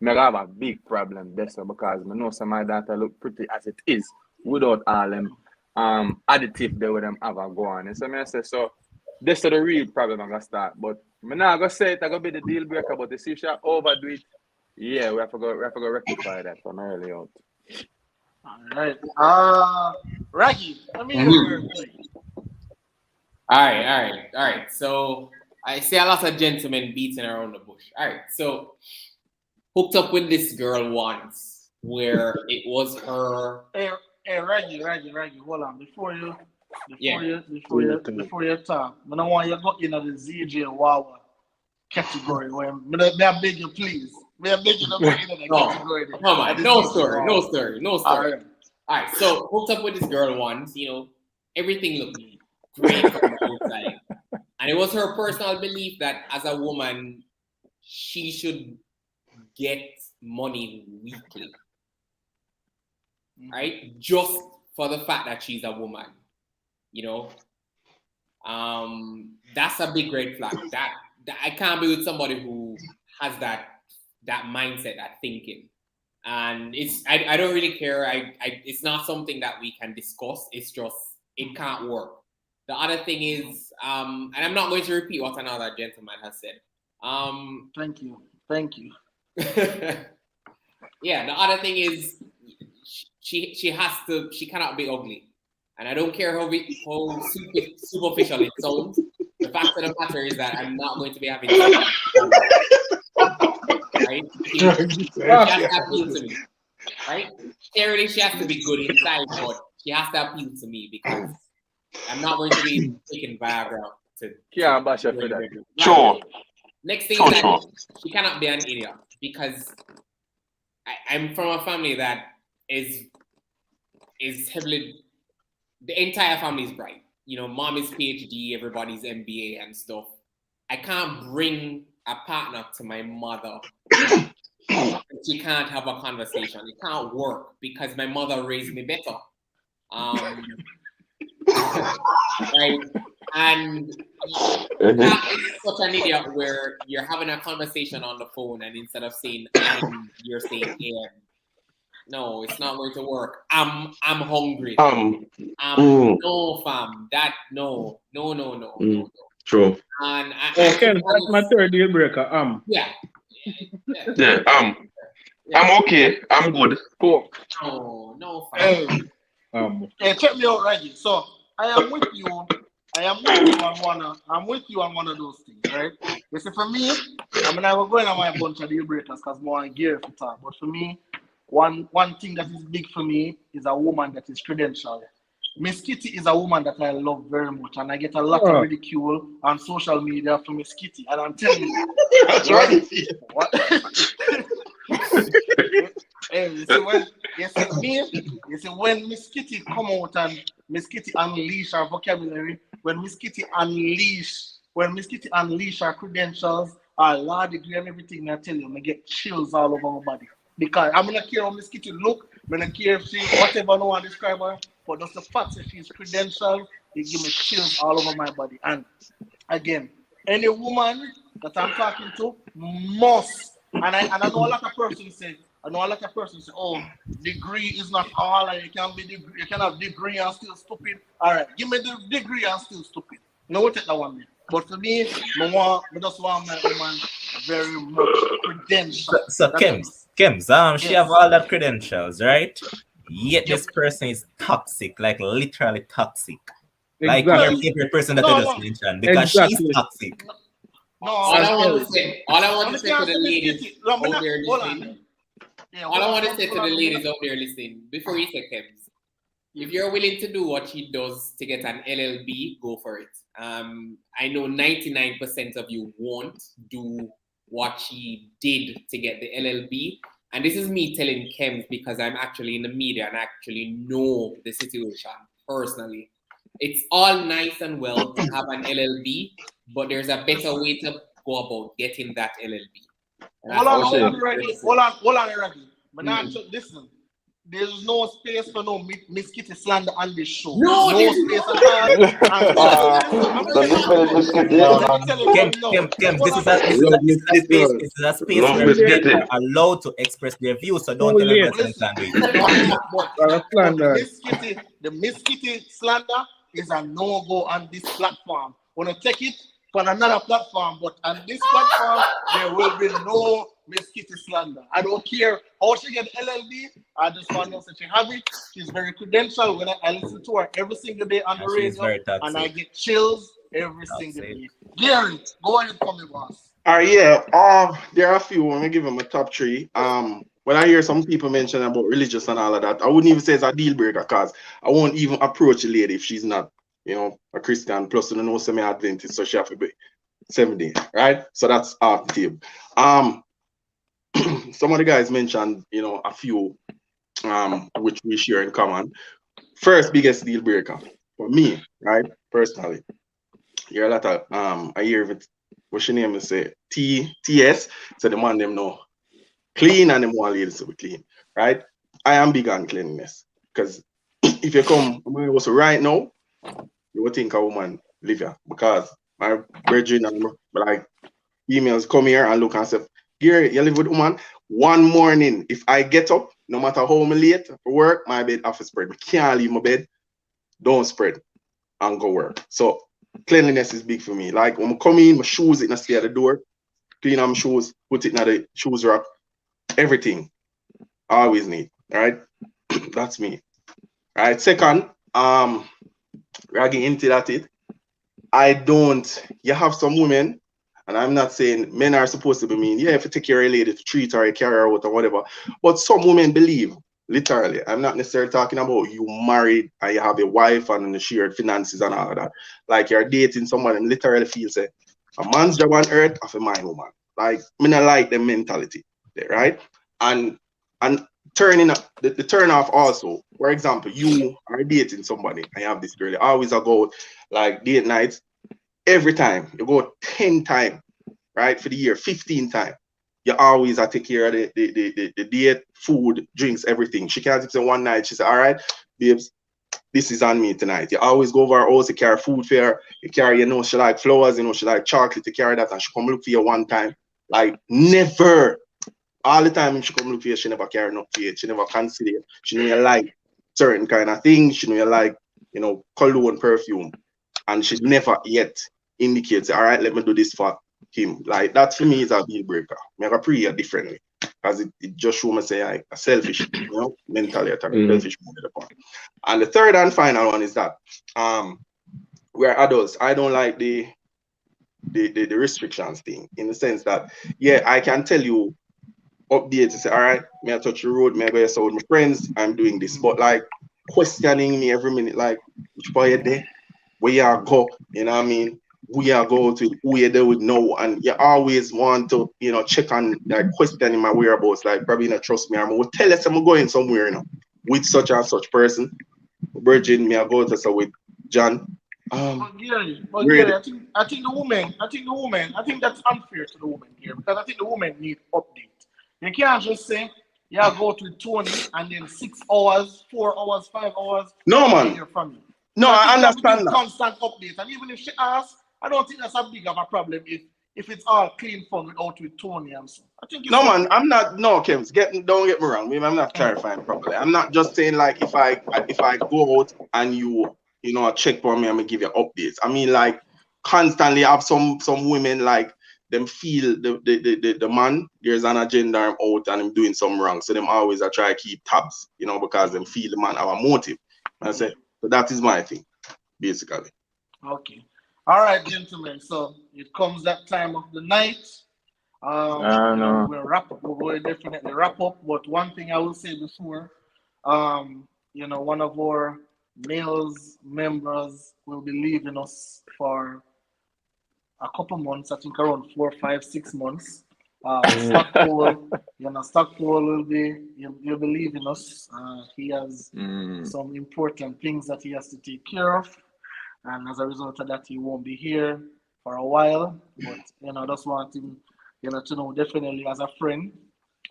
I have a big problem there, so because I know some my daughter look pretty as it is without all them additive they would them have a go on. And so I say, so this is the real problem I'm going to start. But I'm not going to say it's going to be the deal breaker, but if she overdo it, yeah, we have to go rectify that from early out. All right. Raggy, let me hear your thing. All right. So I see a lot of gentlemen beating around the bush. All right. So hooked up with this girl once where it was her. Hey, Raggy, hold on. Before you talk, I don't want you to go into the ZJ Wawa category where I beg you, please. May I beg you to go into the category? Come on, no story. All right, so hooked up with this girl once, you know, everything looked great from the outside. And it was her personal belief that as a woman, she should get money weekly. Right? Just for the fact that she's a woman. You know? That's a big red flag. That I can't be with somebody who has that mindset, that thinking. And I don't really care. It's not something that we can discuss. It's just it can't work. The other thing is, and I'm not going to repeat what another gentleman has said. Thank you. Yeah, the other thing is she cannot be ugly. And I don't care how superficial it sounds. The fact of the matter is that I'm not going to be having right? She has to appeal to me. Right? Clearly she has to be good inside, but she has to appeal to me because I'm not going to be taking Viagra to bash her for that. Right? Sure. Next thing is that she cannot be an idiot because I'm from a family that is heavily, the entire family is bright. You know, mom is PhD, everybody's MBA and stuff. I can't bring a partner to my mother. She can't have a conversation. It can't work because my mother raised me better. Right? And such an idiot where you're having a conversation on the phone and instead of saying you're saying am. No, it's not going to work. I'm hungry. No, fam. That no. True. And okay, that's my third deal breaker. Yeah. I'm okay. I'm good. Cool. No, fam. Hey, check me out, Reggie. So I am with you on one of those things, right? You see, for me, I mean, I will go in on my bunch of deal breakers because more gear for talk. But for me, one thing that is big for me is a woman that is credentialed. Miss Kitty is a woman that I love very much, and I get a lot of ridicule on social media for Miss Kitty. And I'm telling you, That's right. what? Hey, you see when Miss Kitty come out and Miss Kitty unleash her vocabulary, when Miss Kitty unleash her credentials, her law degree and everything, I tell you, I get chills all over my body. Because I'm not care how Miss Kitty look, I'm not care if she whatever no one describe her, but just the fact that she's credentialed, it give me chills all over my body. And again, any woman that I'm talking to must, and I know a lot of persons say, oh, degree is not all, and you can have degree and still stupid. All right, give me the degree and still stupid. No, we'll take that one. But for me, I just want my woman very much credential. So Kims, she have all that credentials, right? Yet this person is toxic, like literally toxic. Like your favorite person that you just mentioned, because she's toxic. No, all I want to say to the ladies out there listening. All I want to say to the ladies out there listening, before you say Kems, if you're willing to do what she does to get an LLB, go for it. I know 99% of you won't do what she did to get the LLB. And this is me telling Kems because I'm actually in the media and actually know the situation personally. It's all nice and well to have an LLB, but there's a better way to go about getting that LLB. Hold on, Reggie. But now, listen. There's no space for no Miss Kitty slander on this show. No space at all. This is a space where men are allowed to express their views, so don't tell them to slander it. The Miss Kitty slander is a no-go on this platform. When I take it from another platform, but on this platform, there will be no Miss Kitty slander. I don't care how she get LLB. I just want to know that she have it. She's very credential. When I listen to her every single day on the radio, and I get chills every single day. Gary, go ahead for me, boss. There are a few. I'm gonna give them a top three. When I hear some people mention about religious and all of that, I wouldn't even say it's a deal breaker because I won't even approach a lady if she's not, a Christian. Plus, you know, semi-Adventist, so she have to be 7 days, right? So that's off the table. Some of the guys mentioned, a few, which we share in common. First biggest deal breaker for me, right? Personally, you're a lot of I hear of it. What's your name? Say TS. So the man them know clean and them want ladies to be clean, right? I am big on cleanliness because if you come also right now, you would think a woman live here because my brethren and like females come here and look and say, Gary, you live with a woman. One morning, if I get up, no matter how I'm late for work, my bed have to spread. I can't leave my bed. Don't spread and go work. So cleanliness is big for me. Like when I come in, my shoes in the door, clean up my shoes, put it in the shoes rack, everything. I always need. Right? That's me. Right. Second, ragging into that you have some women. And I'm not saying men are supposed to be mean. Yeah, if you take care of a lady to treat her, carry her out or whatever. But some women believe, literally, I'm not necessarily talking about you married and you have a wife and the shared finances and all of that. Like you're dating someone and literally feel say, a man's job on earth of a man woman. Like, I mean, I like the mentality, right? And turning up, the turn off also. For example, you are dating somebody. I have this girl. I always go like date nights. Every time you go 10 times, right, for the year, 15 times, you always take care of the date, food, drinks, everything. She can't say one night, she said, all right, babes, this is on me tonight. You always go over her house, you carry food for her, you carry, she like flowers, she like chocolate, you carry that, and she come look for you one time. Like, never. All the time she come look for you, she never carry enough for you. She never consider you. She know you like certain kind of things. She know you like, cologne, perfume. And she never yet indicates, all right, let me do this for him. Like that for me is a deal breaker. I can pray it differently. Because it just shows me say a selfish, mentally selfish. And the third and final one is that we're adults. I don't like the restrictions thing in the sense that, yeah, I can tell you updates to say, all right, may I touch the road, may I go out with my friends, I'm doing this. But like questioning me every minute, like, which boy you there? Where you are go? You know what I mean? We are go to who you there with no, and you always want to, check on like questioning my whereabouts, like probably not trust me. I'm gonna tell us I'm going somewhere, with such and such person. Virgin, me I go to so with John. Gary, I think that's unfair to the woman here because I think the woman need update. You can't just say, yeah, go to Tony and then 6 hours, 4 hours, 5 hours. No, man. Hear from you. No, So I think understand that. Constant updates, and even if she asks, I don't think that's a big of a problem if it's all clean fun without with Tony and so. I think it's no, man. I'm not. No, Kems. Don't get me wrong. I'm not clarifying properly. I'm not just saying like if I go out and you check for me, I'm gonna give you updates. I mean like constantly have some women like them feel the man there's an agenda out and him doing something wrong, so them always I try to keep tabs, because them feel the man have a motive. I say so that is my thing, basically. Okay. All right, gentlemen. So it comes that time of the night. We'll wrap up. We're going to definitely wrap up. But one thing I will say before, one of our males members will be leaving us for a couple months. I think around 4, 5, 6 months. Stockpole will be he'll be leaving us. He has some important things that he has to take care of. And as a result of that, he won't be here for a while. But I just want him, to know definitely as a friend.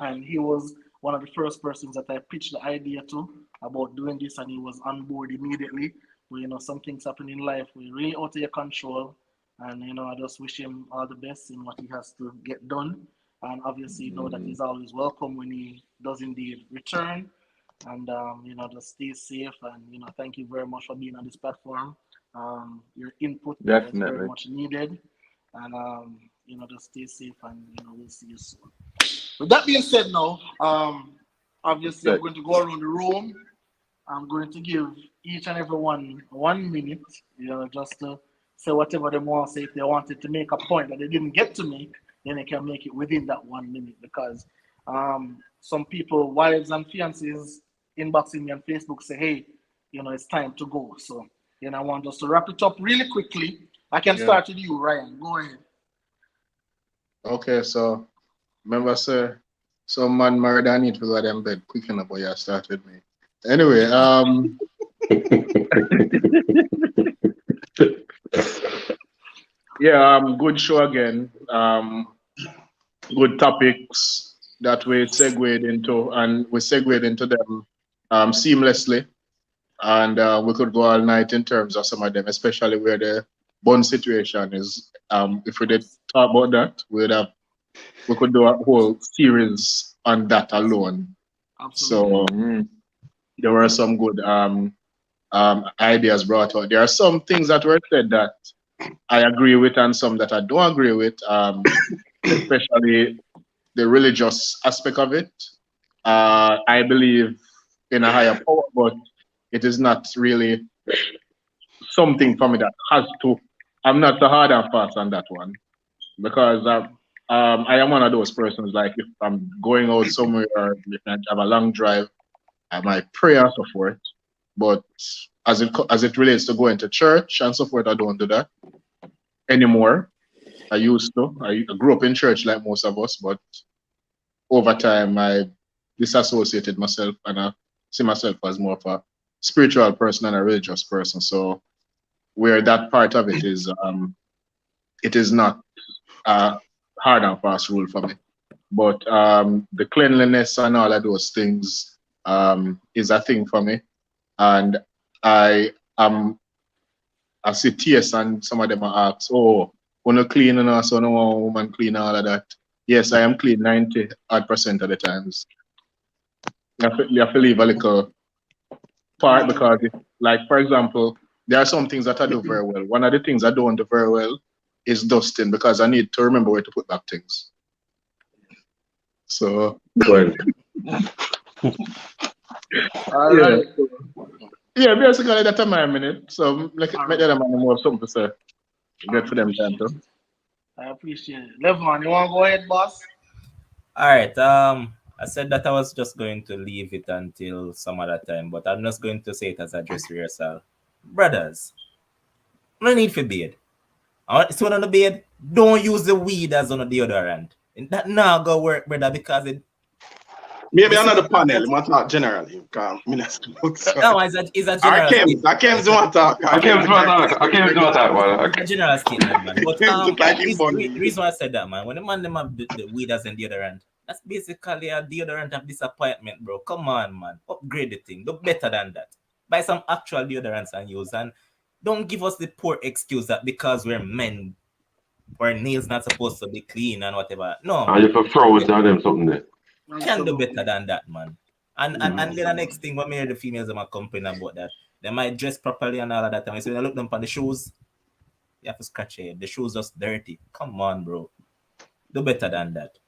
And he was one of the first persons that I pitched the idea to about doing this, and he was on board immediately. But some things happen in life, we're really out of your control. And I just wish him all the best in what he has to get done. And obviously, know that he's always welcome when he does indeed return. And just stay safe. And thank you very much for being on this platform. Your input is very much needed, and just stay safe, and we'll see you soon. With that being said, now obviously I'm going to go around the room. I'm going to give each and every one 1 minute, just to say whatever they want to say. If they wanted to make a point that they didn't get to make, then they can make it within that 1 minute, because some people, wives and fiancés, inboxing me on Facebook say, hey, it's time to go. So I want us to wrap it up really quickly. I can start with you, Ryan. Go ahead. Okay, so remember, sir, some man married I need to go to them bed quick enough, but you start with me. Anyway, good show again. Good topics that we segued into, and we segued into them seamlessly. And we could go all night in terms of some of them, especially where the bond situation is. If we did talk about that, we could do a whole series on that alone. Absolutely. So there were some good ideas brought out. There are some things that were said that I agree with and some that I don't agree with, especially the religious aspect of it. I believe in a higher power, but it is not really something for me that has to. I'm not so hard and fast on that one, because I am one of those persons, like if I'm going out somewhere or if I have a long drive, I might pray and so forth. But as it relates to going to church and so forth, I don't do that anymore. I used to. I grew up in church like most of us, but over time I disassociated myself, and I see myself as more of a spiritual person and a religious person. So where that part of it is, it is not a hard and fast rule for me. But the cleanliness and all of those things is a thing for me. And I see tears, and some of them are asked, oh, when you clean and also no woman clean, all of that. Yes, I am clean 90% of the times. You have to leave a little part, because like, for example, there are some things that I do very well. One of the things I don't do very well is dusting, because I need to remember where to put back things. So Well. All right. Yeah, basically that's my minute. So make the other man more something to say. Good for them time too. I appreciate it. Levon, you want to go ahead, boss? All right. I said that I was just going to leave it until some other time, but I'm just going to say it as a dress rehearsal. Brothers, no need for beard. So on the beard, don't use the weed as on the deodorant. And that now go work, brother, because it. Maybe another panel. You want to talk generally. No, it's a general statement. I came to talk. I came to talk, man. It's a general statement, man. But the reason why I said that, man, when the man them have the weed as in deodorant, that's basically a deodorant of disappointment, bro. Come on, man. Upgrade the thing. Do better than that. Buy some actual deodorants and use. And don't give us the poor excuse that because we're men, our nails not supposed to be clean and whatever. No, man. And you can throw it on them something there. Can do better than that, man. And then the next thing, when we hear the females them are complaining about that, they might dress properly and all of that. And so when I look them on the shoes, you have to scratch it. The shoes just dirty. Come on, bro. Do better than that.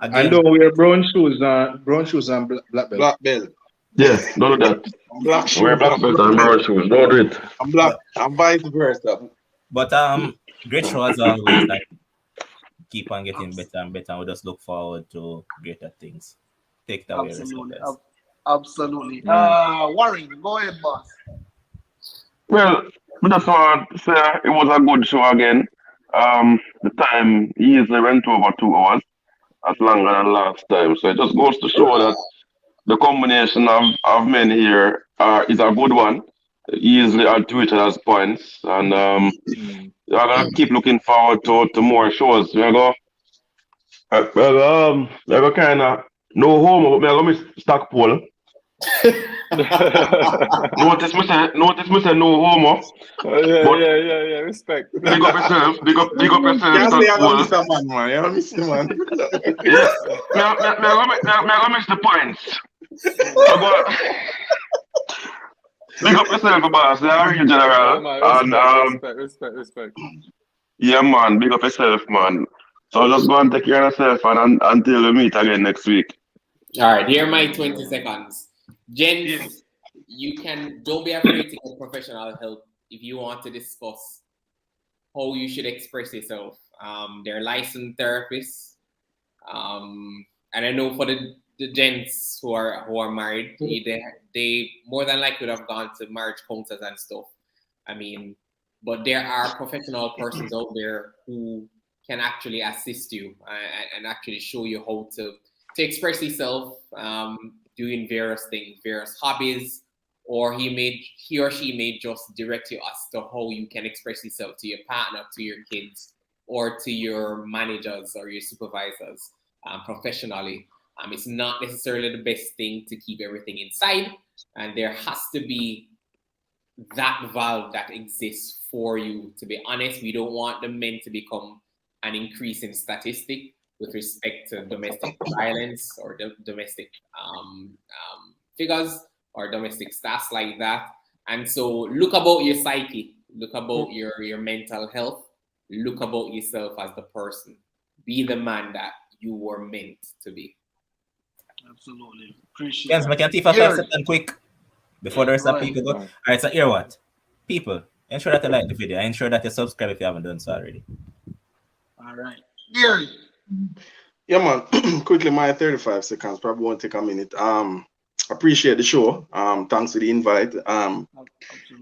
Again, and don't wear brown shoes and black belt. Black belt. Yeah, don't do that. Black shoes. Wear black belt and brown shoes. Don't do it. I'm black. I'm vice versa. But great show as always. Like, keep on getting better and better. We just look forward to greater things. Take it away. Absolutely. Warren, go ahead, boss. Well, I just want to say it was a good show again. The time easily went over 2 hours, as longer than last time. So it just goes to show that the combination of men here is a good one. Easily add to each other's points. And I'm gonna keep looking forward to more shows. We're gonna kind of no home, but we're gonna miss Stockpole. Notice me say no homo. Yeah. Respect. Big up yourself. Big up yourself. Man. Yeah. Me gonna miss the points. Big up yourself, boss. They are real general. And respect. Yeah, man. Big up yourself, man. So just go and take care of yourself and until we meet again next week. All right, here are my 20 seconds. Gents, don't be afraid to get professional help if you want to discuss how you should express yourself. They're licensed therapists. And I know for the gents who are married, they more than likely would have gone to marriage counselors and stuff. I mean, but there are professional persons out there who can actually assist you and actually show you how to express yourself, doing various things, various hobbies, or he or she may just direct you as to how you can express yourself to your partner, to your kids, or to your managers or your supervisors professionally. It's not necessarily the best thing to keep everything inside, and there has to be that valve that exists for you. To be honest, we don't want the men to become an increasing statistic with respect to domestic violence or domestic figures or domestic stats like that. And so look about your psyche, look about your mental health, look about yourself as the person. Be the man that you were meant to be. Absolutely. Appreciate it. Yes, I can 5 seconds quick before the rest of people go. All right, so here what? People, ensure that you like the video. Ensure that you subscribe if you haven't done so already. All right. Gary. Yeah, man. Quickly, my 35 seconds probably won't take a minute. Appreciate the show. Thanks for the invite.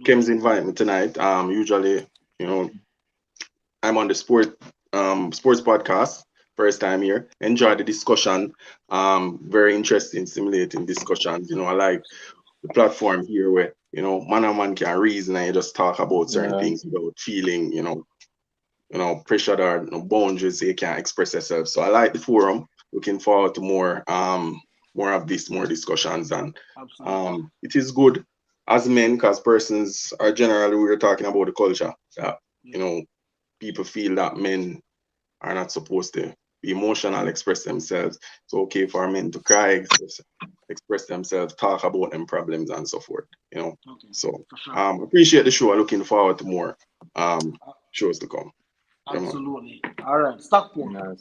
Kim's invited me tonight. Usually, I'm on the sports podcast. First time here. Enjoy the discussion. Very interesting, stimulating discussions. I like the platform here where man and man can reason and you just talk about certain things without feeling pressured or boundaries. So you can't express yourself. So I like the forum. Looking forward to more of this, more discussions, and it is good as men because persons are generally we're talking about the culture that people feel that men are not supposed to be emotional, express themselves. It's okay for men to cry, express themselves, talk about them problems and so forth. So appreciate the show. Looking forward to more shows to come. Absolutely. All right, Stockport. Nice.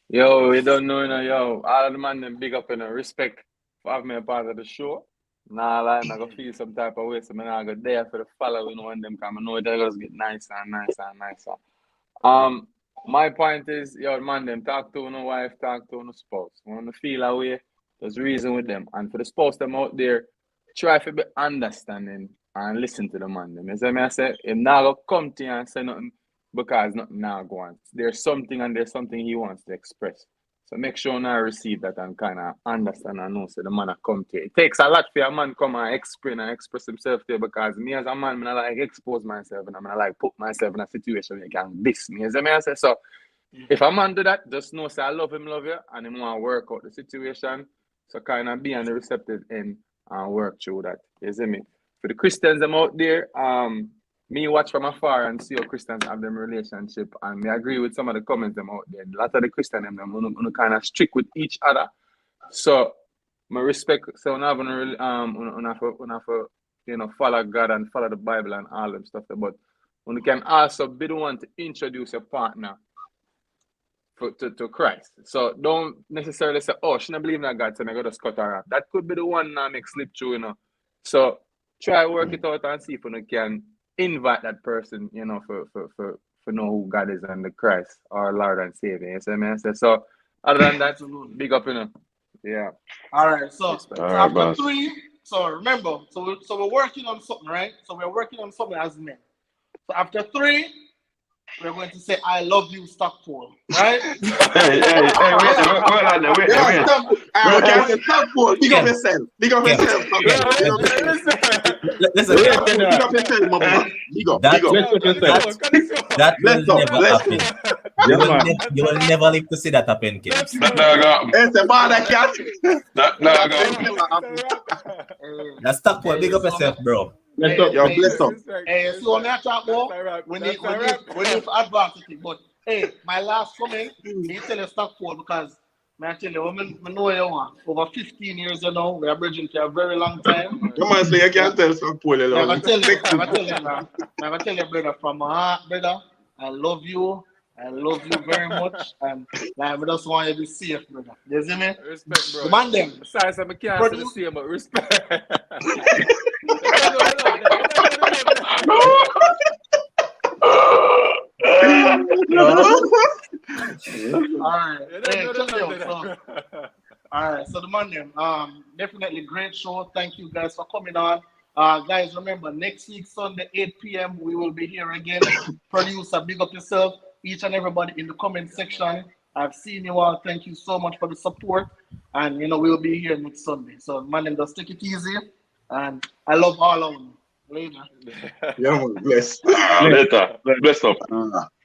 Yo, you don't know, all of the man them big up and respect for having me a part of the show. Nah, like, I'm gonna feel some type of way, so I'm not there for the following one them come. I know they're gonna get nicer and nicer and nicer. My point is, yo, man, them talk to no wife, talk to no spouse. When you feel away, there's reason with them. And for the spouse them out there, try to be understanding and listen to the man. Them. You see me? I say, him now go come to you and say nothing because nothing now go on. There's something and there's something he wants to express. So make sure now receive that and kind of understand and know so the man come to you. It takes a lot for a man come and express himself there because me as a man, I like expose myself and I like put myself in a situation where you can diss me. You see me? I say, so if a man do that, just know say I love you, and him want to work out the situation. So kind of be on the receptive end and work through that. You see me? For the Christians them out there, me watch from afar and see how Christians have them relationship, and me agree with some of the comments them out there. A lot of the Christians them kind of strict with each other. So my respect. So I have to follow God and follow the Bible and all them stuff. But when you can also be the one to introduce your partner to Christ. So don't necessarily say, oh, she don't believe in God, so I gotta cut her off. That could be the one that make slip through, So try work it out and see if you can invite that person, for know who God is and the Christ, our Lord and Savior. You see me? So other than that, big up, Yeah. All right. So All right, after boss. 3, so remember, so we're working on something, right? So we're working on something as men. So after 3, we're going to say "I love you" Stockpole, right? Hey, wait on there, wait. We can say Stockpole. Big up yourself. Big up yourself. Listen, Big up yourself, my boy. Big up. that Bless will up. never Bless happen. up. You will never live to see that happen, kids. It's a bad cat. That Stockpole, big up yourself, bro. Bless up. Yo, bless up. Hey, see what I talk about? We need to advance it. But hey, my last comment, me tell you Stockpole because I tell you, I know you want. Over 15 years we are bridging for a very long time. Come on, say you can't tell Stockpole alone. I tell you, brother, from my heart, brother, I love you. I love you very much, and I just want you to be safe, brother. You see me? Respect, bro. Demand them. Sorry, so I can't say the same, but respect. All right, so the Monday, definitely great show. Thank you guys for coming on. Guys, remember next week Sunday 8 p.m. we will be here again. Producer, big up yourself. Each and everybody in the comment section. I've seen you all. Thank you so much for the support, and we'll be here next Sunday. So, man, just take it easy, and I love all of you. Later. Yeah, bless. Later. Bless up.